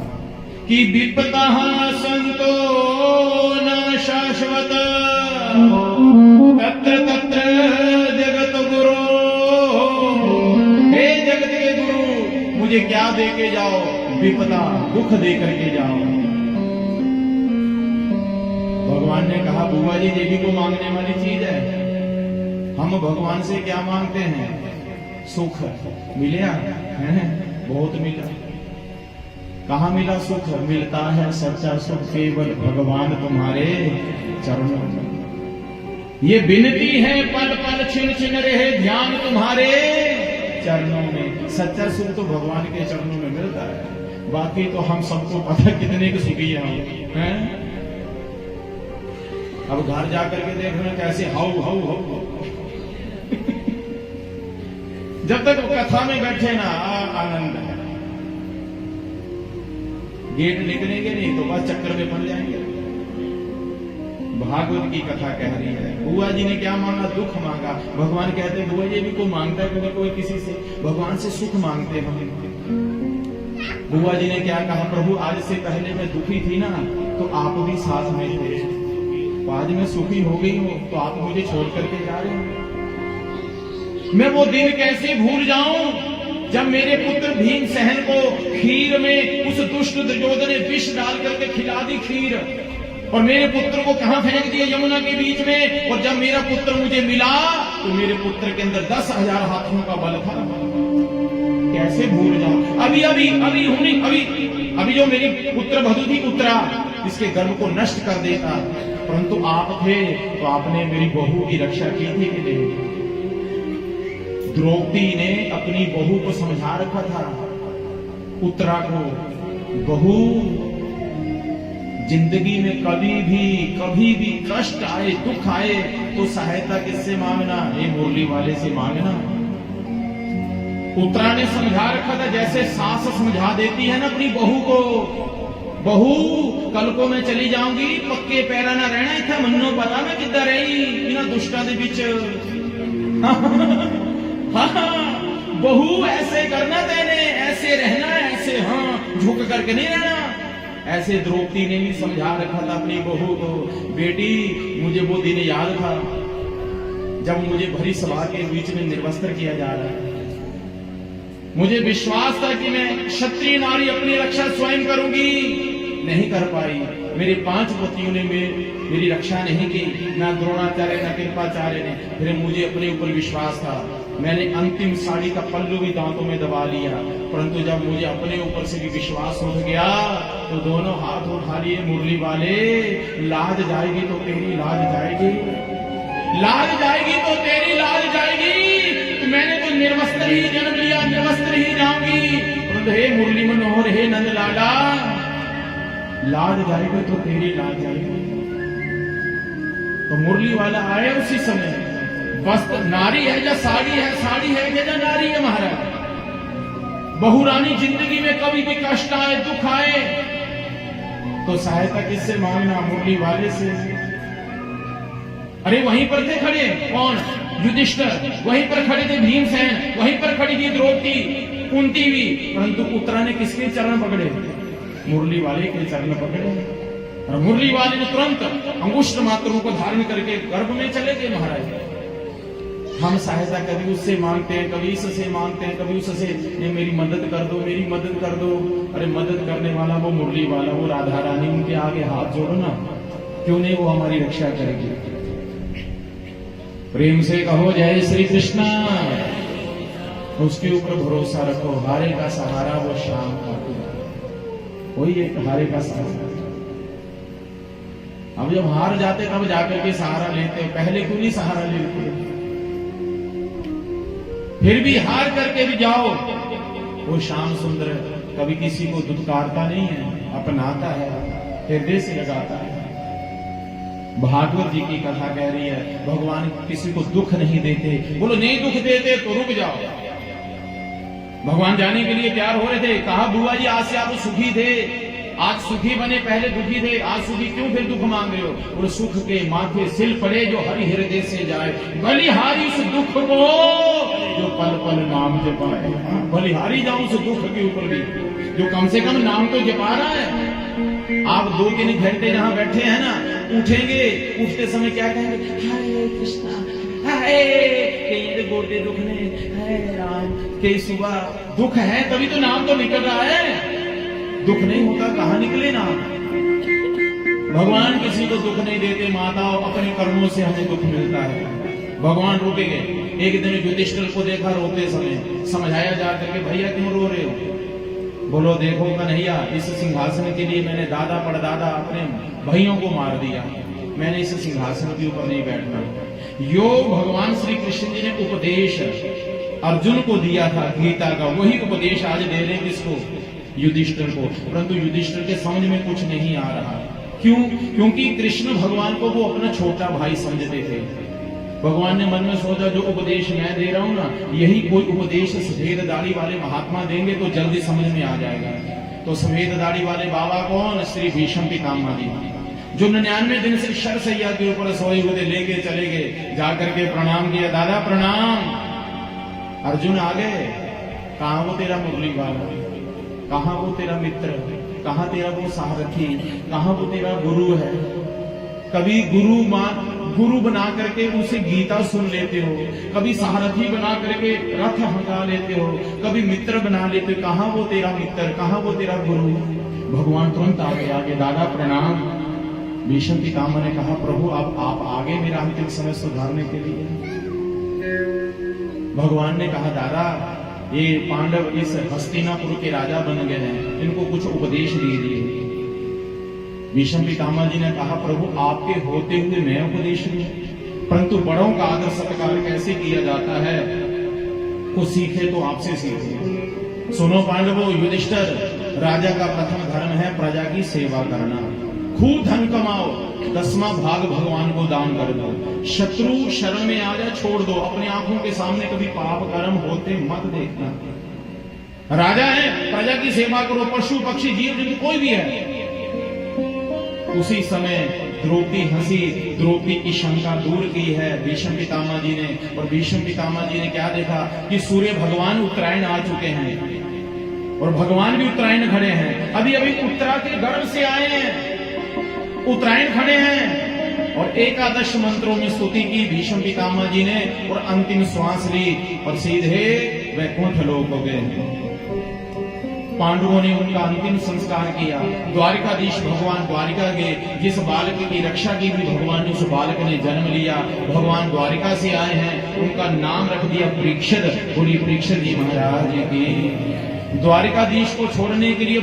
A: कि विपदा संतो न शाश्वत तत्र तत्र जगत गुरु। हे जगत के गुरु मुझे क्या दे के जाओ? विपदा, दुख दे करके जाओ। भगवान ने कहा बुआ जी देवी को मांगने वाली चीज है। हम भगवान से क्या मांगते हैं? सुख। मिला है? बहुत मिला। कहाँ मिला सुख? मिलता है सच्चा सुख केवल भगवान तुम्हारे चरणों में। ये विनती है पल पल छिन छिन रहे ध्यान तुम्हारे चरणों में। सच्चा सुख तो भगवान के चरणों में मिलता है। बाकी तो हम सबको पता कितने के सुखी हैं। अब घर जाकर के देखना कैसे हाउ हाउ हाउ। जब तक कथा में बैठे ना आनंद है। गेट निकलेंगे नहीं तो बस चक्कर में पड़ जाएंगे। भागवत की कथा कह रही है। बुआ जी ने क्या मांगा? दुख मांगा। भगवान कहते हैं बुआ जी भी को मांगता है क्योंकि कोई किसी से भगवान से सुख मांगते हैं। बुआ जी ने क्या कहा? प्रभु आज से पहले मैं दुखी थी ना तो आप भी साथ में थे, तो आज मैं सुखी हो गई हूं तो आप मुझे छोड़ करके जा रहे हैं। मैं वो दिन कैसे भूल जाऊं जब मेरे पुत्र भीमसेन को खीर में उस दुष्ट दुर्योधन ने विष डाल करके खिला दी खीर, और मेरे पुत्र को कहां फेंक दिया? यमुना के बीच में। और जब मेरा पुत्र मुझे मिला तो मेरे पुत्र के अंदर 10,000 हाथियों का बल था। कैसे भूल जाऊं? अभी जो मेरी पुत्र वधू थी उत्तरा, इसके गर्भ को नष्ट कर देता, परंतु आप थे तो आपने मेरी बहू की रक्षा की थी कि नहीं? द्रौपदी ने अपनी बहू को समझा रखा था उत्तरा को, बहू जिंदगी में कभी भी कष्ट आए, दुख आए तो सहायता किससे मांगना? ये मुरली वाले से मांगना। उत्तरा ने समझा रखा था जैसे सास समझा देती है ना अपनी बहू को, बहू कल को मैं चली जाऊंगी, पक्के पैरा ना रहना, इतना मनो पता मैं किधर रही इन्होंने दुष्टा दे बीच। हाँ, बहू ऐसे करना तेने, ऐसे रहना, ऐसे हाँ झुक करके नहीं रहना। ऐसे द्रौपदी ने भी समझा रखा था अपनी बहू को। बेटी मुझे वो दिन याद था जब मुझे भरी सभा के बीच में निर्वस्त्र किया जा रहा है। मुझे विश्वास था कि मैं क्षत्रिय नारी अपनी रक्षा स्वयं करूंगी, नहीं कर पाई। मेरे 5 पतियों ने मेरी रक्षा नहीं की, ना द्रोणाचार्य ना कृपाचार्य ने। फिर मुझे अपने ऊपर विश्वास था, मैंने अंतिम साड़ी का पल्लू भी दांतों में दबा लिया, परंतु जब मुझे अपने ऊपर से भी विश्वास उठ गया तो दोनों हाथ उठा लिए, मुरली वाले लाज जाएगी तो तेरी लाज जाएगी, लाज जाएगी तो तेरी लाज जाएगी। तो मैंने तो निर्वस्त्र ही जन्म लिया, निर्वस्त्र ही जाऊंगी, परंतु हे मुरली मनोहर, हे नंद लाला, लाज जाएगी तो तेरी लाज जाएगी। तो मुरली वाला आए उसी समय, वस्त्र नारी है या साड़ी है, साड़ी है या नारी है महाराज। बहुरानी जिंदगी में कभी भी कष्ट आए, दुख आए तो सहायता किससे मांगना? मुरली वाले से। अरे वहीं पर थे खड़े, कौन? युधिष्ठिर, वहीं पर खड़े थे भीमसेन, वहीं पर खड़ी थी द्रौपदी, कुंती भी, परंतु उत्तरा ने किसके चरण पकड़े? मुरली वाले के चरण पकड़े। और मुरली वाले ने तुरंत अंगुष्ठ मात्रों को धारण करके गर्भ में चले गए महाराज। हम सहायता कभी उससे मांगते हैं, कभी इससे मांगते हैं, कभी उससे, ये मेरी मदद कर दो, मेरी मदद कर दो। अरे मदद करने वाला वो मुरली वाला, वो राधा रानी, उनके आगे हाथ जोड़ो ना, क्यों नहीं वो हमारी रक्षा करेगी। प्रेम से कहो जय श्री कृष्णा। उसके ऊपर भरोसा रखो, हारे का सहारा वो शाम का, वही एक हारे का सहारा। अब जब हार जाते तब जाकर के सहारा लेते, पहले क्यों नहीं सहारा लेते? फिर भी हार करके भी जाओ, वो श्याम सुंदर कभी किसी को दुत्कारता नहीं है, अपनाता है, हृदय से लगाता है। भागवत जी की कथा कह रही है, भगवान किसी को दुख नहीं देते। बोलो नहीं दुख देते तो रुक जाओ। भगवान जाने के लिए तैयार हो रहे थे, कहा बुआ जी आज से आप सुखी थे, आज सुखी बने, पहले दुखी थे, आज सुखी क्यों फिर दुख मांग रहे हो? और सुख के माथे सिल पड़े जो हरि हृदय से जाए, बलिहारी उस दुख को जो पल पल नाम जपाए। बलिहारी जाऊं उस दुख के ऊपर भी, जो कम से कम नाम तो जपा रहा है। आप 2-3 घंटे जहां बैठे हैं ना, उठेंगे, उठते समय क्या कहेंगे? हरे कृष्णा, हरे गोटे दुखने, हरे राम। के सुबह दुख है तभी तो नाम तो निकल रहा है, दुख नहीं होता कहां निकले नाम। भगवान किसी को दुख नहीं देते, माताओं अपने कर्मों से हमें दुख मिलता है। भगवान रोकेंगे। एक दिन युधिष्ठिर को देखा रोते समय, समझाया जा करके, भैया क्यों रो रहे हो? बोलो देखो कन्हैया, इस सिंहासन के लिए मैंने दादा परदादा अपने भाइयों को मार दिया, मैंने इस सिंहासन के ऊपर नहीं बैठना। यो भगवान श्री कृष्ण जी ने उपदेश अर्जुन को दिया था गीता का, वही उपदेश आज दे रहे किसको? युधिष्ठिर को। परंतु युधिष्ठिर के समझ में कुछ नहीं आ रहा। क्यों? क्योंकि कृष्ण भगवान को वो अपना छोटा भाई समझते थे। भगवान ने मन में सोचा जो उपदेश मैं दे रहा हूं ना, यही कोई उपदेश सफेद दाढ़ी वाले महात्मा देंगे तो जल्दी समझ में आ जाएगा। तो सफेद दाढ़ी वाले बाबा कौन? श्री भीष्म पितामह जी, जो 99 दिन से शरसैया के ऊपर सोए हुए लेके चले गए, जाकर के प्रणाम किया, दादा प्रणाम। अर्जुन आ गए, कहां वो तेरा मुरली वाला, कहां वो तेरा मित्र, कहां तेरा वो सारथी, कहां वो तेरा गुरु है? कभी गुरु बना करके उसे गीता सुन लेते हो, कभी सारथी बना करके रथ हटा लेते हो, कभी मित्र बना लेते हो, कहां वो तेरा मित्र, कहां वो तेरा गुरु? भगवान तुरंत आगे, दादा प्रणाम। भीष्म पितामह ने कहा, प्रभु आप आगे मेरा अंतिम समय सुधारने के लिए। भगवान ने कहा, दादा ये पांडव इस हस्तिनापुर के राजा बन गए हैं, इनको कुछ उपदेश दीजिए। भीष्म पितामह जी ने कहा, प्रभु आपके होते हुए मैं उपदेश दूं, परंतु बड़ों का आदर सत्कार कैसे किया जाता है कुछ सीखे तो आपसे सीखे। सुनो पांडवों, युधिष्ठिर राजा का प्रथम धर्म है प्रजा की सेवा करना। खूब धन कमाओ, 10वां भाग भगवान को दान कर दो। शत्रु शरण में आ जाए छोड़ दो, अपनी आंखों के सामने कभी पाप कर्म होते मत देखना। राजा है, प्रजा की सेवा करो, पशु पक्षी जीव जंतु कोई भी है। उसी समय द्रौपदी हंसी, द्रौपदी की शंका दूर की है भीष्म पितामह जी ने। और भीष्म पितामह जी ने क्या देखा कि सूर्य भगवान उत्तरायण आ चुके हैं और भगवान भी उत्तरायण खड़े हैं। अभी अभी उत्तरा के गर्भ से आए हैं, उत्तरायण खड़े हैं और एकादश मंत्रों में स्तुति की भीष्म पितामह जी ने और अंतिम श्वास ली और सीधे वैकुंठ लोक हो गए। पांडवों ने उनका अंतिम संस्कार किया। द्वारिकाधीश भगवान द्वारिका गए। जिस बालक की रक्षा की भी भगवान ने, उस बालक ने जन्म लिया। भगवान द्वारिका से आए हैं, उनका नाम रख दिया परीक्षित। बोलिए परीक्षित जी महाराज की। द्वारिकाधीश को छोड़ने के लिए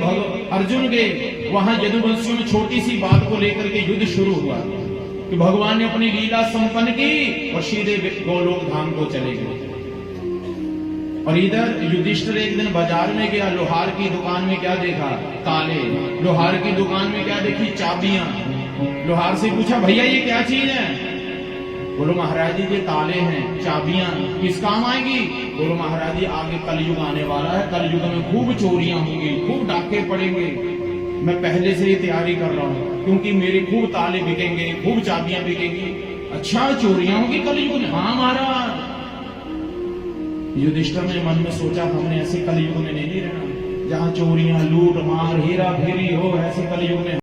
A: अर्जुन गए। वहां यदुवंशियों में छोटी सी बात को लेकर के युद्ध शुरू हुआ कि भगवान ने अपनी लीला संपन्न की और सीधे गोलोक धाम को चले गए। और इधर युधिष्ठिर एक दिन बाजार में गया। लोहार की दुकान में क्या देखा? ताले। लोहार की दुकान में क्या देखी? चाबियां। लोहार से पूछा, भैया ये क्या चीज है? बोलो महाराज जी ये ताले हैं, चाबियां किस काम आएंगी? बोलो महाराज जी आगे कलयुग आने वाला है, कलयुग में खूब चोरियां होंगी, खूब डाके पड़ेंगे। मैं पहले से ही तैयारी कर रहा हूं, क्योंकि मेरे खूब ताले बिकेंगे, खूब चाबियां बिकेंगी। अच्छा चोरियां होंगी कलयुग में? हाँ महाराज। युधिष्ठिर ने मन में सोचा, हमने ऐसे कलयुग में नहीं रहना जहां चोरियां, लूट मार, हेरा फेरी हो। ऐसे कलयुग में